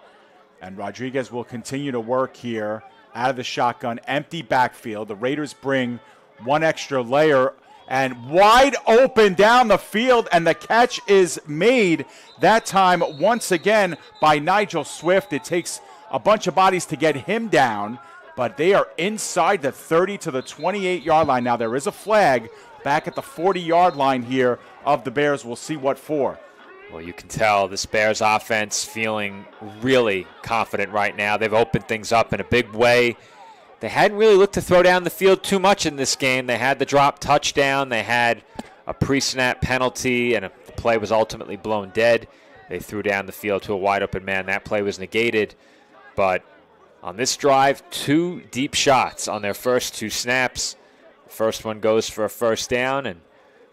And Rodriguez will continue to work here out of the shotgun, empty backfield. The Raiders bring one extra layer and wide open down the field, and the catch is made that time once again by Nigel Swift. It takes a bunch of bodies to get him down, but they are inside the 30 to the 28-yard line. Now there is a flag back at the 40-yard line here of the Bears. We'll see what for. Well, you can tell this Bears offense feeling really confident right now. They've opened things up in a big way. They hadn't really looked to throw down the field too much in this game. They had the drop touchdown. They had a pre-snap penalty, and the play was ultimately blown dead. They threw down the field to a wide-open man. That play was negated. But on this drive, 2 deep shots on their first 2 snaps. The first one goes for a first down, and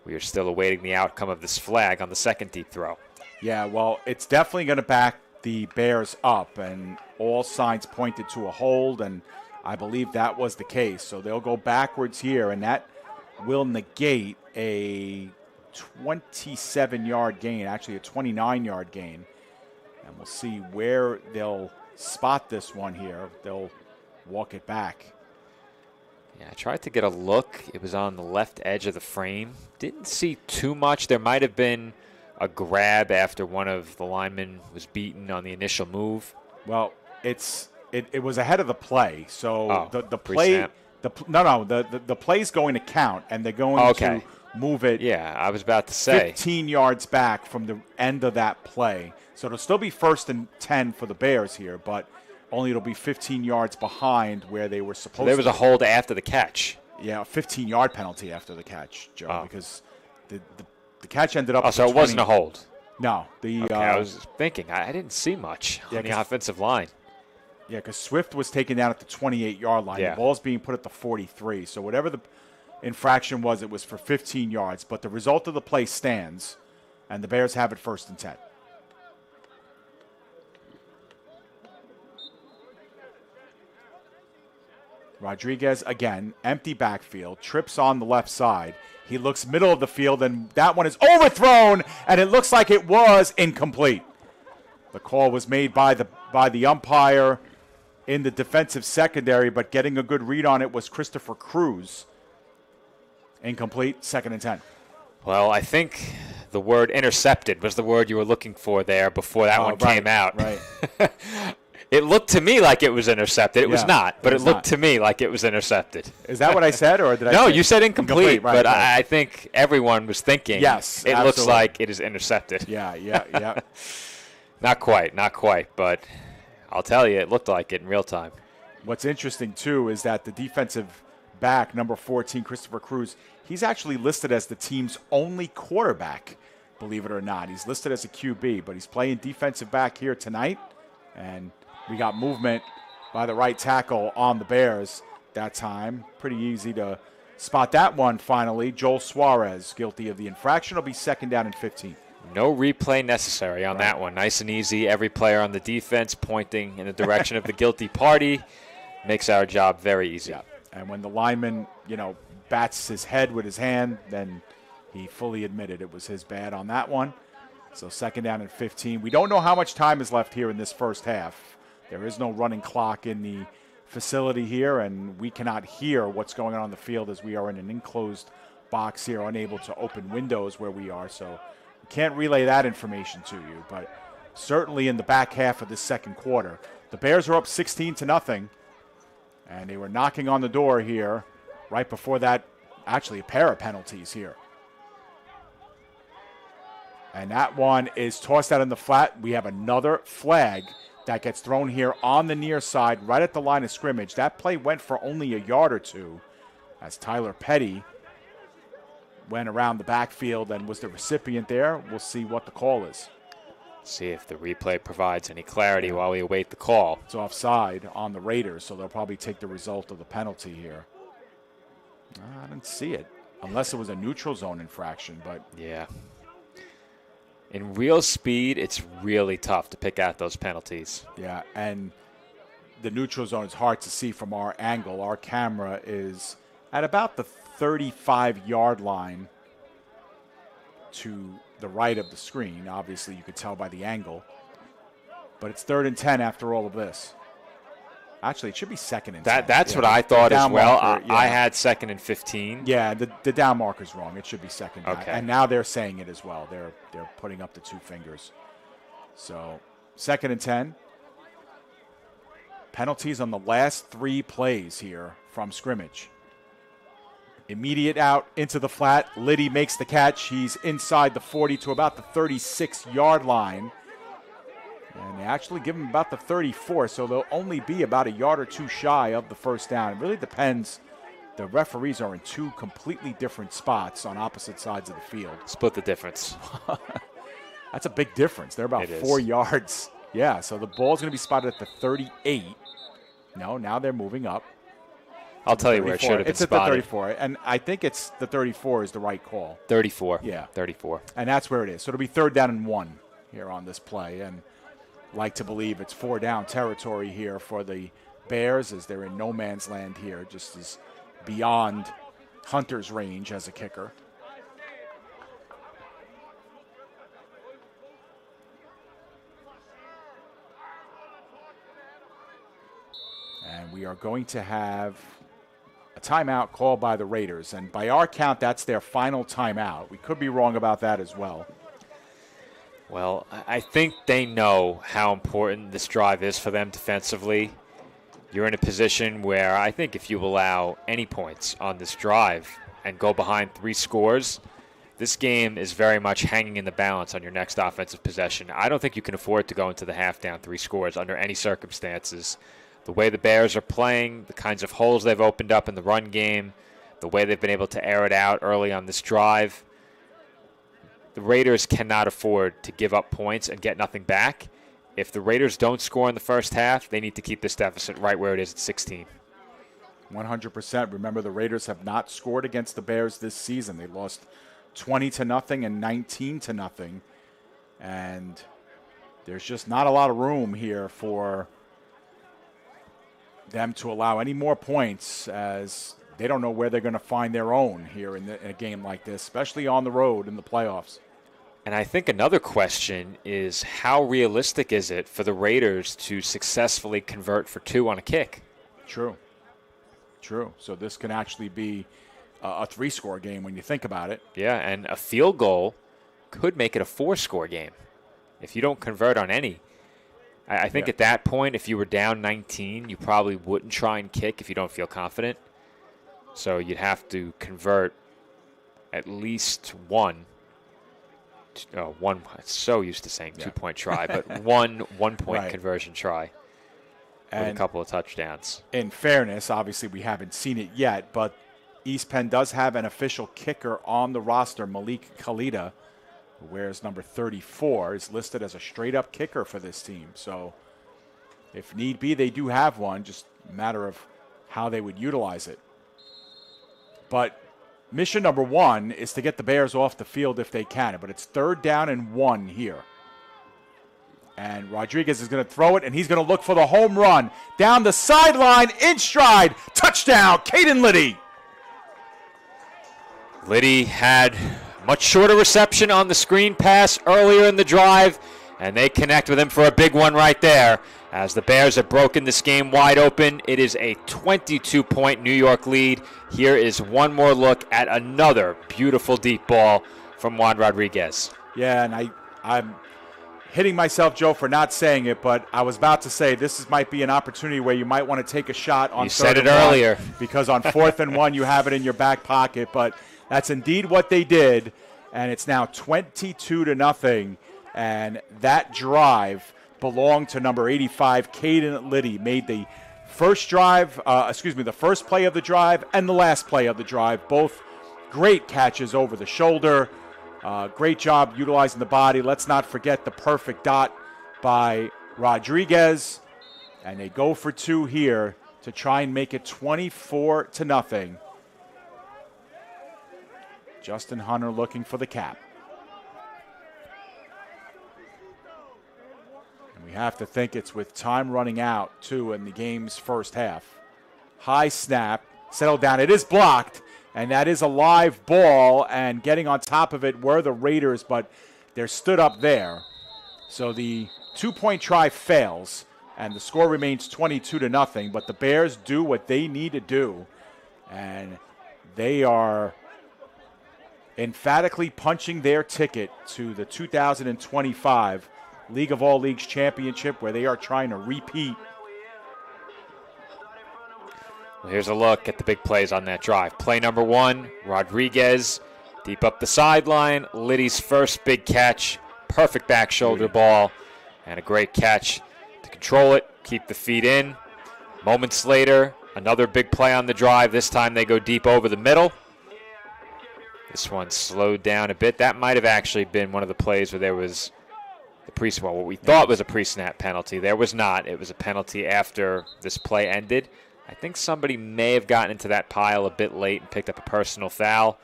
we are still awaiting the outcome of this flag on the second deep throw. Yeah, well, it's definitely going to back the Bears up, and all signs pointed to a hold, and I believe that was the case. So they'll go backwards here, and that will negate a 27-yard gain, actually a 29-yard gain. And we'll see where they'll spot this one here. They'll walk it back. Yeah, I tried to get a look. It was on the left edge of the frame. Didn't see too much. There might have been a grab after one of the linemen was beaten on the initial move. Well, it was ahead of the play, so the play the play's going to count, and they're going to move it. Yeah, I was about to say 15 yards back from the end of that play, so it'll still be 1st and 10 for the Bears here, but only it'll be 15 yards behind where they were supposed to. There was a hold after the catch. Yeah, a 15-yard penalty after the catch, Joe, because the catch ended up. Oh, so it wasn't a hold. No, I was thinking I didn't see much on the offensive line. Yeah, because Swift was taken down at the 28-yard line. Yeah. The ball's being put at the 43. So whatever the infraction was, it was for 15 yards. But the result of the play stands, and the Bears have it 1st and 10. Rodriguez, again, empty backfield, trips on the left side. He looks middle of the field, and that one is overthrown, and it looks like it was incomplete. The call was made by the umpire in the defensive secondary, but getting a good read on it was Christopher Cruz. Incomplete, 2nd and 10. Well, I think the word intercepted was the word you were looking for there before that one came out. Right. It looked to me like it was intercepted. It was not, but it looked to me like it was intercepted. Is that what I said, or did I No, say you said incomplete, right, but right. I think everyone was thinking, yes, it looks like it is intercepted. Yeah. Not quite, but I'll tell you, it looked like it in real time. What's interesting, too, is that the defensive back, number 14, Christopher Cruz, he's actually listed as the team's only quarterback, believe it or not. He's listed as a QB, but he's playing defensive back here tonight, and we got movement by the right tackle on the Bears that time. Pretty easy to spot that one finally. Joel Suarez, guilty of the infraction, will be 2nd down and 15. No replay necessary on that one. Nice and easy. Every player on the defense pointing in the direction of the guilty party makes our job very easy. Yeah. And when the lineman, bats his head with his hand, then he fully admitted it was his bad on that one. So 2nd down and 15. We don't know how much time is left here in this first half. There is no running clock in the facility here, and we cannot hear what's going on the field as we are in an enclosed box here, unable to open windows where we are. So we can't relay that information to you. But certainly in the back half of this second quarter, the Bears are up 16-0, and they were knocking on the door here right before that. Actually, a pair of penalties here. And that one is tossed out in the flat. We have another flag that gets thrown here on the near side, right at the line of scrimmage. That play went for only a yard or two as Tyler Petty went around the backfield and was the recipient there. We'll see what the call is. See if the replay provides any clarity while we await the call. It's offside on the Raiders, so they'll probably take the result of the penalty here. I didn't see it, unless it was a neutral zone infraction, but yeah. In real speed, it's really tough to pick out those penalties. Yeah, and the neutral zone is hard to see from our angle. Our camera is at about the 35-yard line to the right of the screen. Obviously, you could tell by the angle. But it's 3rd and 10 after all of this. Actually, it should be 2nd and 10. That's what I thought as well. Marker, I had 2nd and 15. Yeah, the down marker's wrong. It should be 2nd. Okay. And now they're saying it as well. They're putting up the 2 fingers. So 2nd and 10. Penalties on the last 3 plays here from scrimmage. Immediate out into the flat. Liddy makes the catch. He's inside the 40 to about the 36-yard line. And they actually give him about the 34, so they'll only be about a yard or two shy of the first down. It really depends. The referees are in two completely different spots on opposite sides of the field. Split the difference. That's a big difference. They're about 4 yards. Yeah, so the ball's going to be spotted at the 38. No, now they're moving up. I'll tell you where it should have been spotted. It's at the 34, and I think it's the 34 is the right call. 34. Yeah. 34. And that's where it is. So it'll be 3rd down and 1 here on this play, and like to believe it's 4 down territory here for the Bears as they're in no man's land here, just as beyond Hunter's range as a kicker. And we are going to have a timeout called by the Raiders. And by our count, that's their final timeout. We could be wrong about that as well. Well, I think they know how important this drive is for them defensively. You're in a position where I think if you allow any points on this drive and go behind 3 scores, this game is very much hanging in the balance on your next offensive possession. I don't think you can afford to go into the half down 3 scores under any circumstances. The way the Bears are playing, the kinds of holes they've opened up in the run game, the way they've been able to air it out early on this drive, the Raiders cannot afford to give up points and get nothing back. If the Raiders don't score in the first half, they need to keep this deficit right where it is at 16. 100%. Remember, the Raiders have not scored against the Bears this season. They lost 20-0 and 19-0. And there's just not a lot of room here for them to allow any more points, as they don't know where they're going to find their own here in a game like this, especially on the road in the playoffs. And I think another question is, how realistic is it for the Raiders to successfully convert for 2 on a kick? True. So this can actually be a 3-score game when you think about it. Yeah, and a field goal could make it a 4-score game if you don't convert on any. I think at that point, if you were down 19, you probably wouldn't try and kick if you don't feel confident. So you'd have to convert at least one. So used to saying 2-point try, but one-point conversion try with a couple of touchdowns. In fairness, obviously we haven't seen it yet, but East Penn does have an official kicker on the roster. Malik Khalida, who wears number 34, is listed as a straight-up kicker for this team. So if need be, they do have one, just a matter of how they would utilize it. But mission number 1 is to get the Bears off the field if they can, but it's 3rd down and 1 here. And Rodriguez is going to throw it, and he's going to look for the home run. Down the sideline, in stride, touchdown, Caden Liddy. Liddy had much shorter reception on the screen pass earlier in the drive, and they connect with him for a big one right there. As the Bears have broken this game wide open, it is a 22-point New York lead. Here is one more look at another beautiful deep ball from Juan Rodriguez. Yeah, and I'm hitting myself, Joe, for not saying it, but I was about to say this might be an opportunity where you might want to take a shot on 3rd and 1. You said it earlier. Because on 4th and 1, you have it in your back pocket, but that's indeed what they did, and it's now 22-0, and that drive belonged to number 85, Caden Liddy. Made the first the first play of the drive and the last play of the drive. Both great catches over the shoulder. Great job utilizing the body. Let's not forget the perfect dot by Rodriguez. And they go for 2 here to try and make it 24-0. Justin Hunter looking for the cap. And we have to think it's with time running out, too, in the game's first half. High snap, settled down. It is blocked, and that is a live ball, and getting on top of it were the Raiders, but they're stood up there. So the 2-point try fails, and the score remains 22-0, but the Bears do what they need to do, and they are emphatically punching their ticket to the 2025 League of All Leagues Championship, where they are trying to repeat. Well, here's a look at the big plays on that drive. Play number 1, Rodriguez, deep up the sideline. Liddy's first big catch, perfect back shoulder ball, and a great catch to control it, keep the feet in. Moments later, another big play on the drive. This time they go deep over the middle. This one slowed down a bit. That might have actually been one of the plays where there was what we thought was a pre-snap penalty. There was not. It was a penalty after this play ended. I think somebody may have gotten into that pile a bit late and picked up a personal foul.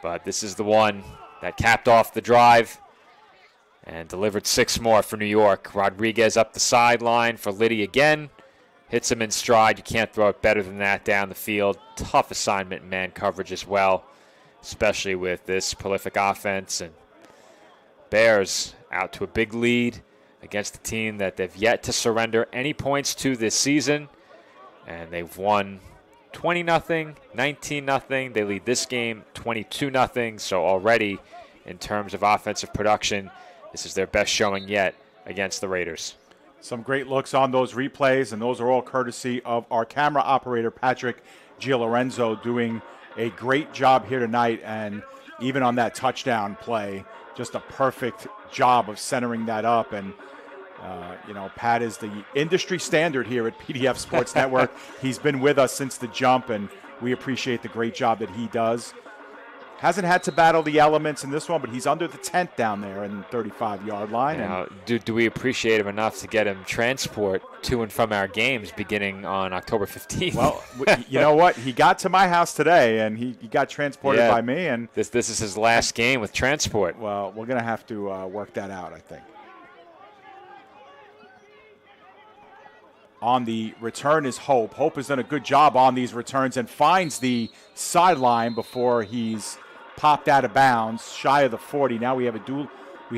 But this is the one that capped off the drive and delivered 6 more for New York. Rodriguez up the sideline for Liddy again. Hits him in stride. You can't throw it better than that down the field. Tough assignment in man coverage as well, especially with this prolific offense. And Bears out to a big lead against a team that they've yet to surrender any points to this season. And they've won 20-0, 19-0. They lead this game 22-0. So already, in terms of offensive production, this is their best showing yet against the Raiders. Some great looks on those replays, and those are all courtesy of our camera operator, Patrick Gialorenzo, doing a great job here tonight. And even on that touchdown play, just a perfect job of centering that up. And, Pat is the industry standard here at PDF Sports Network. He's been with us since the jump, and we appreciate the great job that he does. Hasn't had to battle the elements in this one, but he's under the tent down there in the 35-yard line. Now, do we appreciate him enough to get him transport to and from our games beginning on October 15th? Well, you know what? He got to my house today, and he got transported by me. And this is his last game with transport. Well, we're going to have to work that out, I think. On the return is Hope. Hope has done a good job on these returns and finds the sideline before he's popped out of bounds, shy of the 40. Now we do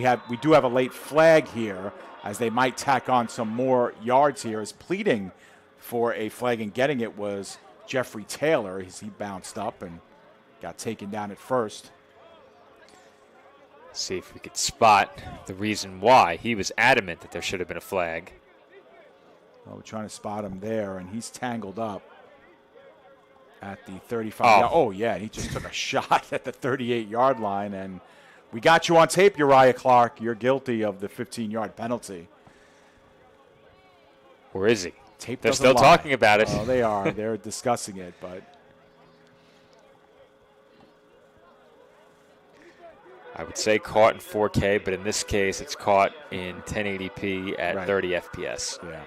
have a late flag here, as they might tack on some more yards here. As pleading for a flag and getting it was Jeffrey Taylor, as he bounced up and got taken down at first. See if we could spot the reason why. He was adamant that there should have been a flag. Well, we're trying to spot him there, and he's tangled up at the 35. Oh, yeah, he just took a shot at the 38-yard line, and we got you on tape, Uriah Clark. You're guilty of the 15-yard penalty. Or is he? Tape They're still talking about it. Oh, they are. They're discussing it, but I would say caught in 4K, but in this case, it's caught in 1080p at 30 FPS. Yeah.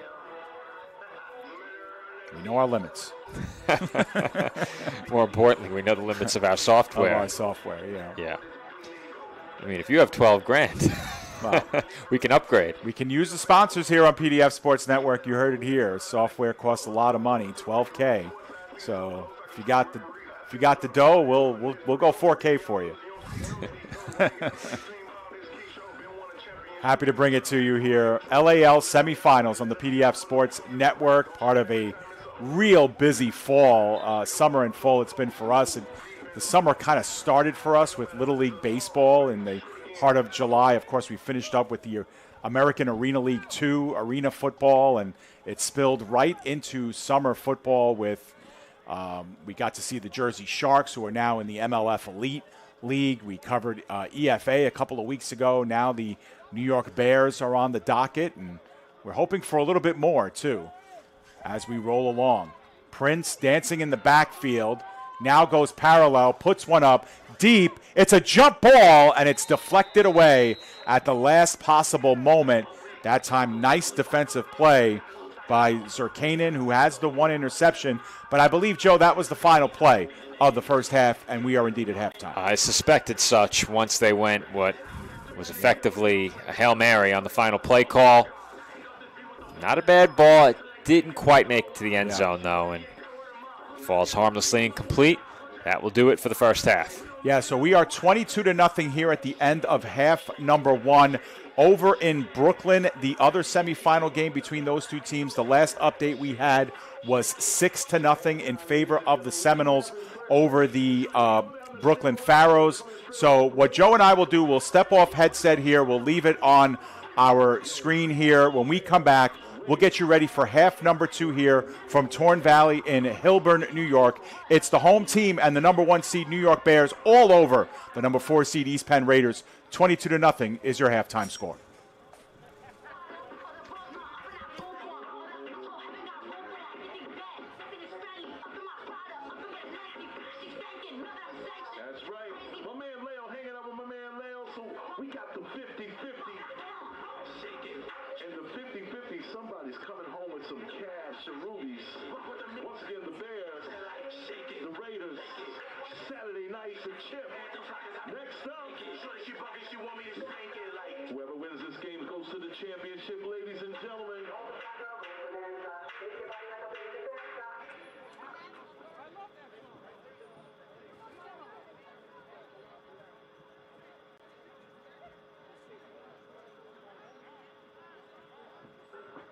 We know our limits. More importantly, we know the limits of our software. Of our software, yeah. Yeah. I mean, if you have $12,000, well, we can upgrade. We can use the sponsors here on PDF Sports Network. You heard it here. Software costs a lot of money, $12K. So if you got the dough, we'll go 4K for you. Happy to bring it to you here. LAL Semifinals on the PDF Sports Network, part of a real busy fall, summer and fall it's been for us. And the summer kind of started for us with Little League Baseball in the heart of July. Of course, we finished up with the American Arena League 2 arena football, and it spilled right into summer football with we got to see the Jersey Sharks, who are now in the MLF Elite League. We covered EFA a couple of weeks ago. Now the New York Bears are on the docket, and we're hoping for a little bit more, too, as we roll along. Prince dancing in the backfield, now goes parallel, puts one up deep. It's a jump ball, and it's deflected away at the last possible moment. That time, nice defensive play by Zerkanen, who has the one interception. But I believe, Joe, that was the final play of the first half, and we are indeed at halftime. I suspected such once they went what was effectively a Hail Mary on the final play call. Not a bad ball. It didn't quite make it to the end zone, though, and falls harmlessly incomplete. That will do it for the first half. Yeah, so we are 22-0 here at the end of half number one. Over in Brooklyn, the other semifinal game between those two teams, the last update we had was 6-0 in favor of the Seminoles over the Brooklyn Pharaohs. So what Joe and I will do, we'll step off headset here. We'll leave it on our screen here. When we come back, We'll get you ready for half number 2 here from Torn Valley in Hillburn, New York. It's the home team and the number 1 seed New York Bears all over the number 4 seed East Penn Raiders. 22-0 is your halftime score. That's right. My man Leo hanging out with my man Leo. So we got the 50-50. And the 50-50, somebody's coming home with some cash or rubies. Once again, the Bears, the Raiders, Saturday night, the chip. Next up, whoever wins this game goes to the championship, ladies and gentlemen.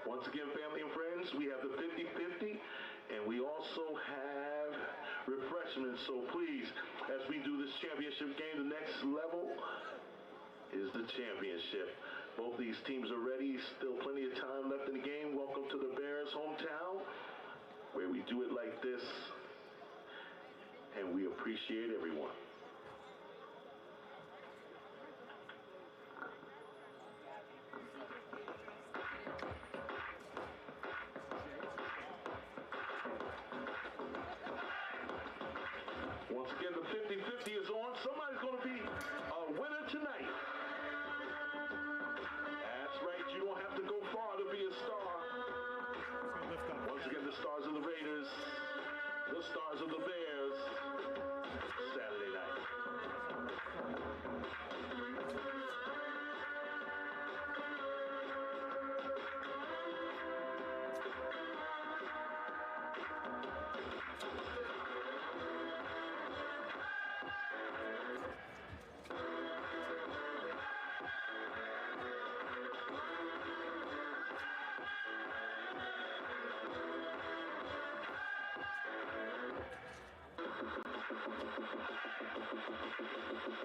Once again, family and friends, we have the 50-50, and we also have refreshments. So please, as we do this championship game, the next level is the championship. Both these teams are ready. Still plenty of time left in the game. Welcome to the Bears' hometown, where we do it like this, and we appreciate everyone. Once again, the 50-50 is on. Somebody's going to be a winner tonight. That's right. You don't have to go far to be a star. Once again, the stars of the Raiders, the stars of the Bears, Saturday night.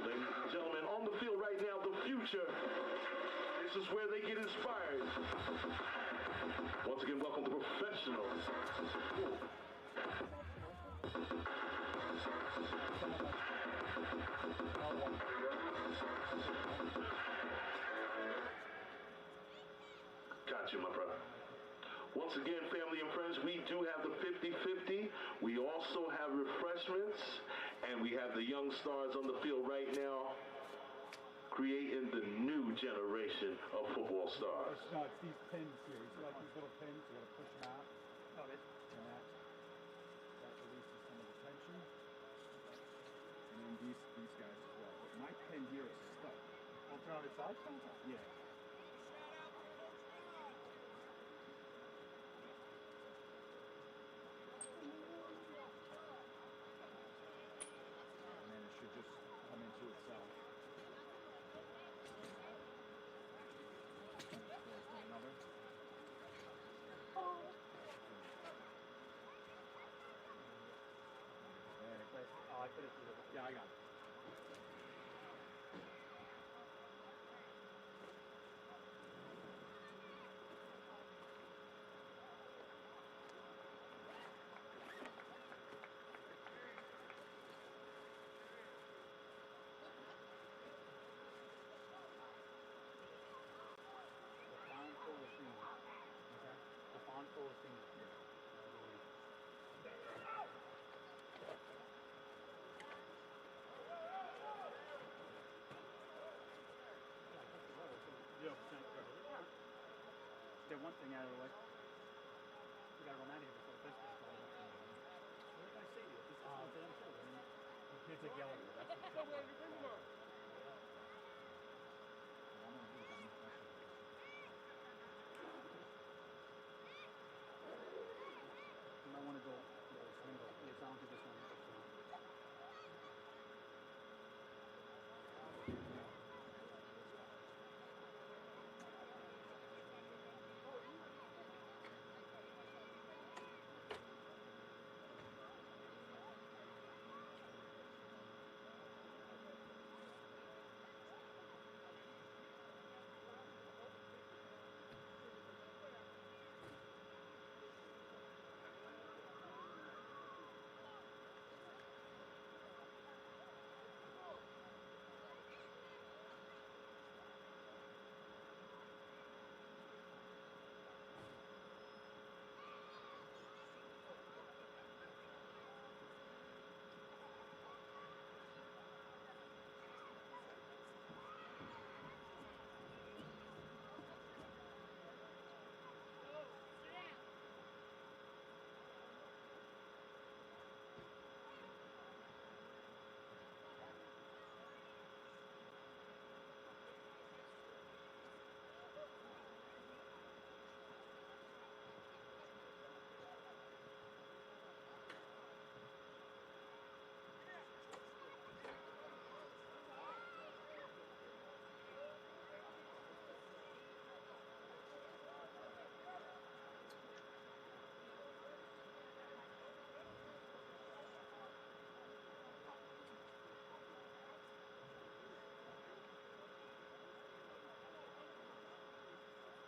Ladies and gentlemen, on the field right now, the future. This is where they get inspired. Once again, welcome to professionals. Got you, my brother. Once again, family and friends, we do have the 50-50. We also have refreshments, and we have the young stars on the field right now creating the new generation of football stars. No, it's these pins here. You see like these little pins? You gotta push them out. Oh, and that releases some of the tension. And then these guys as well. But my pin here is stuck. Oh, it's on its side? Yeah. And then it should just come into itself. Another. Oh, I put it through. Yeah, I got it. Get one thing out of the way. We gotta run out of here before the first ball. What did I say to you? This is not damn true. I mean, you can't take the elevator. That's what I'm saying. You might want to go single. Yes, I don't think this one.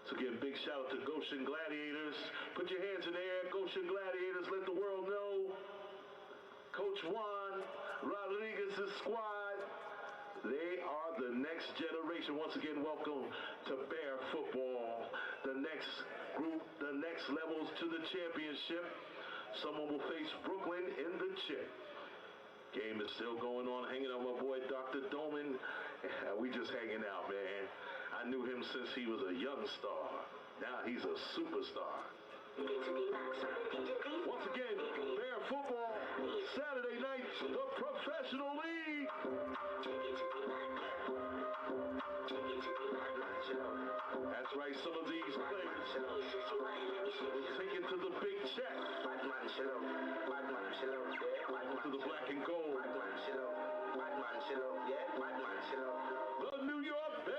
So again, big shout out to Goshen Gladiators. Put your hands in the air, Goshen Gladiators. Let the world know Coach Juan Rodriguez's squad, they are the next generation. Once again, welcome to Bear football. The next group, the next levels to the championship. Someone will face Brooklyn in the chip. Game is still going on. Hanging out with my boy, Dr. Doman. We just hanging out, man. I knew him since he was a young star. Now he's a superstar. Once again, Bear football, Saturday night, the professional league. That's right, some of these players will take it to the big check. To the black and gold. The New York Bears.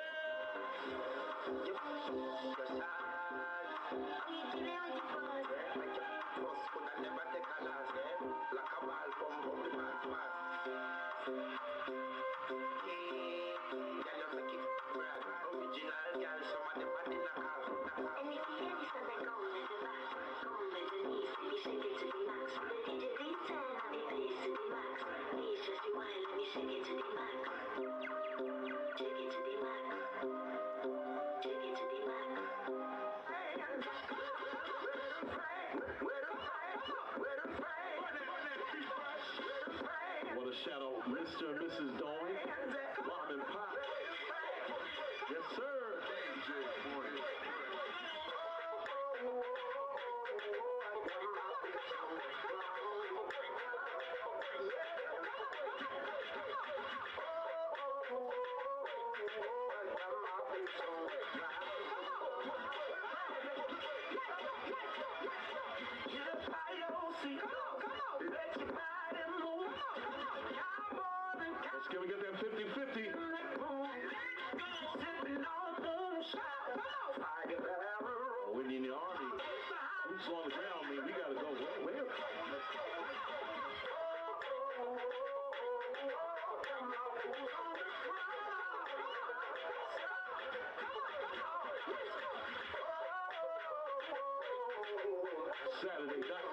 Shout out Mr. and Mrs. Dolan, Mom and Pop. Yes, sir. Can we get that 50-50? When you're in the Army, who's on the ground, man, we got to go where? Saturday night.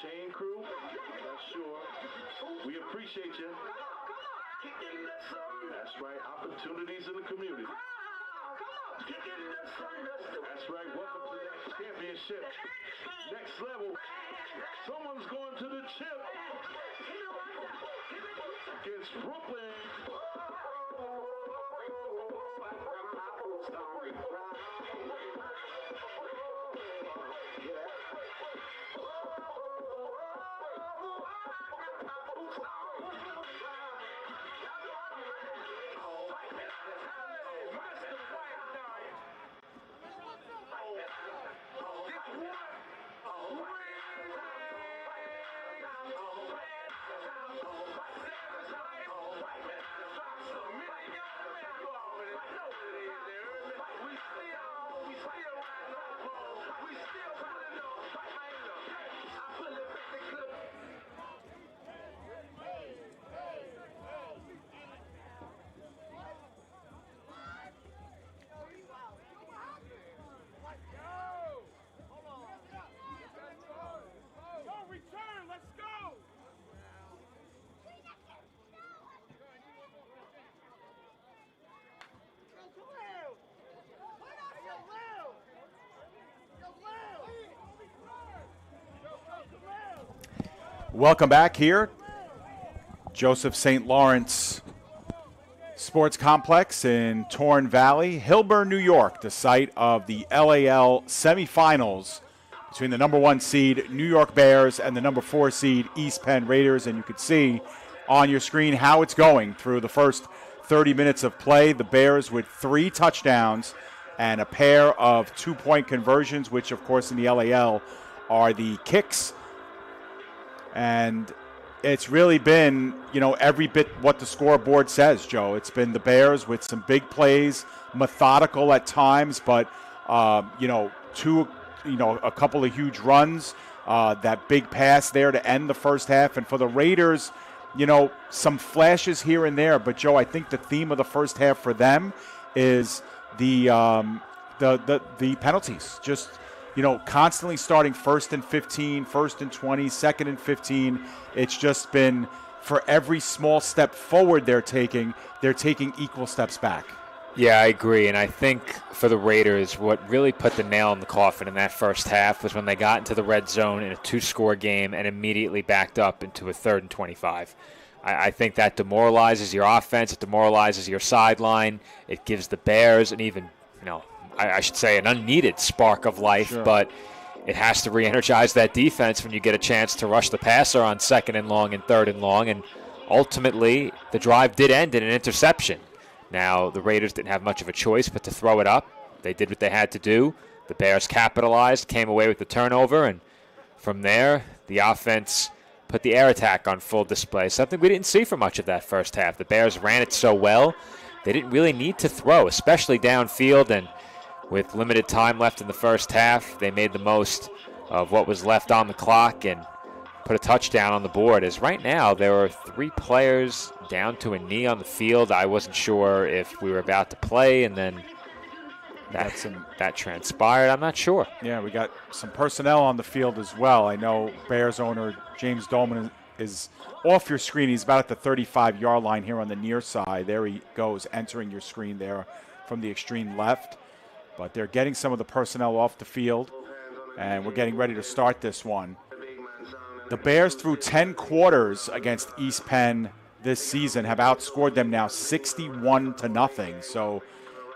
Chain crew, not sure. We appreciate you. That's right, opportunities in the community. That's right, welcome to that championship. Next level. Someone's going to the chip against Brooklyn. Welcome back here. Joseph St. Lawrence Sports Complex in Torn Valley, Hillburn, New York, the site of the LAL Semifinals between the number 1 seed New York Bears and the number 4 seed East Penn Raiders. And you can see on your screen how it's going through the first 30 minutes of play. The Bears with 3 touchdowns and a pair of 2-point conversions, which, of course, in the LAL are the kicks. And it's really been, every bit what the scoreboard says, Joe. It's been the Bears with some big plays, methodical at times, but, a couple of huge runs, that big pass there to end the first half. And for the Raiders, some flashes here and there. But, Joe, I think the theme of the first half for them is the penalties. Just, constantly starting 1st and 15, 1st and 20, 2nd and 15. It's just been, for every small step forward they're taking equal steps back. Yeah, I agree. And I think for the Raiders, what really put the nail in the coffin in that first half was when they got into the red zone in a 2-score game and immediately backed up into a 3rd and 25. I think that demoralizes your offense. It demoralizes your sideline. It gives the Bears an even, I should say an unneeded spark of life, Sure. But it has to re-energize that defense when you get a chance to rush the passer on 2nd and long and 3rd and long. And ultimately, the drive did end in an interception. Now, the Raiders didn't have much of a choice but to throw it up. They did what they had to do. The Bears capitalized, came away with the turnover, and from there, the offense put the air attack on full display, something we didn't see for much of that first half. The Bears ran it so well, they didn't really need to throw, especially downfield, and with limited time left in the first half, they made the most of what was left on the clock and put a touchdown on the board. As right now, there are 3 players down to a knee on the field. I wasn't sure if we were about to play, and then that transpired. I'm not sure. Yeah, we got some personnel on the field as well. I know Bears owner James Dolman is off your screen. He's about at the 35-yard line here on the near side. There he goes, entering your screen there from the extreme left. But they're getting some of the personnel off the field, and we're getting ready to start this one. The Bears, through 10 quarters against East Penn this season, have outscored them now 61-0. So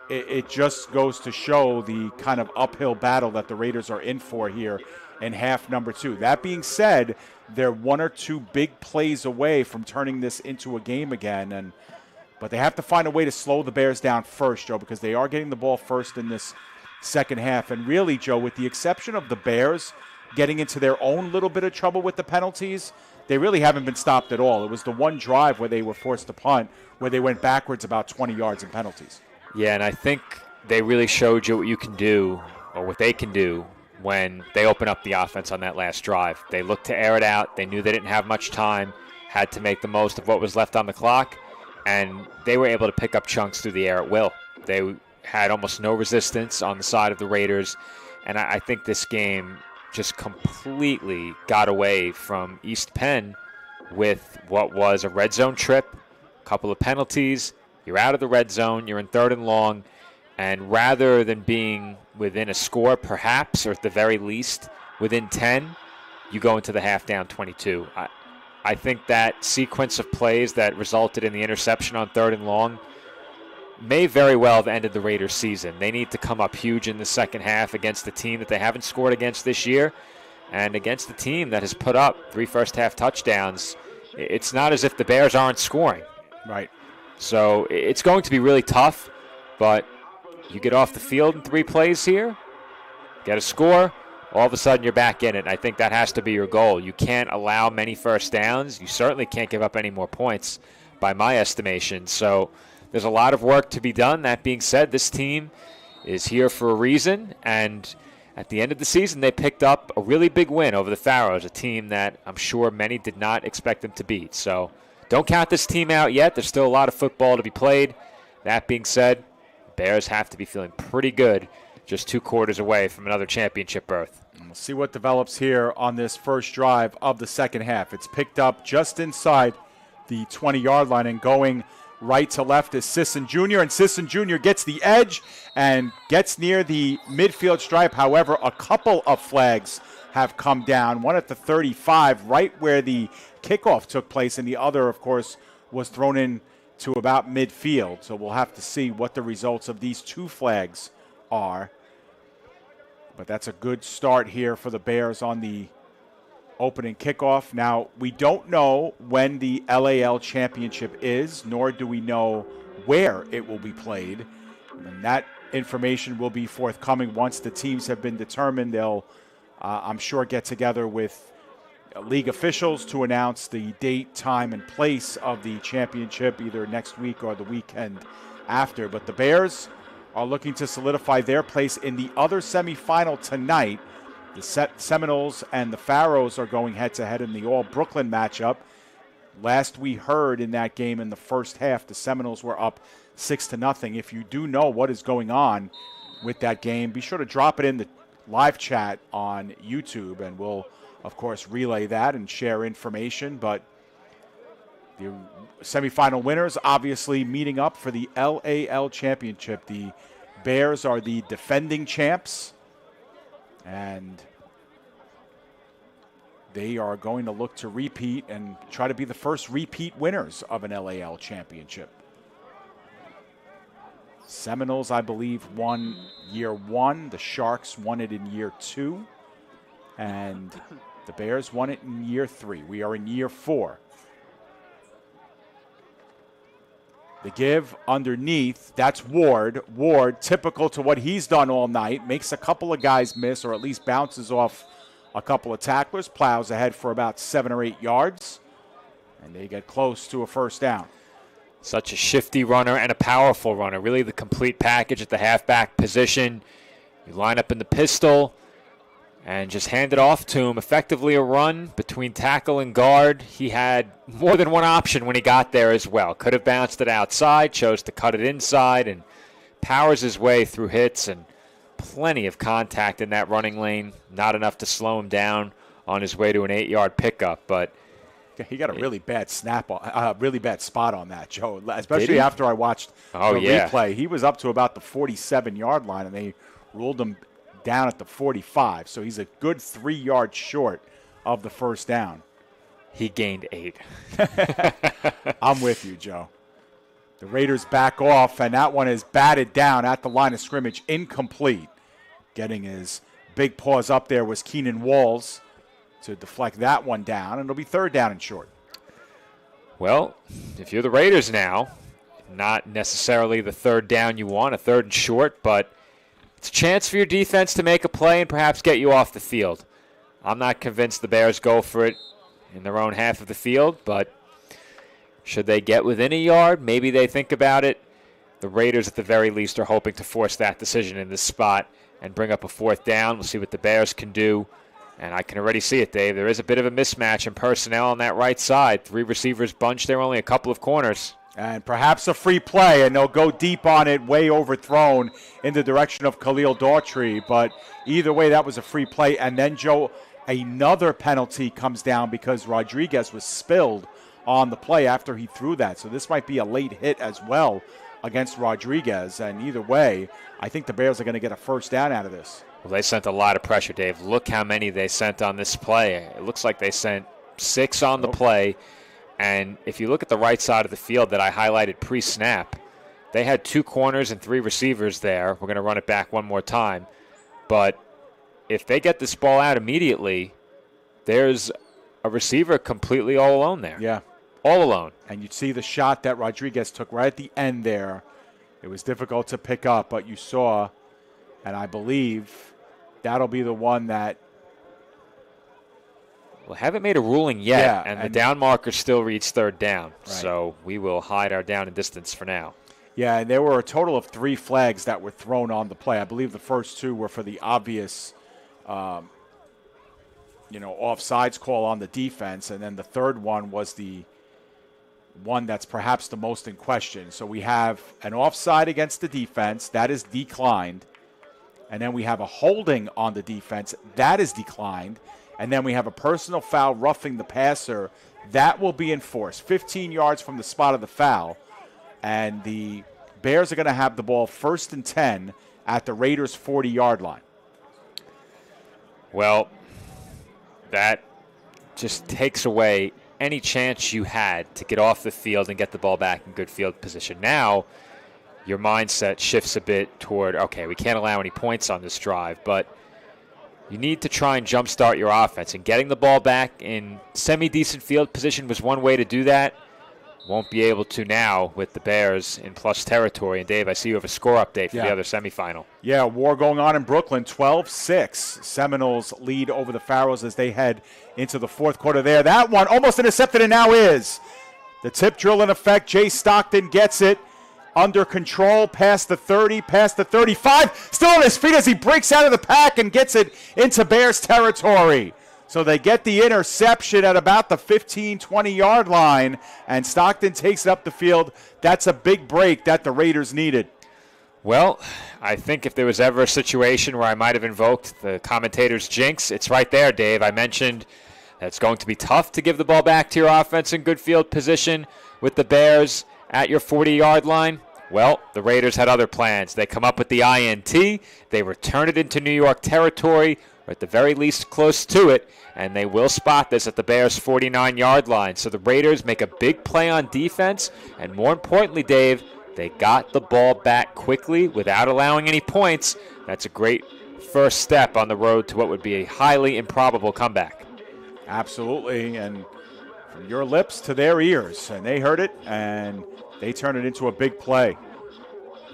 it just goes to show the kind of uphill battle that the Raiders are in for here in half number 2. That being said, they're 1 or 2 big plays away from turning this into a game again, but they have to find a way to slow the Bears down first, Joe, because they are getting the ball first in this second half. And really, Joe, with the exception of the Bears getting into their own little bit of trouble with the penalties, they really haven't been stopped at all. It was the one drive where they were forced to punt, where they went backwards about 20 yards in penalties. Yeah, and I think they really showed you what you can do, or what they can do, when they open up the offense on that last drive. They looked to air it out. They knew they didn't have much time, had to make the most of what was left on the clock, and they were able to pick up chunks through the air at will. They had almost no resistance on the side of the Raiders, and I think this game just completely got away from East Penn with what was a red zone trip, a couple of penalties. You're out of the red zone, you're in 3rd and long, and rather than being within a score perhaps, or at the very least within 10, you go into the half down 22. I think that sequence of plays that resulted in the interception on 3rd and long may very well have ended the Raiders' season. They need to come up huge in the second half against the team that they haven't scored against this year, and against the team that has put up 3 first-half touchdowns. It's not as if the Bears aren't scoring. Right. So it's going to be really tough, but you get off the field in 3 plays here, get a score, all of a sudden you're back in it. And I think that has to be your goal. You can't allow many first downs. You certainly can't give up any more points by my estimation. So there's a lot of work to be done. That being said, this team is here for a reason, and at the end of the season they picked up a really big win over the Pharaohs, a team that I'm sure many did not expect them to beat. So don't count this team out yet. There's still a lot of football to be played. That being said, the Bears have to be feeling pretty good just 2 quarters away from another championship berth. We'll see what develops here on this first drive of the second half. It's picked up just inside the 20-yard line and going Right to left is Sisson Jr., and Sisson Jr. gets the edge and gets near the midfield stripe. However, a couple of flags have come down, one at the 35, right where the kickoff took place, and the other, of course, was thrown in to about midfield. So we'll have to see what the results of these two flags are. But that's a good start here for the Bears on the opening kickoff. Now, we don't know when the LAL championship is, nor do we know where it will be played. And that information will be forthcoming once the teams have been determined. They'll, I'm sure, get together with league officials to announce the date, time, and place of the championship either next week or the weekend after. But the Bears are looking to solidify their place in the other semifinal tonight. The Seminoles and the Pharaohs are going head-to-head in the All-Brooklyn matchup. Last we heard in that game in the first half, the Seminoles were up 6-0. If you do know what is going on with that game, be sure to drop it in the live chat on YouTube, and we'll, of course, relay that and share information. But the semifinal winners obviously meeting up for the LAL championship. The Bears are the defending champs, and they are going to look to repeat and try to be the first repeat winners of an LAL championship. Seminoles, I believe, won year 1. The Sharks won it in year 2. And the Bears won it in year 3. We are in year 4. The give underneath, that's Ward. Ward, typical to what he's done all night, makes a couple of guys miss or at least bounces off a couple of tacklers, plows ahead for about 7 or 8 yards, and they get close to a first down. Such a shifty runner and a powerful runner, really the complete package at the halfback position. You line up in the pistol and just hand it off to him. Effectively a run between tackle and guard. He had more than one option when he got there as well. Could have bounced it outside, chose to cut it inside, and powers his way through hits and plenty of contact in that running lane. Not enough to slow him down on his way to an 8-yard pickup, but he got a really bad really bad spot on that, Joe, especially after I watched the replay. He was up to about the 47-yard line, and they ruled him down at the 45, so he's a good 3 yards short of the first down. He gained 8. I'm with you, Joe. The Raiders back off, and that one is batted down at the line of scrimmage, incomplete. Getting his big paws up there was Keenan Walls to deflect that one down, and it'll be third down and short. Well, if you're the Raiders now, not necessarily the third down you want, a third and short, but it's a chance for your defense to make a play and perhaps get you off the field. I'm not convinced the Bears go for it in their own half of the field, but should they get within a yard, maybe they think about it. The Raiders, at the very least, are hoping to force that decision in this spot and bring up a fourth down. We'll see what the Bears can do. And I can already see it, Dave. There is a bit of a mismatch in personnel on that right side. 3 receivers bunched there, only a couple of corners. And perhaps a free play, and they'll go deep on it, way overthrown in the direction of Khalil Daughtry. But either way, that was a free play. And then, Joe, another penalty comes down because Rodriguez was spilled on the play after he threw that. So this might be a late hit as well against Rodriguez. And either way, I think the Bears are going to get a first down out of this. Well, they sent a lot of pressure, Dave. Look how many they sent on this play. It looks like they sent 6 on the play. And if you look at the right side of the field that I highlighted pre-snap, they had 2 corners and 3 receivers there. We're going to run it back one more time. But if they get this ball out immediately, there's a receiver completely all alone there. Yeah. All alone. And you'd see the shot that Rodriguez took right at the end there. It was difficult to pick up, but you saw, and I believe that'll be the one that. Well, haven't made a ruling yet, and the down marker still reads third down. Right. So we will hide our down and distance for now. Yeah, and there were a total of 3 flags that were thrown on the play. I believe the first 2 were for the obvious, offsides call on the defense, and then the third one was the one that's perhaps the most in question. So we have an offside against the defense. That is declined. And then we have a holding on the defense. That is declined. And then we have a personal foul roughing the passer. That will be enforced. 15 yards from the spot of the foul. and the Bears are going to have the ball 1st and 10 at the Raiders' 40-yard line. Well, that just takes away any chance you had to get off the field and get the ball back in good field position. Now, your mindset shifts a bit toward, okay, we can't allow any points on this drive, but you need to try and jumpstart your offense. And getting the ball back in semi-decent field position was one way to do that. Won't be able to now with the Bears in plus territory. And, Dave, I see you have a score update for the other semifinal. Yeah, war going on in Brooklyn, 12-6. Seminoles lead over the Pharaohs as they head into the fourth quarter there. That one almost intercepted and now is. The tip drill in effect. Jay Stockton gets it under control, past the 30, past the 35. Still on his feet as he breaks out of the pack and gets it into Bears territory. So they get the interception at about the 15, 20-yard line, and Stockton takes it up the field. That's a big break that the Raiders needed. Well, I think if there was ever a situation where I might have invoked the commentator's jinx, it's right there, Dave. I mentioned that it's going to be tough to give the ball back to your offense in good field position with the Bears at your 40-yard line. Well, the Raiders had other plans. They come up with the INT. They return it into New York territory, or at the very least close to it, and they will spot this at the Bears' 49-yard line. So the Raiders make a big play on defense, and more importantly, Dave, they got the ball back quickly without allowing any points. That's a great first step on the road to what would be a highly improbable comeback. Absolutely, and from your lips to their ears, and they heard it, and they turned it into a big play.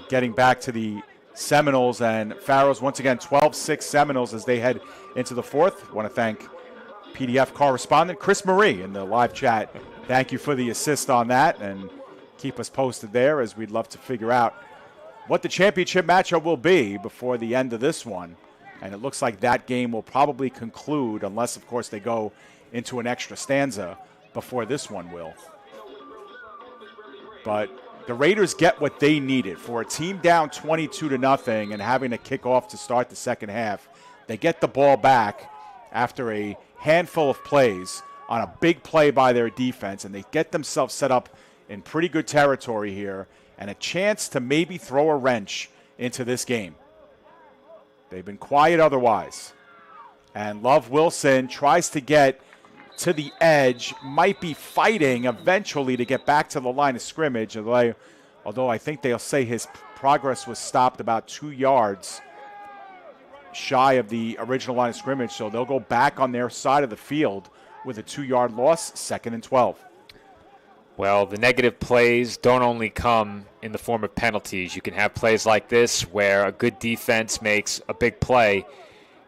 Getting back to the Seminoles and Pharaohs, once again, 12-6 Seminoles as they head into the fourth. I want to thank PDF correspondent Chris Marie in the live chat. Thank you for the assist on that, and keep us posted there as we'd love to figure out what the championship matchup will be before the end of this one. And it looks like that game will probably conclude, unless, of course, they go into an extra stanza before this one will. But the Raiders get what they needed. For a team down 22-0 and having to kick off to start the second half, they get the ball back after a handful of plays on a big play by their defense, and they get themselves set up in pretty good territory here and a chance to maybe throw a wrench into this game. They've been quiet otherwise. And Love Wilson tries to get to the edge, might be fighting eventually to get back to the line of scrimmage, although I think they'll say his progress was stopped about 2 yards shy of the original line of scrimmage, so they'll go back on their side of the field with a 2-yard loss, 2nd and 12. Well, the negative plays don't only come in the form of penalties. You can have plays like this where a good defense makes a big play,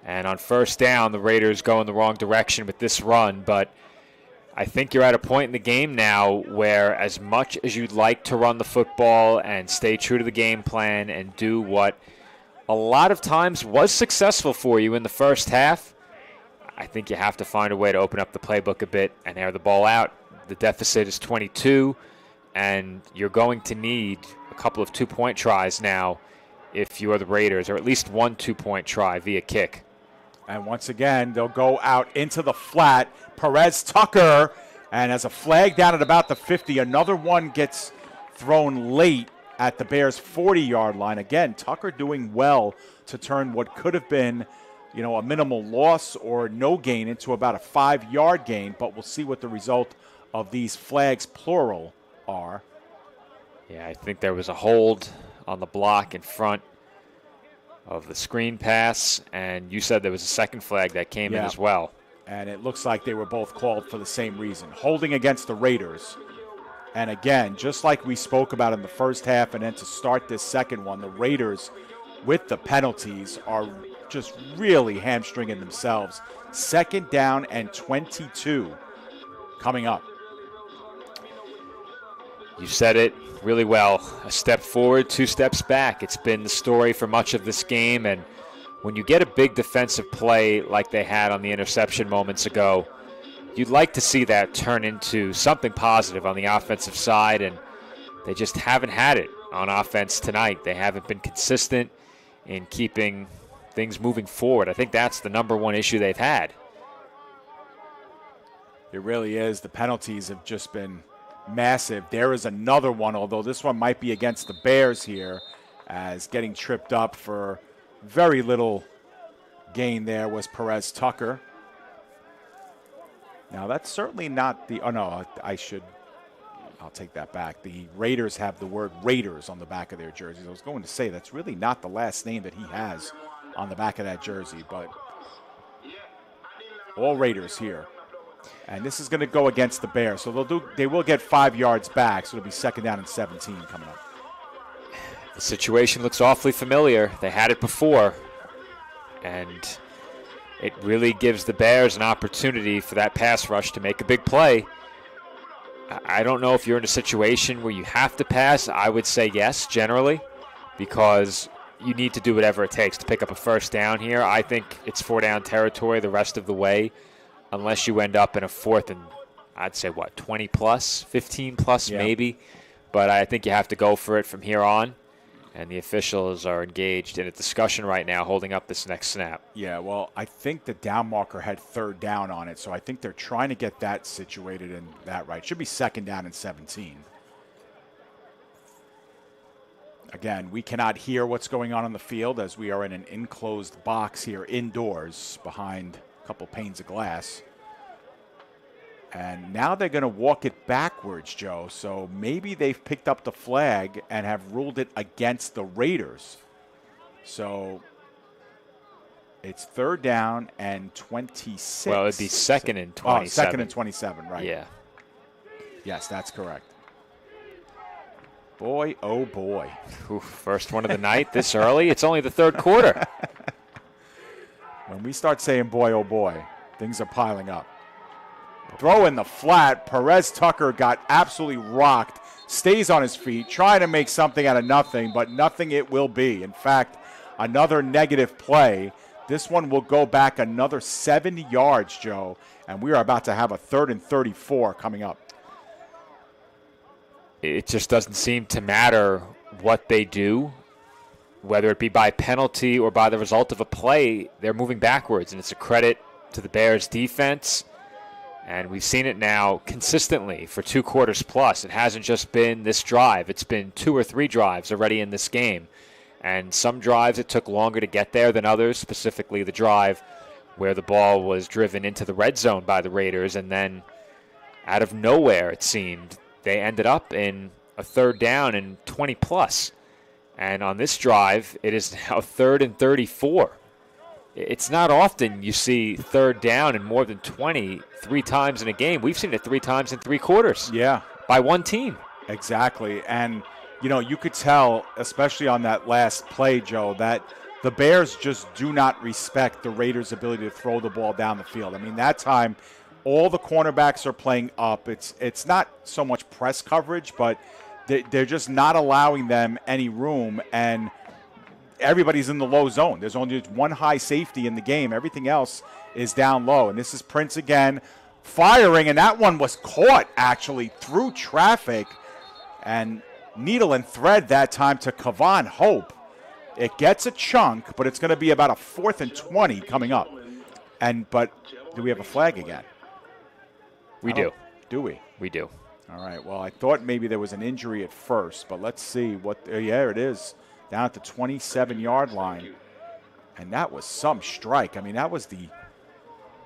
and on first down, the Raiders go in the wrong direction with this run. But I think you're at a point in the game now where as much as you'd like to run the football and stay true to the game plan and do what a lot of times was successful for you in the first half, I think you have to find a way to open up the playbook a bit and air the ball out. The deficit is 22, and you're going to need a couple of 2-point tries now if you're the Raiders, or at least one 2-point try via kick. And once again, they'll go out into the flat. Perez Tucker, and as a flag down at about the 50, another one gets thrown late at the Bears' 40-yard line. Again, Tucker doing well to turn what could have been, a minimal loss or no gain into about a 5-yard gain, but we'll see what the result of these flags, plural, are. Yeah, I think there was a hold on the block in front of the screen pass, and you said there was a second flag that came in as well. And it looks like they were both called for the same reason. Holding against the Raiders. And again, just like we spoke about in the first half, and then to start this second one, the Raiders, with the penalties, are just really hamstringing themselves. 2nd down and 22 coming up. You said it really well. A step forward, 2 steps back. It's been the story for much of this game, and when you get a big defensive play like they had on the interception moments ago, you'd like to see that turn into something positive on the offensive side, and they just haven't had it on offense tonight. They haven't been consistent in keeping things moving forward. I think that's the number one issue they've had. It really is. The penalties have just been massive. There is another one, although this one might be against the Bears here, as getting tripped up for very little gain there was Perez Tucker. Now, that's certainly not the – oh, no, I'll take that back. The Raiders have the word Raiders on the back of their jerseys. I was going to say that's really not the last name that he has on the back of that jersey, but all Raiders here. And this is going to go against the Bears. So they will get 5 yards back, so it'll be 2nd down and 17 coming up. The situation looks awfully familiar. They had it before, and it really gives the Bears an opportunity for that pass rush to make a big play. I don't know if you're in a situation where you have to pass. I would say yes, generally, because you need to do whatever it takes to pick up a first down here. I think it's 4-down territory the rest of the way, unless you end up in a 4th and, I'd say, 20-plus, 15-plus maybe. But I think you have to go for it from here on. And the officials are engaged in a discussion right now holding up this next snap. Yeah, well, I think the down marker had 3rd down on it, so I think they're trying to get that situated and that right. Should be 2nd down and 17. Again, we cannot hear what's going on the field as we are in an enclosed box here indoors behind a couple panes of glass. And now they're going to walk it backwards, Joe. So maybe they've picked up the flag and have ruled it against the Raiders. So it's 3rd down and 26. Well, it'd be 2nd and 27. 2nd and 27, right. Yeah. Yes, that's correct. Boy, oh boy. Ooh, first one of the night this early. It's only the 3rd quarter. When we start saying boy, oh boy, things are piling up. Throw in the flat. Perez Tucker got absolutely rocked. Stays on his feet, trying to make something out of nothing, but nothing it will be. In fact, another negative play. This one will go back another 7 yards, Joe, and we are about to have a 3rd and 34 coming up. It just doesn't seem to matter what they do, whether it be by penalty or by the result of a play. They're moving backwards, and it's a credit to the Bears' defense. And we've seen it now consistently for 2 quarters plus. It hasn't just been this drive. It's been 2 or 3 drives already in this game. And some drives it took longer to get there than others, specifically the drive where the ball was driven into the red zone by the Raiders. And then out of nowhere, it seemed, they ended up in a 3rd down and 20 plus. And on this drive, it is now 3rd and 34. It's not often you see 3rd down and more than 20 3 times in a game. We've seen it 3 times in 3 quarters. Yeah. By one team. Exactly. And, you know, you could tell, especially on that last play, Joe, that the Bears just do not respect the Raiders' ability to throw the ball down the field. I mean, that time, all the cornerbacks are playing up. It's not so much press coverage, but they're just not allowing them any room, and everybody's in the low zone. There's only one high safety in the game. Everything else is down low. And this is Prince again firing, and that one was caught actually through traffic, and needle and thread that time to Kavan Hope. It gets a chunk, but it's going to be about a 4th and 20 coming up. But do we have a flag again? We do. Do we? We do. All right. Well, I thought maybe there was an injury at first, but let's see what. Yeah, it is. Down at the 27-yard line. And that was some strike. I mean, that was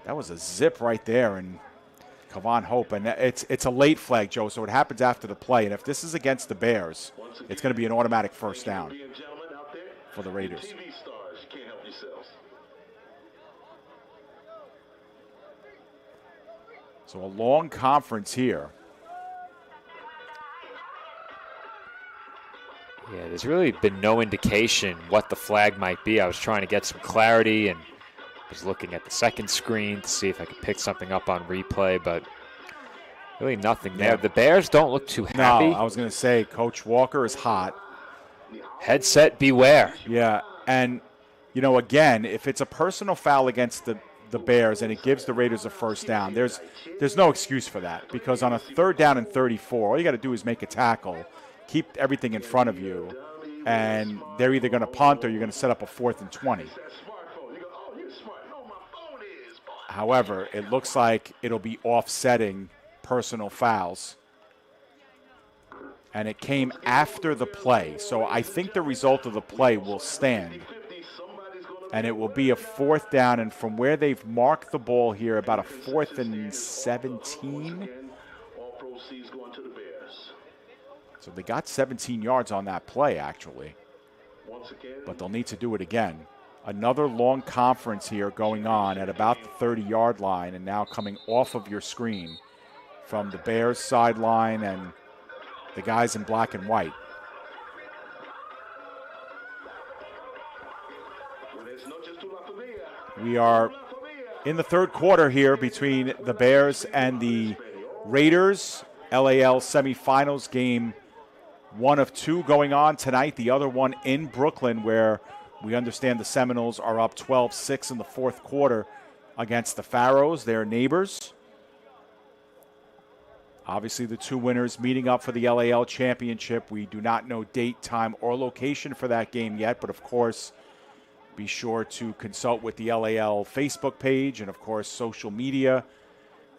a zip right there, and Kavan Hope. And it's a late flag, Joe, so it happens after the play. And if this is against the Bears, it's going to be an automatic 1st down for the Raiders. So a long conference here. Yeah, there's really been no indication what the flag might be. I was trying to get some clarity and was looking at the second screen to see if I could pick something up on replay, but really nothing there. The Bears don't look too happy. No, I was going to say Coach Walker is hot. Headset beware. Yeah, and, you know, again, if it's a personal foul against the Bears and it gives the Raiders a 1st down, there's no excuse for that, because on a 3rd down and 34, all you got to do is make a tackle, keep everything in front of you, and they're either going to punt or you're going to set up a 4th and 20. However, it looks like it'll be offsetting personal fouls. and it came after the play. So I think the result of the play will stand, and it will be a 4th down. And from where they've marked the ball here, about a 4th and 17. All proceeds going to the Bears. So they got 17 yards on that play, actually. Once again, But they'll need to do it again. Another long conference here going on at about the 30-yard line, and now coming off of your screen from the Bears sideline and the guys in black and white. We are in the 3rd quarter here between the Bears and the Raiders. LAL Semifinals game 1 of 2 going on tonight. The other one in Brooklyn, where we understand the Seminoles are up 12-6 in the 4th quarter against the Pharaohs, their neighbors. Obviously, the 2 winners meeting up for the LAL championship. We do not know date, time, or location for that game yet, but of course, be sure to consult with the LAL Facebook page and, of course, social media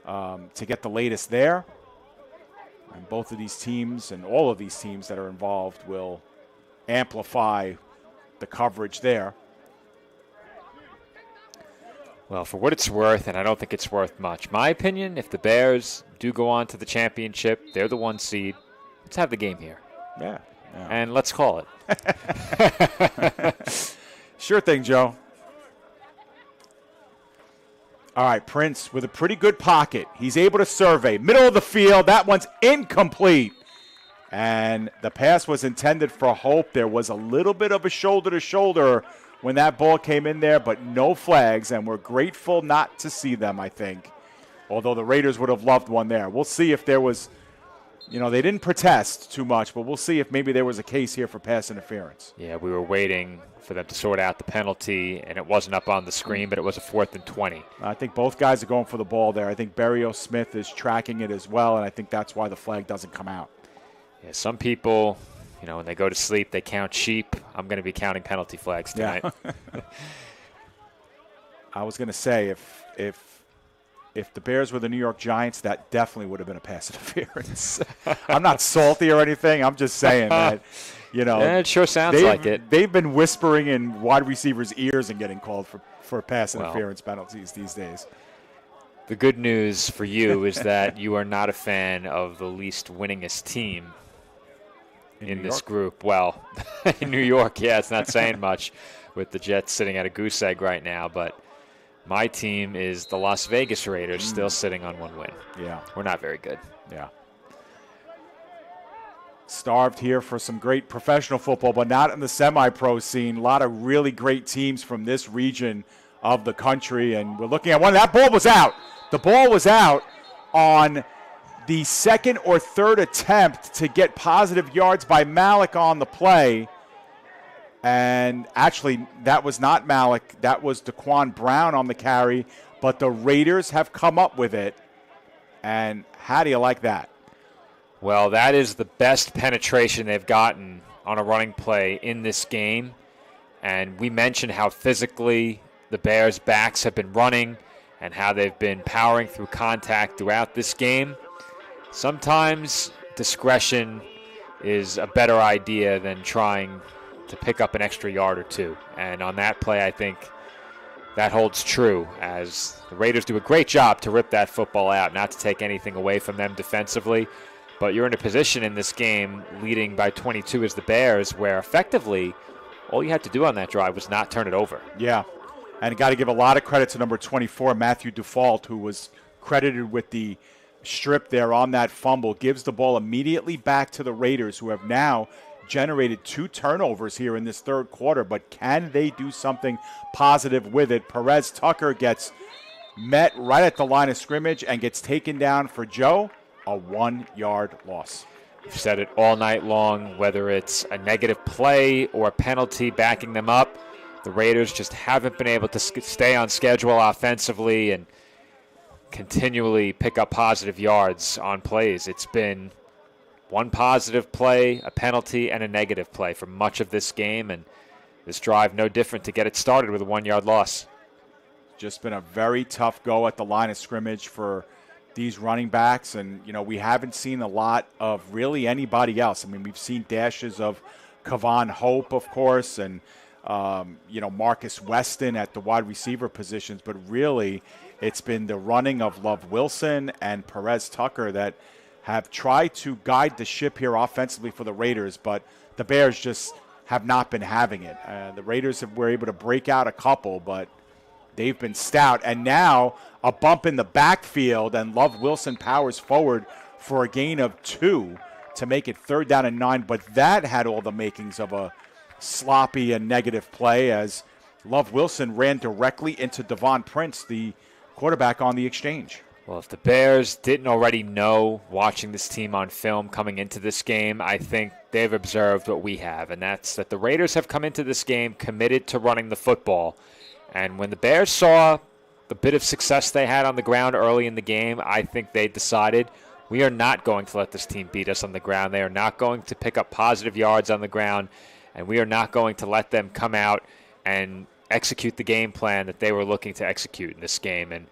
to get the latest there. And both of these teams and all of these teams that are involved will amplify the coverage there. Well, for what it's worth, and I don't think it's worth much, my opinion, if the Bears do go on to the championship, they're the 1 seed, let's have the game here. Yeah. And let's call it. Sure thing, Joe. All right, Prince with a pretty good pocket. He's able to survey. Middle of the field. That one's incomplete. And the pass was intended for Hope. There was a little bit of a shoulder-to-shoulder when that ball came in there, but no flags, and we're grateful not to see them, I think. Although the Raiders would have loved one there. We'll see if there was, they didn't protest too much, but we'll see if maybe there was a case here for pass interference. Yeah, we were waiting for them to sort out the penalty, and it wasn't up on the screen, but it was a 4th and 20. I think both guys are going for the ball there. I think Berrio Smith is tracking it as well, and I think that's why the flag doesn't come out. Yeah, some people, when they go to sleep, they count sheep. I'm going to be counting penalty flags tonight. Yeah. I was going to say, if the Bears were the New York Giants, that definitely would have been a pass interference. I'm not salty or anything. I'm just saying that, Yeah, it sure sounds like it. They've been whispering in wide receivers' ears and getting called for pass interference penalties these days. The good news for you is that you are not a fan of the least winningest team in this group. Well, in New York, yeah, it's not saying much with the Jets sitting at a goose egg right now, but my team is the Las Vegas Raiders, still sitting on 1 win. Yeah. We're not very good. Yeah. Starved here for some great professional football, but not in the semi-pro scene. A lot of really great teams from this region of the country, and we're looking at one. That ball was out. The ball was out on the 2nd or 3rd attempt to get positive yards by Malik on the play. And actually, that was not Malik. That was Daquan Brown on the carry. But the Raiders have come up with it. And how do you like that? Well, that is the best penetration they've gotten on a running play in this game. And we mentioned how physically the Bears' backs have been running and how they've been powering through contact throughout this game. Sometimes discretion is a better idea than trying to pick up an extra yard or 2. And on that play, I think that holds true, as the Raiders do a great job to rip that football out, not to take anything away from them defensively. But you're in a position in this game, leading by 22 as the Bears, where effectively all you had to do on that drive was not turn it over. Yeah, and got to give a lot of credit to number 24, Matthew Dufault, who was credited with the strip there on that fumble, gives the ball immediately back to the Raiders, who have now generated 2 turnovers here in this 3rd quarter. But can they do something positive with it? Perez Tucker gets met right at the line of scrimmage and gets taken down for Joe, a 1-yard loss. We've said it all night long, whether it's a negative play or a penalty backing them up, the Raiders just haven't been able to stay on schedule offensively and continually pick up positive yards on plays. It's been one positive play, a penalty, and a negative play for much of this game, and this drive no different to get it started with a 1-yard loss. Just been a very tough go at the line of scrimmage for these running backs, and, we haven't seen a lot of really anybody else. I mean, we've seen dashes of Kavon Hope, of course, and, Marcus Weston at the wide receiver positions, but really it's been the running of Love Wilson and Perez Tucker that have tried to guide the ship here offensively for the Raiders, but the Bears just have not been having it. The Raiders were able to break out a couple, but they've been stout. And now a bump in the backfield, and Love Wilson powers forward for a gain of 2 to make it 3rd down and 9. But that had all the makings of a sloppy and negative play, as Love Wilson ran directly into Devon Prince, the quarterback on the exchange. Well, if the Bears didn't already know watching this team on film coming into this game, I think they've observed what we have, and that's that the Raiders have come into this game committed to running the football. And when the Bears saw the bit of success they had on the ground early in the game, I think they decided we are not going to let this team beat us on the ground. They are not going to pick up positive yards on the ground, and we are not going to let them come out and execute the game plan that they were looking to execute in this game. And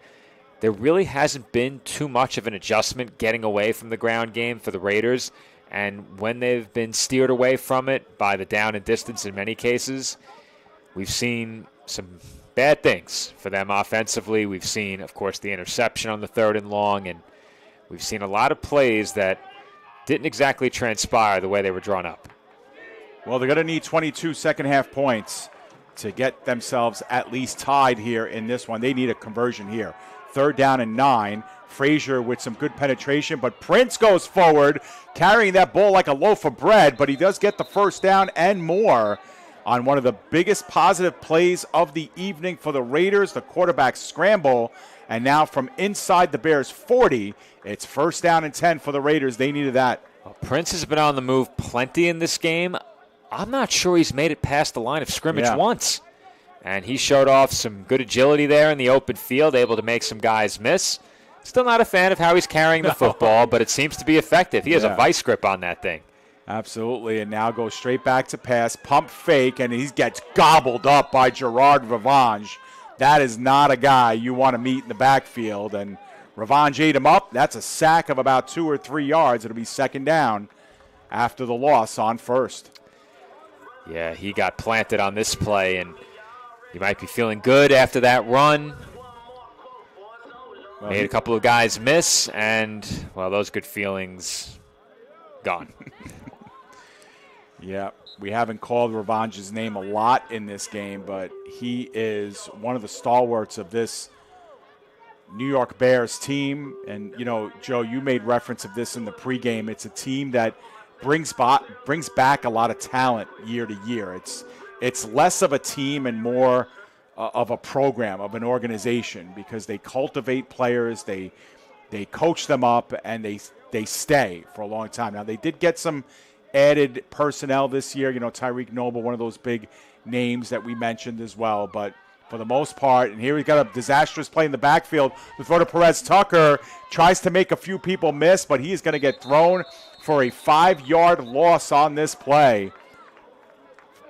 there really hasn't been too much of an adjustment getting away from the ground game for the Raiders. And when they've been steered away from it by the down and distance in many cases, we've seen some bad things for them offensively. We've seen, of course, the interception on the 3rd and long, and we've seen a lot of plays that didn't exactly transpire the way they were drawn up. Well, they're going to need 22 second-half points to get themselves at least tied here in this one. They need a conversion here. 3rd down and 9. Frazier with some good penetration, but Prince goes forward, carrying that ball like a loaf of bread, but he does get the 1st down and more on one of the biggest positive plays of the evening for the Raiders, the quarterback scramble. And now from inside the Bears 40, it's 1st down and 10 for the Raiders. They needed that. Well, Prince has been on the move plenty in this game. I'm not sure he's made it past the line of scrimmage once. And he showed off some good agility there in the open field, able to make some guys miss. Still not a fan of how he's carrying the football, but it seems to be effective. He has a vice grip on that thing. Absolutely, and now goes straight back to pass, pump fake, and he gets gobbled up by Gerard Revange. That is not a guy you want to meet in the backfield, and Revange ate him up. That's a sack of about 2 or 3 yards. It'll be 2nd down after the loss on 1st. Yeah, he got planted on this play, and you might be feeling good after that run. Well, made a couple of guys miss, and, well, those good feelings gone. Yeah, we haven't called Revange's name a lot in this game, but he is one of the stalwarts of this New York Bears team. And, Joe, you made reference of this in the pregame. It's a team that brings back a lot of talent year to year. It's less of a team and more of a program, of an organization, because they cultivate players, they coach them up, and they stay for a long time. Now, they did get some added personnel this year. Tyreek Noble, one of those big names that we mentioned as well. But for the most part, and here we got a disastrous play in the backfield. The throw to Perez Tucker tries to make a few people miss, but he is going to get thrown for a 5-yard loss on this play.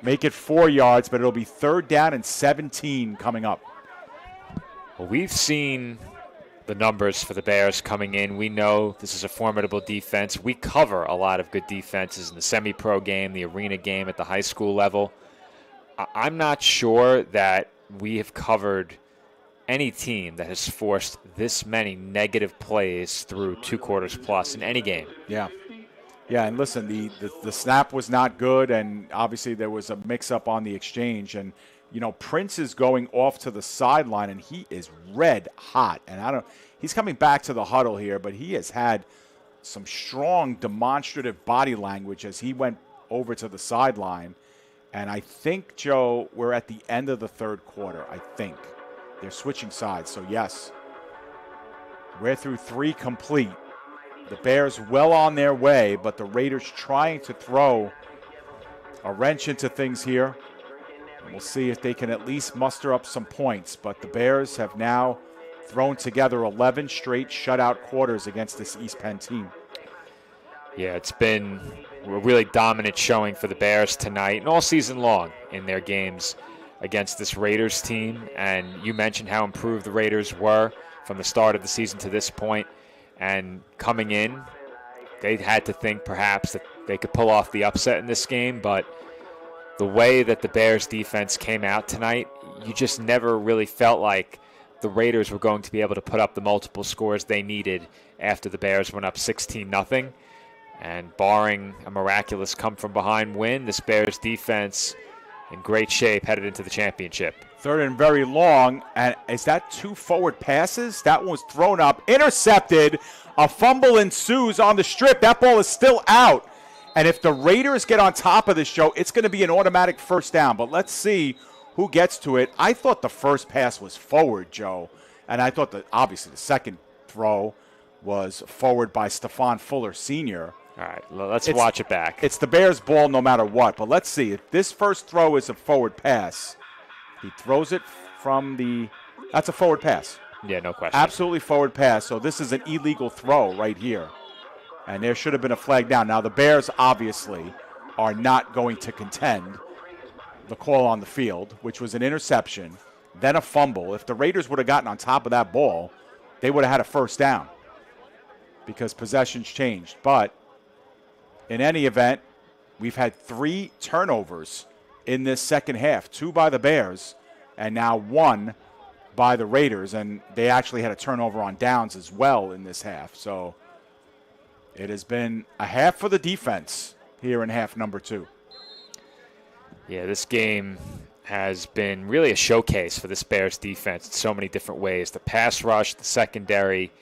Make it 4 yards, but it'll be 3rd down and 17 coming up. Well, we've seen the numbers for the Bears coming in. We know this is a formidable defense. We cover a lot of good defenses in the semi-pro game, the arena game at the high school level. I'm not sure that we have covered any team that has forced this many negative plays through 2 quarters plus in any game. Yeah. Yeah, and listen, the snap was not good, and obviously there was a mix-up on the exchange. And, Prince is going off to the sideline, and he is red hot. And he's coming back to the huddle here, but he has had some strong demonstrative body language as he went over to the sideline. And I think, Joe, we're at the end of the 3rd quarter, I think. They're switching sides, so yes. We're through 3 complete. The Bears well on their way, but the Raiders trying to throw a wrench into things here. And we'll see if they can at least muster up some points. But the Bears have now thrown together 11 straight shutout quarters against this East Penn team. Yeah, it's been a really dominant showing for the Bears tonight and all season long in their games against this Raiders team. And you mentioned how improved the Raiders were from the start of the season to this point. And coming in, they had to think perhaps that they could pull off the upset in this game, but the way that the Bears defense came out tonight, you just never really felt like the Raiders were going to be able to put up the multiple scores they needed after the Bears went up 16-0. And barring a miraculous come-from-behind win, this Bears defense in great shape headed into the championship. Third and very long, and is that 2 forward passes? That one was thrown up, intercepted. A fumble ensues on the strip. That ball is still out. And if the Raiders get on top of this, show, it's going to be an automatic first down. But let's see who gets to it. I thought the first pass was forward, Joe. And I thought that obviously the second throw was forward by Stephon Fuller Sr. All right, let's watch it back. It's the Bears' ball no matter what. But let's see. If this first throw is a forward pass, he throws it from the – that's a forward pass. Yeah, no question. Absolutely forward pass. So this is an illegal throw right here. And there should have been a flag down. Now, the Bears obviously are not going to contend the call on the field, which was an interception, then a fumble. If the Raiders would have gotten on top of that ball, they would have had a first down because possessions changed. But in any event, we've had 3 turnovers in this second half, 2 by the Bears and now 1 by the Raiders. And they actually had a turnover on downs as well in this half. So it has been a half for the defense here in half number 2. Yeah, this game has been really a showcase for this Bears defense in so many different ways. The pass rush, the secondary,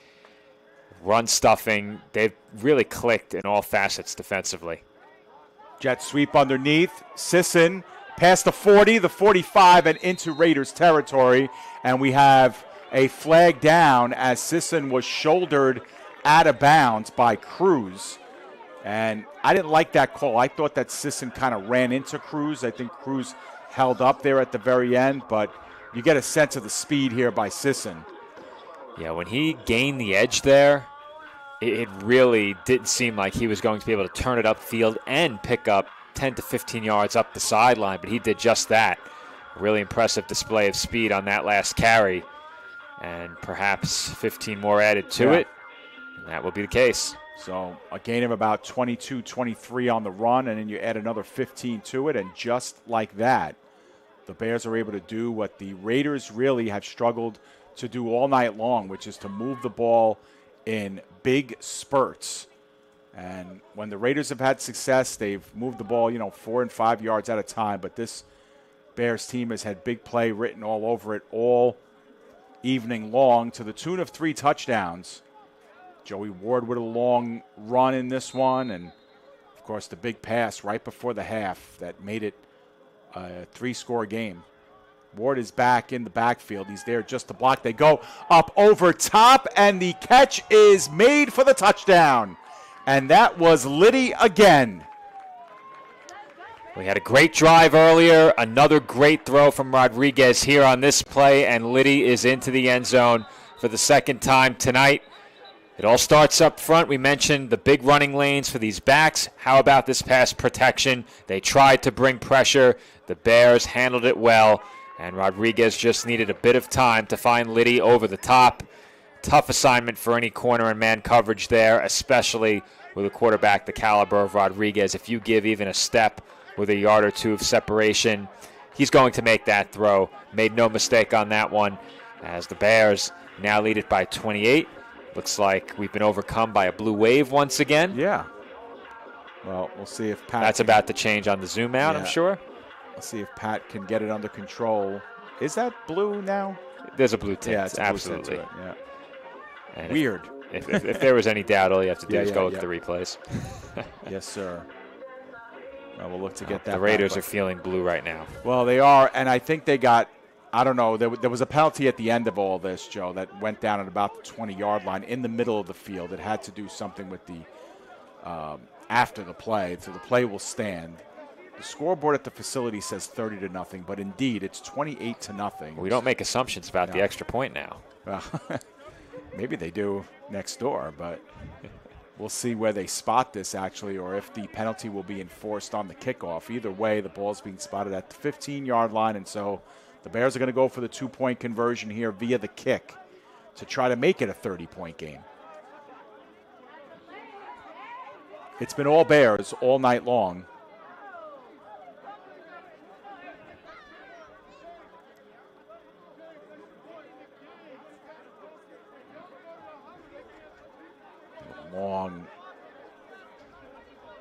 run stuffing, they've really clicked in all facets defensively. Jet sweep underneath. Sisson past the 40, the 45, and into Raiders territory. And we have a flag down as Sisson was shouldered out of bounds by Cruz. And I didn't like that call. I thought that Sisson kind of ran into Cruz. I think Cruz held up there at the very end, but you get a sense of the speed here by Sisson. Yeah, when he gained the edge there, it really didn't seem like he was going to be able to turn it upfield and pick up 10 to 15 yards up the sideline, but he did just that. A really impressive display of speed on that last carry, and perhaps 15 more added to it, and that will be the case. So a gain of about 22, 23 on the run, and then you add another 15 to it, and just like that, the Bears are able to do what the Raiders really have struggled to do all night long, which is to move the ball in big spurts. And when the Raiders have had success, they've moved the ball, 4 and 5 yards at a time, but this Bears team has had big play written all over it all evening long to the tune of 3 touchdowns. Joey Ward with a long run in this one, and, of course, the big pass right before the half that made it a 3-score game. Ward is back in the backfield. He's there just to block. They go up over top, and the catch is made for the touchdown. And that was Liddy again. We had a great drive earlier, another great throw from Rodriguez here on this play, and Liddy is into the end zone for the second time tonight. It all starts up front. We mentioned the big running lanes for these backs. How about this pass protection? They tried to bring pressure. The Bears handled it well, and Rodriguez just needed a bit of time to find Liddy over the top. Tough assignment for any corner and man coverage there, especially with a quarterback the caliber of Rodriguez. If you give even a step with a yard or two of separation, he's going to make that throw. Made no mistake on that one, as the Bears now lead it by 28. Looks like we've been overcome by a blue wave once again. Yeah. Well, we'll see if Pat... That's about to change on the zoom out, I'm sure. Let's see if Pat can get it under control. Is that blue now? There's a blue tint. Yeah, it's absolutely. Blue tint to it. Yeah. And weird. If there was any doubt, all you have to do is go look at the replays. Yes, sir. Well, we'll look to get that. The Raiders are feeling blue right now. Well, they are, and I think they got... I don't know. There was a penalty at the end of all this, Joe, that went down at about the 20-yard line in the middle of the field. It had to do something with the after the play, so the play will stand. The scoreboard at the facility says 30-0, but indeed it's 28-0. We don't make assumptions about the extra point now. Well, maybe they do next door, but we'll see where they spot this actually, or if the penalty will be enforced on the kickoff. Either way, the ball's being spotted at the 15-yard line, and so the Bears are going to go for the 2-point conversion here via the kick to try to make it a 30-point game. it's been all Bears all night long. Long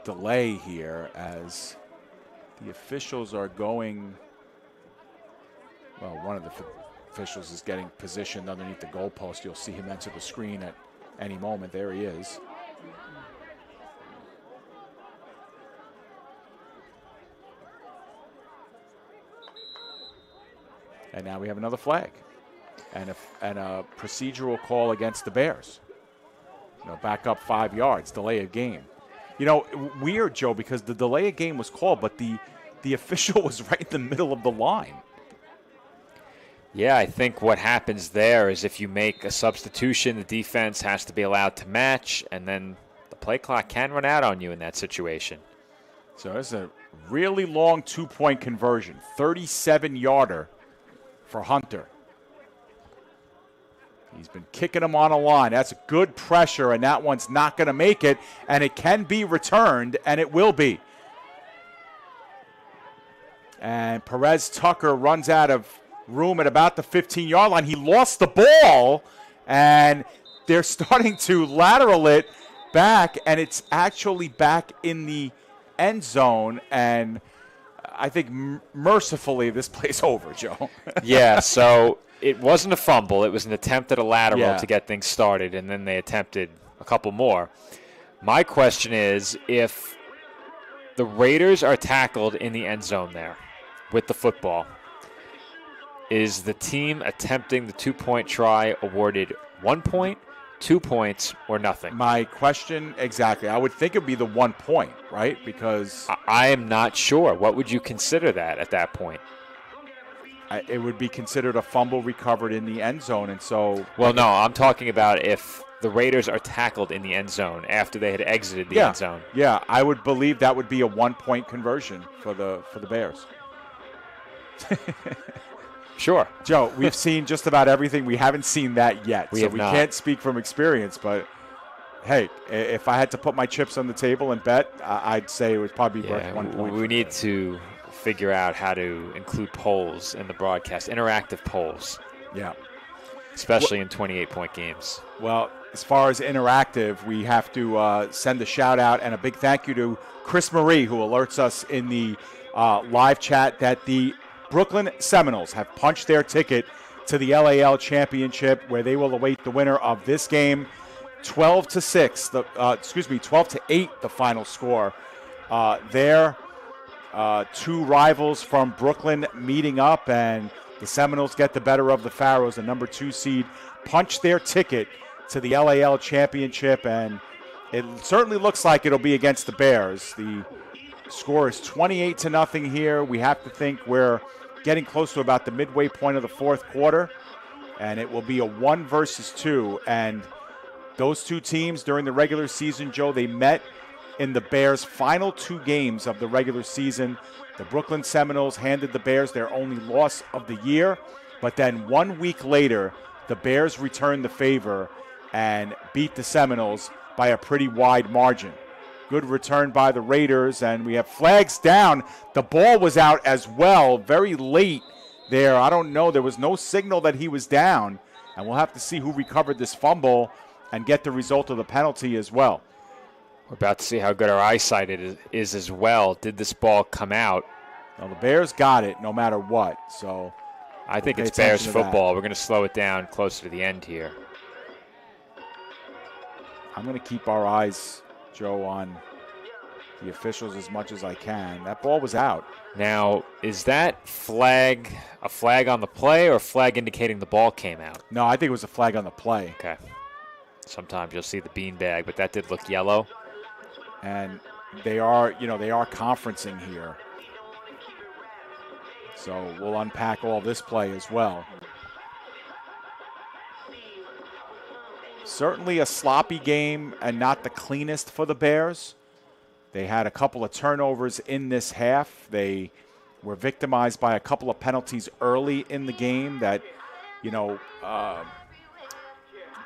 delay here as the officials are going. Well, one of the officials is getting positioned underneath the goalpost. You'll see him enter the screen at any moment. There he is. And now we have another flag and a procedural call against the Bears. Back up 5 yards, delay of game. Weird, Joe, because the delay of game was called, but the official was right in the middle of the line. Yeah, I think what happens there is if you make a substitution, the defense has to be allowed to match, and then the play clock can run out on you in that situation. So it's a really long two-point conversion, 37-yarder for Hunter. He's been kicking him on a line. That's good pressure, and that one's not going to make it, and it can be returned, and it will be. And Perez Tucker runs out of room at about the 15-yard line. He lost the ball, and they're starting to lateral it back, and it's actually back in the end zone, and I think mercifully this play's over, Joe. Yeah, so it wasn't a fumble. It was an attempt at a lateral to get things started, and then they attempted a couple more. My question is, if the Raiders are tackled in the end zone there with the football, is the team attempting the two-point try awarded 1 point, 2 points, or nothing? My question, exactly. I would think it would be the 1 point, right? Because I am not sure. What would you consider that at that point? It would be considered a fumble recovered in the end zone, and so. Well, no, I'm talking about if the Raiders are tackled in the end zone after they had exited the end zone. Yeah, I would believe that would be a 1 point conversion for the Bears. Sure, Joe. We've seen just about everything. We haven't seen that yet, we can't speak from experience. But hey, if I had to put my chips on the table and bet, I'd say it would probably be worth 1 point. We need to figure out how to include polls in the broadcast, interactive polls. Yeah. Especially in 28-point games. Well, as far as interactive, we have to send a shout-out and a big thank you to Chris Marie, who alerts us in the live chat that the Brooklyn Seminoles have punched their ticket to the LAL Championship, where they will await the winner of this game. 12-6, 12-8, the final score. Their two rivals from Brooklyn meeting up, and the Seminoles get the better of the Pharaohs. The number 2 seed punch their ticket to the LAL Championship, and it certainly looks like it'll be against the Bears. The score is 28-0 here. We have to think we're getting close to about the midway point of the fourth quarter, and it will be a 1 versus 2. And those two teams during the regular season, Joe, they met in the Bears' final 2 games of the regular season. The Brooklyn Seminoles handed the Bears their only loss of the year, but then 1 week later, the Bears returned the favor and beat the Seminoles by a pretty wide margin. Good return by the Raiders, and we have flags down. The ball was out as well, very late there. I don't know. There was no signal that he was down, and we'll have to see who recovered this fumble and get the result of the penalty as well. We're about to see how good our eyesight is as well. Did this ball come out? Well, the Bears got it no matter what, so I think it's Bears football. We're going to slow it down closer to the end here. I'm going to keep our eyes, Joe, on the officials as much as I can. That ball was out. Now, is that flag a flag on the play or a flag indicating the ball came out? No, I think it was a flag on the play. Okay. Sometimes you'll see the beanbag, but that did look yellow. And they are conferencing here. So we'll unpack all this play as well. Certainly a sloppy game and not the cleanest for the Bears. They had a couple of turnovers in this half. They were victimized by a couple of penalties early in the game that,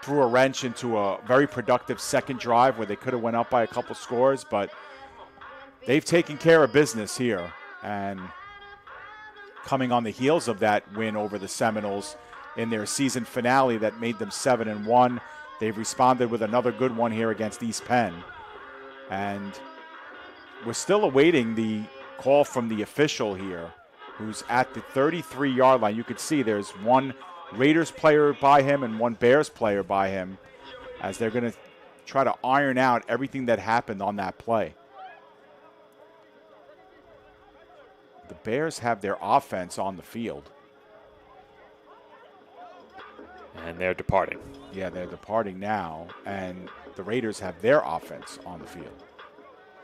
threw a wrench into a very productive second drive where they could have went up by a couple scores, but they've taken care of business here. And coming on the heels of that win over the Seminoles in their season finale that made them 7-1, they've responded with another good one here against East Penn. And we're still awaiting the call from the official here, who's at the 33-yard line. You can see there's one Raiders player by him and one Bears player by him, as they're going to try to iron out everything that happened on that play. The Bears have their offense on the field. And they're departing. Yeah, they're departing now, and the Raiders have their offense on the field.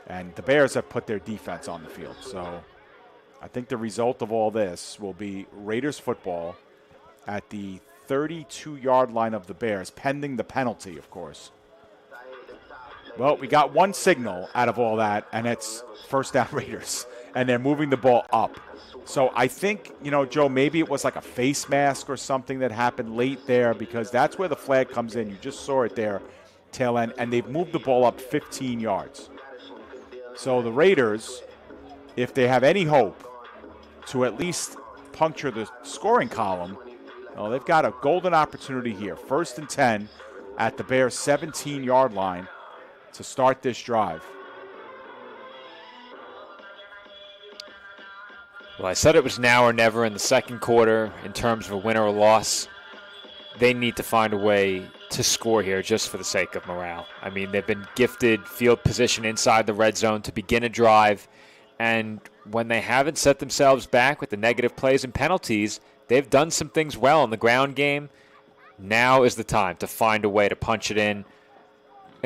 And the Bears have put their defense on the field. So I think the result of all this will be Raiders football at the 32-yard line of the Bears, pending the penalty, of course. Well, we got one signal out of all that, and it's first down Raiders. And they're moving the ball up. So I think, Joe, maybe it was like a face mask or something that happened late there, because that's where the flag comes in. You just saw it there, tail end, and they've moved the ball up 15 yards. So the Raiders, if they have any hope to at least puncture the scoring column, well, they've got a golden opportunity here. 1st and 10 at the Bears' 17-yard line to start this drive. Well, I said it was now or never in the second quarter in terms of a win or a loss. They need to find a way to score here just for the sake of morale. I mean, they've been gifted field position inside the red zone to begin a drive, and when they haven't set themselves back with the negative plays and penalties, they've done some things well in the ground game. Now is the time to find a way to punch it in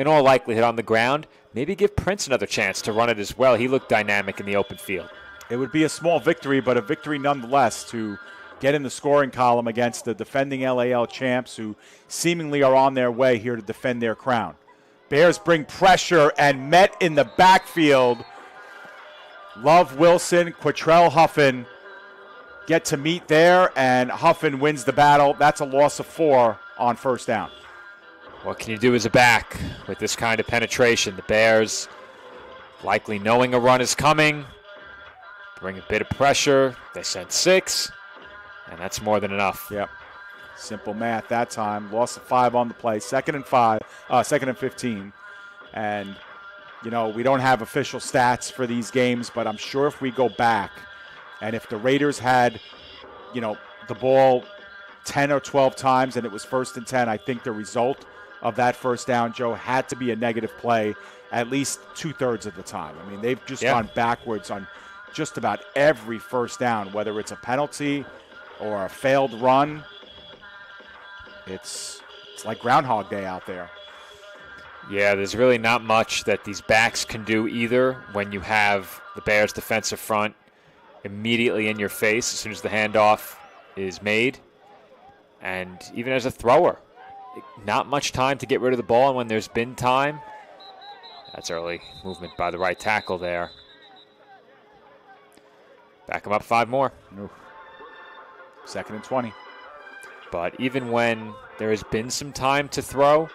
all likelihood on the ground. Maybe give Prince another chance to run it as well. He looked dynamic in the open field. It would be a small victory, but a victory nonetheless to get in the scoring column against the defending LAL champs, who seemingly are on their way here to defend their crown. Bears bring pressure, and met in the backfield. Love Wilson, Quatrell Huffin get to meet there, and Huffin wins the battle. That's a loss of 4 on first down. What can you do as a back with this kind of penetration? The Bears likely knowing a run is coming. Bring a bit of pressure. They sent 6, and that's more than enough. Yep. Simple math that time. Loss of 5 on the play. 2nd and 15. And, we don't have official stats for these games, but I'm sure if we go back, and if the Raiders had, the ball 10 or 12 times and it was 1st and 10, I think the result of that first down, Joe, had to be a negative play at least 2/3 of the time. I mean, they've just gone backwards on just about every first down, whether it's a penalty or a failed run. It's like Groundhog Day out there. Yeah, there's really not much that these backs can do either when you have the Bears defensive front immediately in your face as soon as the handoff is made. And even as a thrower, not much time to get rid of the ball, and when there's been time, that's early movement by the right tackle there. Back them up 5 more. Oof. 2nd and 20. But even when there has been some time to throw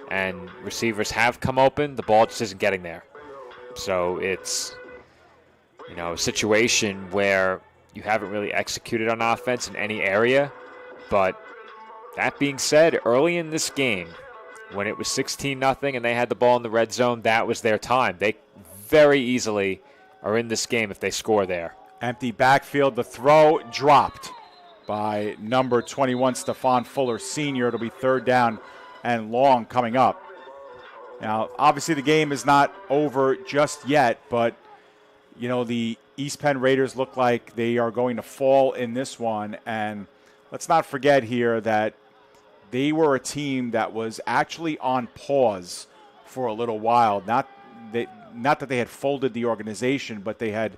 and receivers have come open, the ball just isn't getting there. So it's, a situation where you haven't really executed on offense in any area. But that being said, early in this game, when it was 16-0 and they had the ball in the red zone, that was their time. They very easily are in this game if they score there. Empty backfield. The throw dropped by number 21, Stephon Fuller Sr. It'll be 3rd down and long coming up. Now, obviously the game is not over just yet, but, the East Penn Raiders look like they are going to fall in this one. And let's not forget here that they were a team that was actually on pause for a little while. Not that they had folded the organization, but they had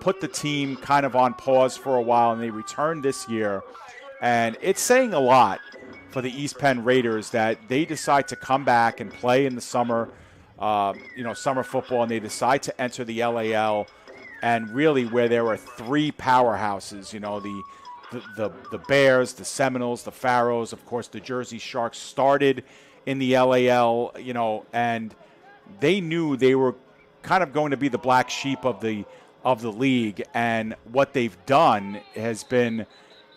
put the team kind of on pause for a while, and they returned this year. And it's saying a lot for the East Penn Raiders that they decide to come back and play in the summer, summer football, and they decide to enter the LAL, and really where there were 3 powerhouses, the Bears, the Seminoles, the Pharaohs, of course, the Jersey Sharks started in the LAL, and they knew they were kind of going to be the black sheep of the league, and what they've done has been,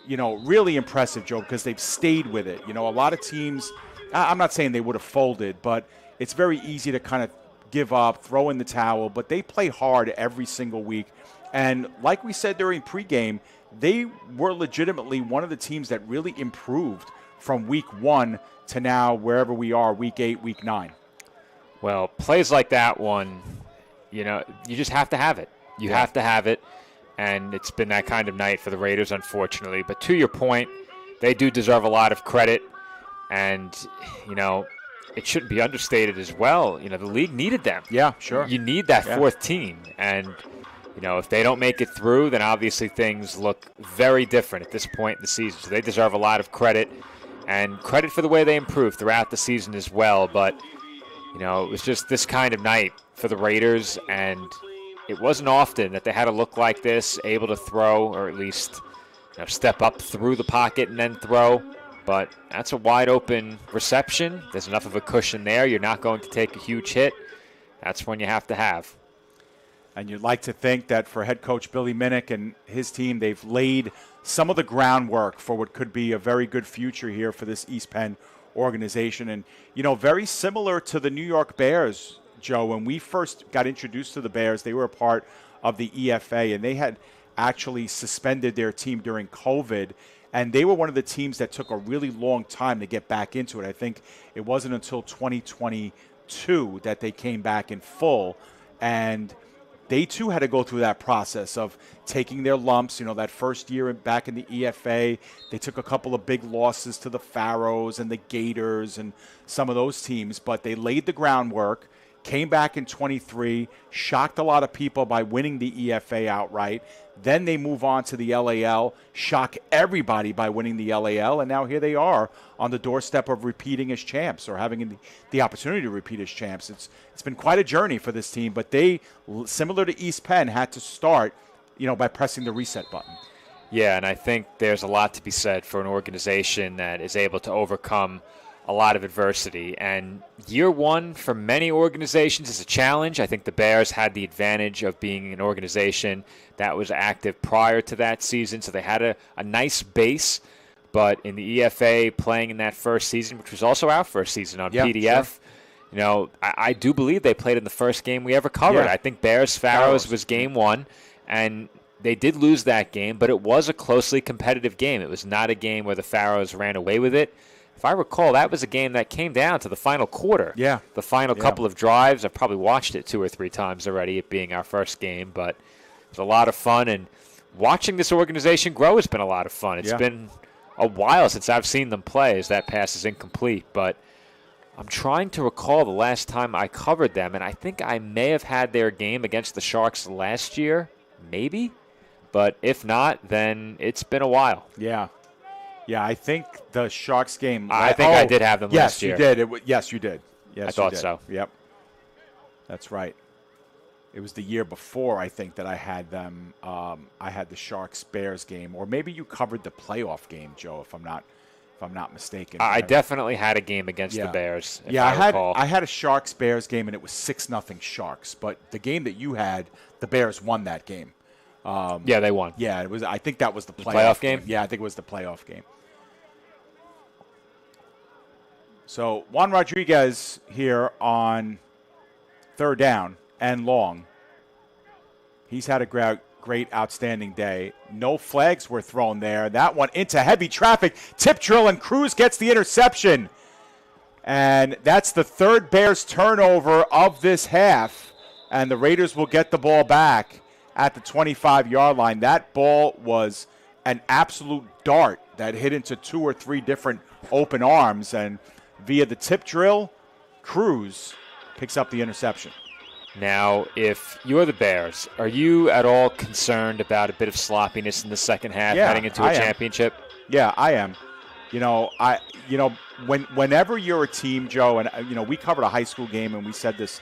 really impressive, Joe, because they've stayed with it. A lot of teams, I'm not saying they would have folded, but it's very easy to kind of give up, throw in the towel, but they play hard every single week. And like we said during pregame, they were legitimately one of the teams that really improved from week 1 to now wherever we are, week 8, week 9. Well, plays like that one, you just have to have it. You have to have it, and it's been that kind of night for the Raiders, unfortunately. But to your point, they do deserve a lot of credit, and, it shouldn't be understated as well. The league needed them. Yeah, sure. You need that fourth team, and if they don't make it through, then obviously things look very different at this point in the season. So they deserve a lot of credit, and credit for the way they improved throughout the season as well. But, it was just this kind of night for the Raiders, and it wasn't often that they had to look like this, able to throw, or at least step up through the pocket and then throw. But that's a wide-open reception. There's enough of a cushion there. You're not going to take a huge hit. That's when you have to have. And you'd like to think that for head coach Billy Minnick and his team, they've laid some of the groundwork for what could be a very good future here for this East Penn organization. And, very similar to the New York Bears, Joe, when we first got introduced to the Bears, they were a part of the EFA, and they had actually suspended their team during COVID. And they were one of the teams that took a really long time to get back into it. I think it wasn't until 2022 that they came back in full. And they, too, had to go through that process of taking their lumps. That first year back in the EFA, they took a couple of big losses to the Pharaohs and the Gators and some of those teams. But they laid the groundwork, came back in 23, shocked a lot of people by winning the EFA outright. Then they move on to the LAL, shock everybody by winning the LAL, and now here they are on the doorstep of repeating as champs, or having the opportunity to repeat as champs. It's been quite a journey for this team, but they, similar to East Penn, had to start, by pressing the reset button. Yeah, and I think there's a lot to be said for an organization that is able to overcome a lot of adversity. And year one for many organizations is a challenge. I think the Bears had the advantage of being an organization that was active prior to that season, so they had a nice base. But in the EFA, playing in that first season, which was also our first season on PDF, sure. I do believe they played in the first game we ever covered. I think Bears-Pharaohs was game 1, and they did lose that game, but it was a closely competitive game. It was not a game where the Pharaohs ran away with it. If I recall, that was a game that came down to the final quarter. Yeah. The final couple of drives. I've probably watched it 2 or 3 times already, it being our first game, but it was a lot of fun. And watching this organization grow has been a lot of fun. It's been a while since I've seen them play, as that pass is incomplete. But I'm trying to recall the last time I covered them, and I think I may have had their game against the Sharks last year, maybe. But if not, then it's been a while. Yeah. Yeah, I think the Sharks game. I think I did have them last year. Yes, you did. Yes, you did. Yes, I thought you did. so. Yep. That's right. It was the year before, I think, that I had them. I had the Sharks-Bears game, or maybe you covered the playoff game, Joe, if I'm not mistaken. I definitely had a game against the Bears. I had a Sharks-Bears game, and it was 6-0 Sharks. But the game that you had, the Bears won that game. They won. Yeah, it was. I think that was the playoff game. Yeah, I think it was the playoff game. So Juan Rodriguez here on 3rd down and long. He's had a great, outstanding day. No flags were thrown there. That one into heavy traffic. Tip drill, and Cruz gets the interception. And that's the 3rd Bears turnover of this half. And the Raiders will get the ball back at the 25-yard line. That ball was an absolute dart that hit into 2 or 3 different open arms. And via the tip drill, Cruz picks up the interception. Now, if you're the Bears, are you at all concerned about a bit of sloppiness in the second half heading into a championship? Yeah, I am. Whenever you're a team, Joe, and we covered a high school game, and we said this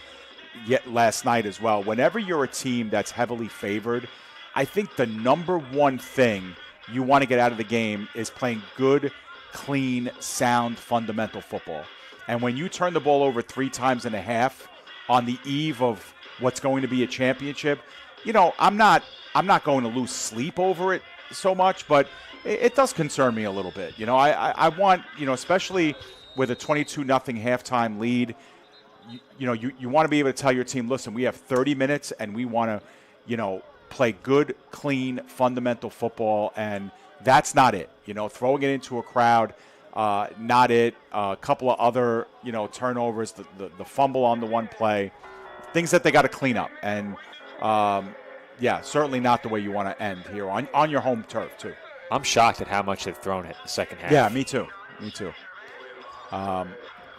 last night as well. Whenever you're a team that's heavily favored, I think the number one thing you want to get out of the game is playing good, clean, sound, fundamental football. And when you turn the ball over 3 times and a half on the eve of what's going to be a championship, I'm not going to lose sleep over it so much, but it does concern me a little bit. I want, especially with a 22-0 halftime lead, you want to be able to tell your team, listen, we have 30 minutes and we want to, play good, clean, fundamental football, and that's not it. Throwing it into a crowd, not it. A couple of other, turnovers, the fumble on the one play, things that they got to clean up. And, certainly not the way you want to end here on your home turf, too. I'm shocked at how much they've thrown it in the second half. Yeah, me too.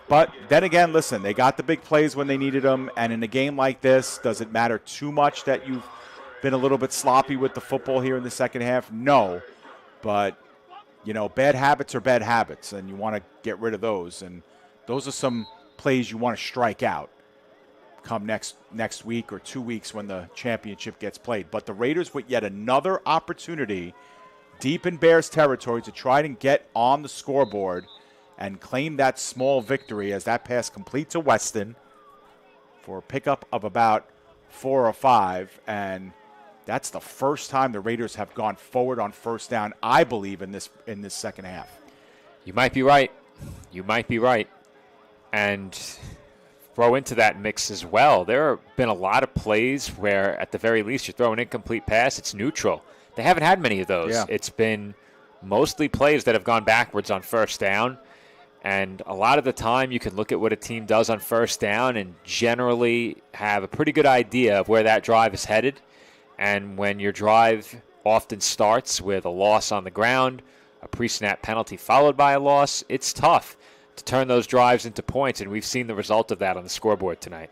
But then again, listen, they got the big plays when they needed them, and in a game like this, does it matter too much that you've been a little bit sloppy with the football here in the second half? No, but, bad habits are bad habits, and you want to get rid of those, and those are some plays you want to strike out come next week or 2 weeks when the championship gets played. But the Raiders with yet another opportunity deep in Bears territory to try and get on the scoreboard and claim that small victory as that pass complete to Weston for a pickup of about 4 or 5. And that's the first time the Raiders have gone forward on first down, I believe, in this second half. You might be right. And throw into that mix as well, there have been a lot of plays where at the very least you throw an incomplete pass, it's neutral. They haven't had many of those. Yeah. It's been mostly plays that have gone backwards on first down. And a lot of the time you can look at what a team does on first down and generally have a pretty good idea of where that drive is headed. And when your drive often starts with a loss on the ground, a pre-snap penalty followed by a loss, it's tough to turn those drives into points. And we've seen the result of that on the scoreboard tonight.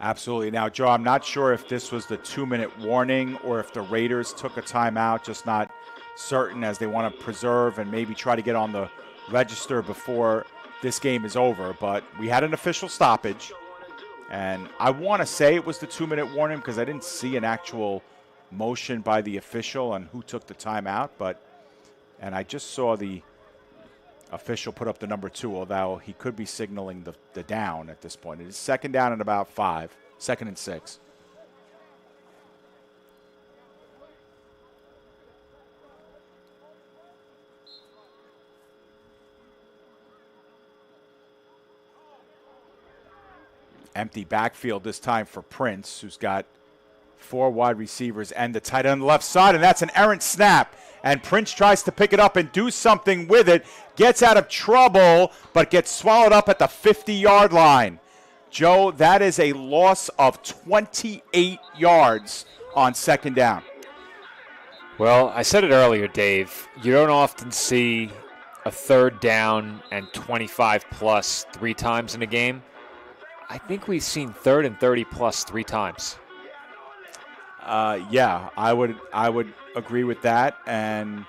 Absolutely. Now, Joe, I'm not sure if this was the 2-minute warning or if the Raiders took a timeout, just not certain, as they want to preserve and maybe try to get on the register before this game is over. But we had an official stoppage, and I want to say it was the 2-minute warning because I didn't see an actual motion by the official on who took the timeout. And I just saw the official put up the number 2, although he could be signaling the down at this point. It is second down and about 5, 2nd and 6. Empty backfield this time for Prince, who's got 4 wide receivers and the tight end on the left side, and that's an errant snap. And Prince tries to pick it up and do something with it, gets out of trouble, but gets swallowed up at the 50-yard line. Joe, that is a loss of 28 yards on second down. Well, I said it earlier, Dave. You don't often see a third down and 25-plus 3 times in a game. I think we've seen 3rd and 30-plus 3 times. Yeah, I would agree with that, and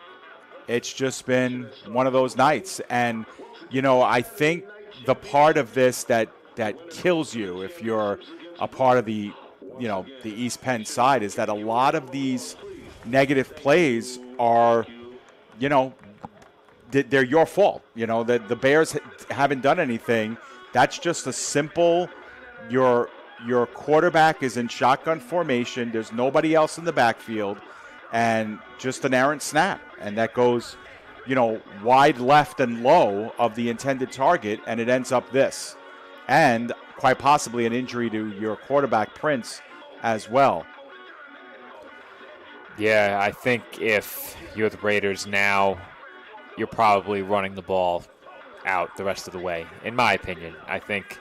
it's just been one of those nights. And I think the part of this that kills you if you're a part of the East Penn side is that a lot of these negative plays are they're your fault. That the Bears haven't done anything. That's just a simple your quarterback is in shotgun formation. There's nobody else in the backfield, and just an errant snap. And that goes, wide left and low of the intended target, and it ends up this. And quite possibly an injury to your quarterback, Prince, as well. Yeah, I think if you're the Raiders now, you're probably running the ball out the rest of the way, in my opinion. I think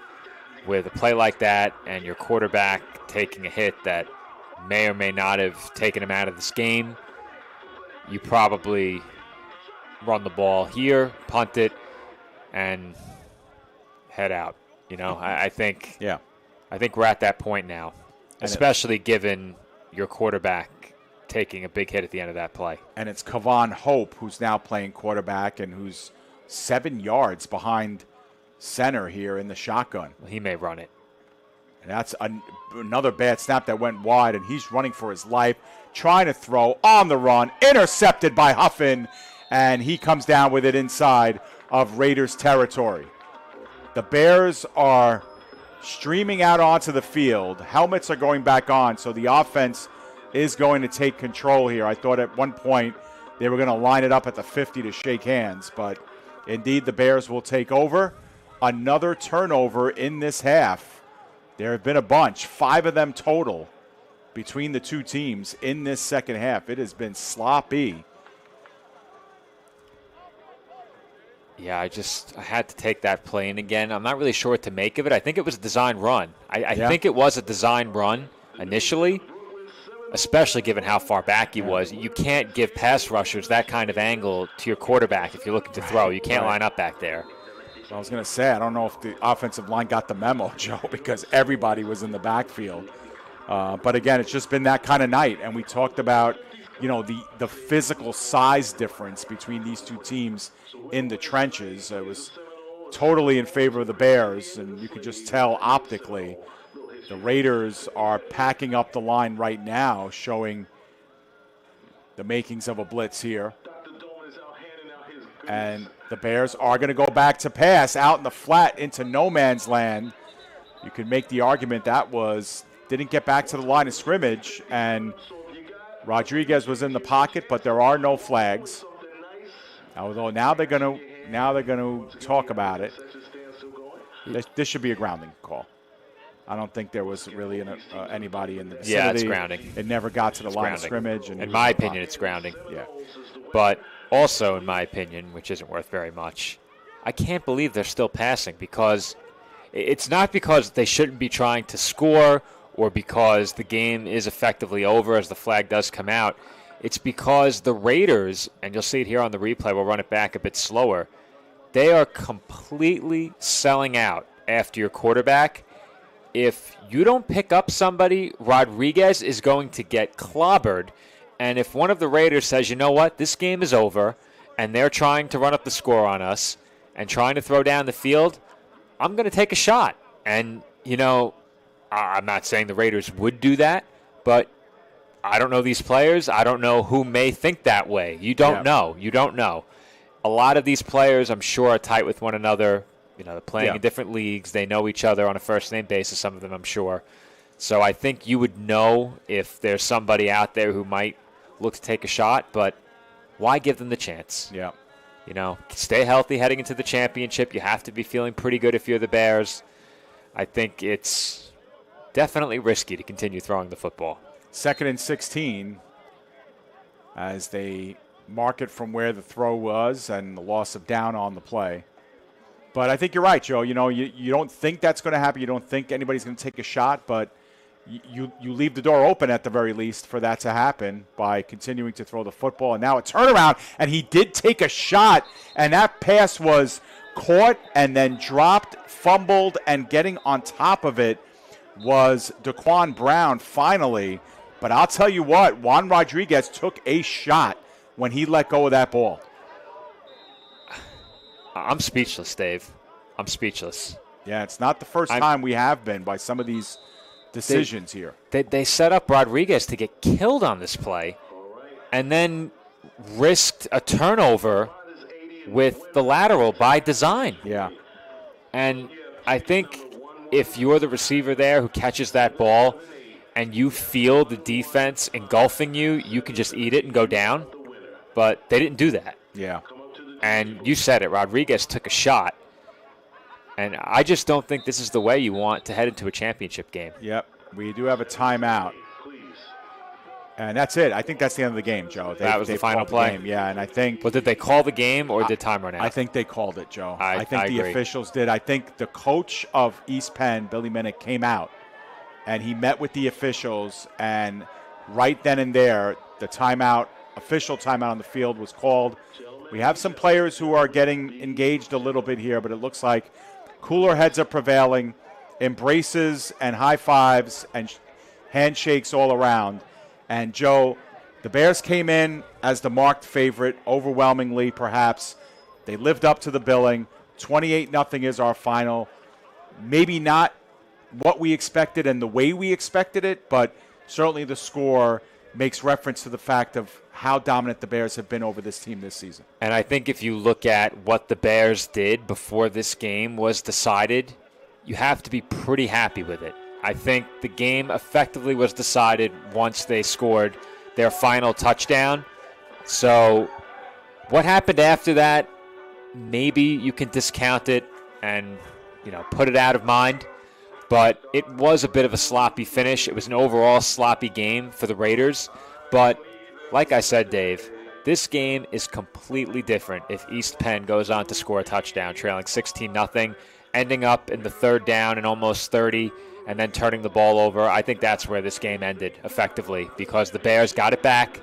with a play like that and your quarterback taking a hit that may or may not have taken him out of this game, you probably run the ball here, punt it, and head out. I think we're at that point now, especially given your quarterback taking a big hit at the end of that play. And it's Kavon Hope who's now playing quarterback and who's 7 yards behind center here in the shotgun. He may run it. And that's another bad snap that went wide, and he's running for his life, trying to throw on the run, intercepted by Huffin, and he comes down with it inside of Raiders territory. The Bears are streaming out onto the field. Helmets are going back on, so the offense is going to take control here. I thought at one point they were going to line it up at the 50 to shake hands, but indeed the Bears will take over. Another turnover in this half. There have been a bunch, 5 of them total between the two teams in this second half. It has been sloppy. Yeah, I had to take that play in again. I'm not really sure what to make of it. I think it was a design run. I think it was a design run initially, especially given how far back he was. You can't give pass rushers that kind of angle to your quarterback if you're looking to throw. You can't line up back there. I was going to say, I don't know if the offensive line got the memo, Joe, because everybody was in the backfield. But again, it's just been that kind of night. And we talked about, the physical size difference between these two teams in the trenches. It was totally in favor of the Bears, and you could just tell optically. The Raiders are packing up the line right now, showing the makings of a blitz here. And the Bears are going to go back to pass out in the flat into no man's land. You could make the argument that didn't get back to the line of scrimmage, and Rodriguez was in the pocket, but there are no flags. Although now they're going to talk about it. This should be a grounding call. I don't think there was really anybody in the vicinity. Yeah, it's grounding. It never got to the line of scrimmage. And in my opinion, it's grounding. Yeah. But also, in my opinion, which isn't worth very much, I can't believe they're still passing, because it's not because they shouldn't be trying to score or because the game is effectively over as the flag does come out. It's because the Raiders, and you'll see it here on the replay, we'll run it back a bit slower, they are completely selling out after your quarterback. If you don't pick up somebody, Rodriguez is going to get clobbered. And if one of the Raiders says, you know what, this game is over, and they're trying to run up the score on us and trying to throw down the field, I'm going to take a shot. And, I'm not saying the Raiders would do that, but I don't know these players. I don't know who may think that way. You don't know. You don't know. A lot of these players, I'm sure, are tight with one another. They're playing in different leagues. They know each other on a first-name basis, some of them, I'm sure. So I think you would know if there's somebody out there who might look to take a shot, but why give them the chance? Yeah. Stay healthy heading into the championship. You have to be feeling pretty good if you're the Bears. I think it's definitely risky to continue throwing the football. 2nd and 16 as they mark it from where the throw was and the loss of down on the play. But I think you're right, Joe. You don't think that's going to happen. You don't think anybody's going to take a shot, but you leave the door open at the very least for that to happen by continuing to throw the football. And now a turnaround, and he did take a shot, and that pass was caught and then dropped, fumbled, and getting on top of it was Daquan Brown finally. But I'll tell you what, Juan Rodriguez took a shot when he let go of that ball. I'm speechless, Dave. I'm speechless. Yeah, it's not the first time we have been by some of these decisions here. They set up Rodriguez to get killed on this play and then risked a turnover with the lateral by design. Yeah. And I think if you're the receiver there who catches that ball and you feel the defense engulfing you, you can just eat it and go down. But they didn't do that. Yeah. And you said it, Rodriguez took a shot. And I just don't think this is the way you want to head into a championship game. Yep. We do have a timeout. And that's it. I think that's the end of the game, Joe. That was the final play? Yeah, and I think... But did they call the game or did time run out? I think they called it, Joe. I think the agree. officials did. I think the coach of East Penn, Billy Minnick, came out, and he met with the officials, and right then and there, the timeout, official timeout on the field was called. We have some players who are getting engaged a little bit here, but it looks like cooler heads are prevailing, embraces and high fives and handshakes all around. And, Joe, the Bears came in as the marked favorite, overwhelmingly perhaps. They lived up to the billing. 28-0 is our final. Maybe not what we expected and the way we expected it, but certainly the score makes reference to the fact of how dominant the Bears have been over this team this season. And I think if you look at what the Bears did before this game was decided, you have to be pretty happy with it. I think the game effectively was decided once they scored their final touchdown. So what happened after that, maybe you can discount it and, put it out of mind. But it was a bit of a sloppy finish. It was an overall sloppy game for the Raiders. But like I said, Dave, this game is completely different if East Penn goes on to score a touchdown, trailing 16-0, ending up in the third down and almost 30, and then turning the ball over. I think that's where this game ended effectively, because the Bears got it back,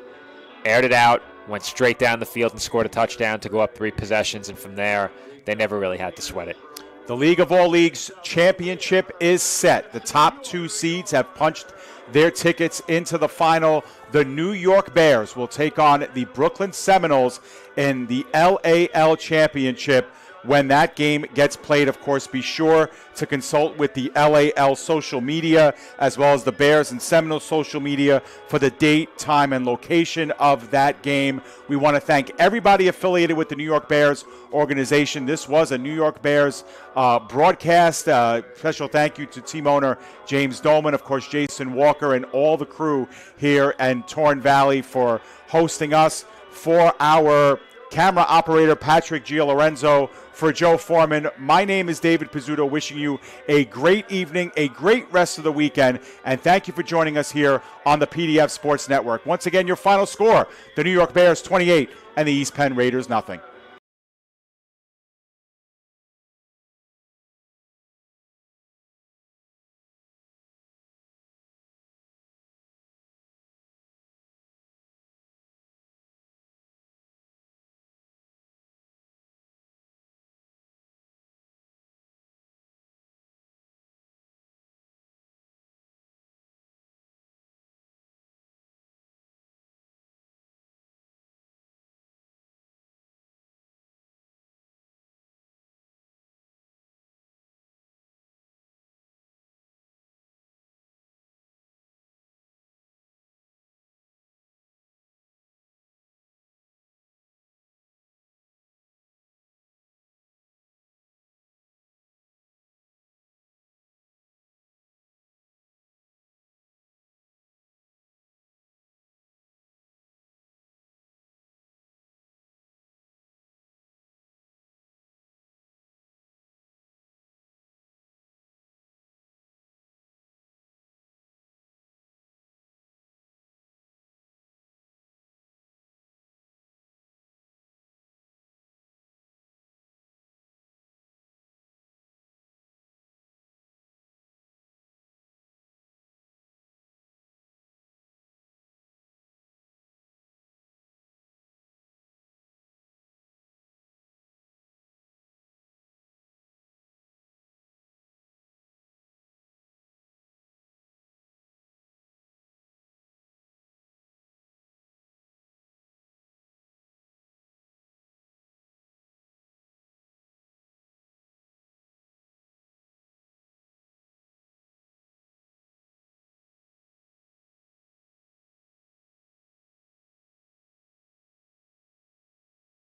aired it out, went straight down the field and scored a touchdown to go up 3 possessions, and from there, they never really had to sweat it. The League of All Leagues championship is set. The top 2 seeds have punched their tickets into the final. The New York Bears will take on the Brooklyn Seminoles in the LAL championship. When that game gets played, of course, be sure to consult with the LAL social media as well as the Bears and Seminoles social media for the date, time, and location of that game. We want to thank everybody affiliated with the New York Bears organization. This was a New York Bears broadcast. Special thank you to team owner James Dolman, of course, Jason Walker, and all the crew here in Torn Valley for hosting us. For our camera operator, Patrick Gialorenzo, for Joe Foreman, my name is David Pizzuto, wishing you a great evening, a great rest of the weekend, and thank you for joining us here on the PDF Sports Network. Once again, your final score, the New York Bears 28 and the East Penn Raiders 0.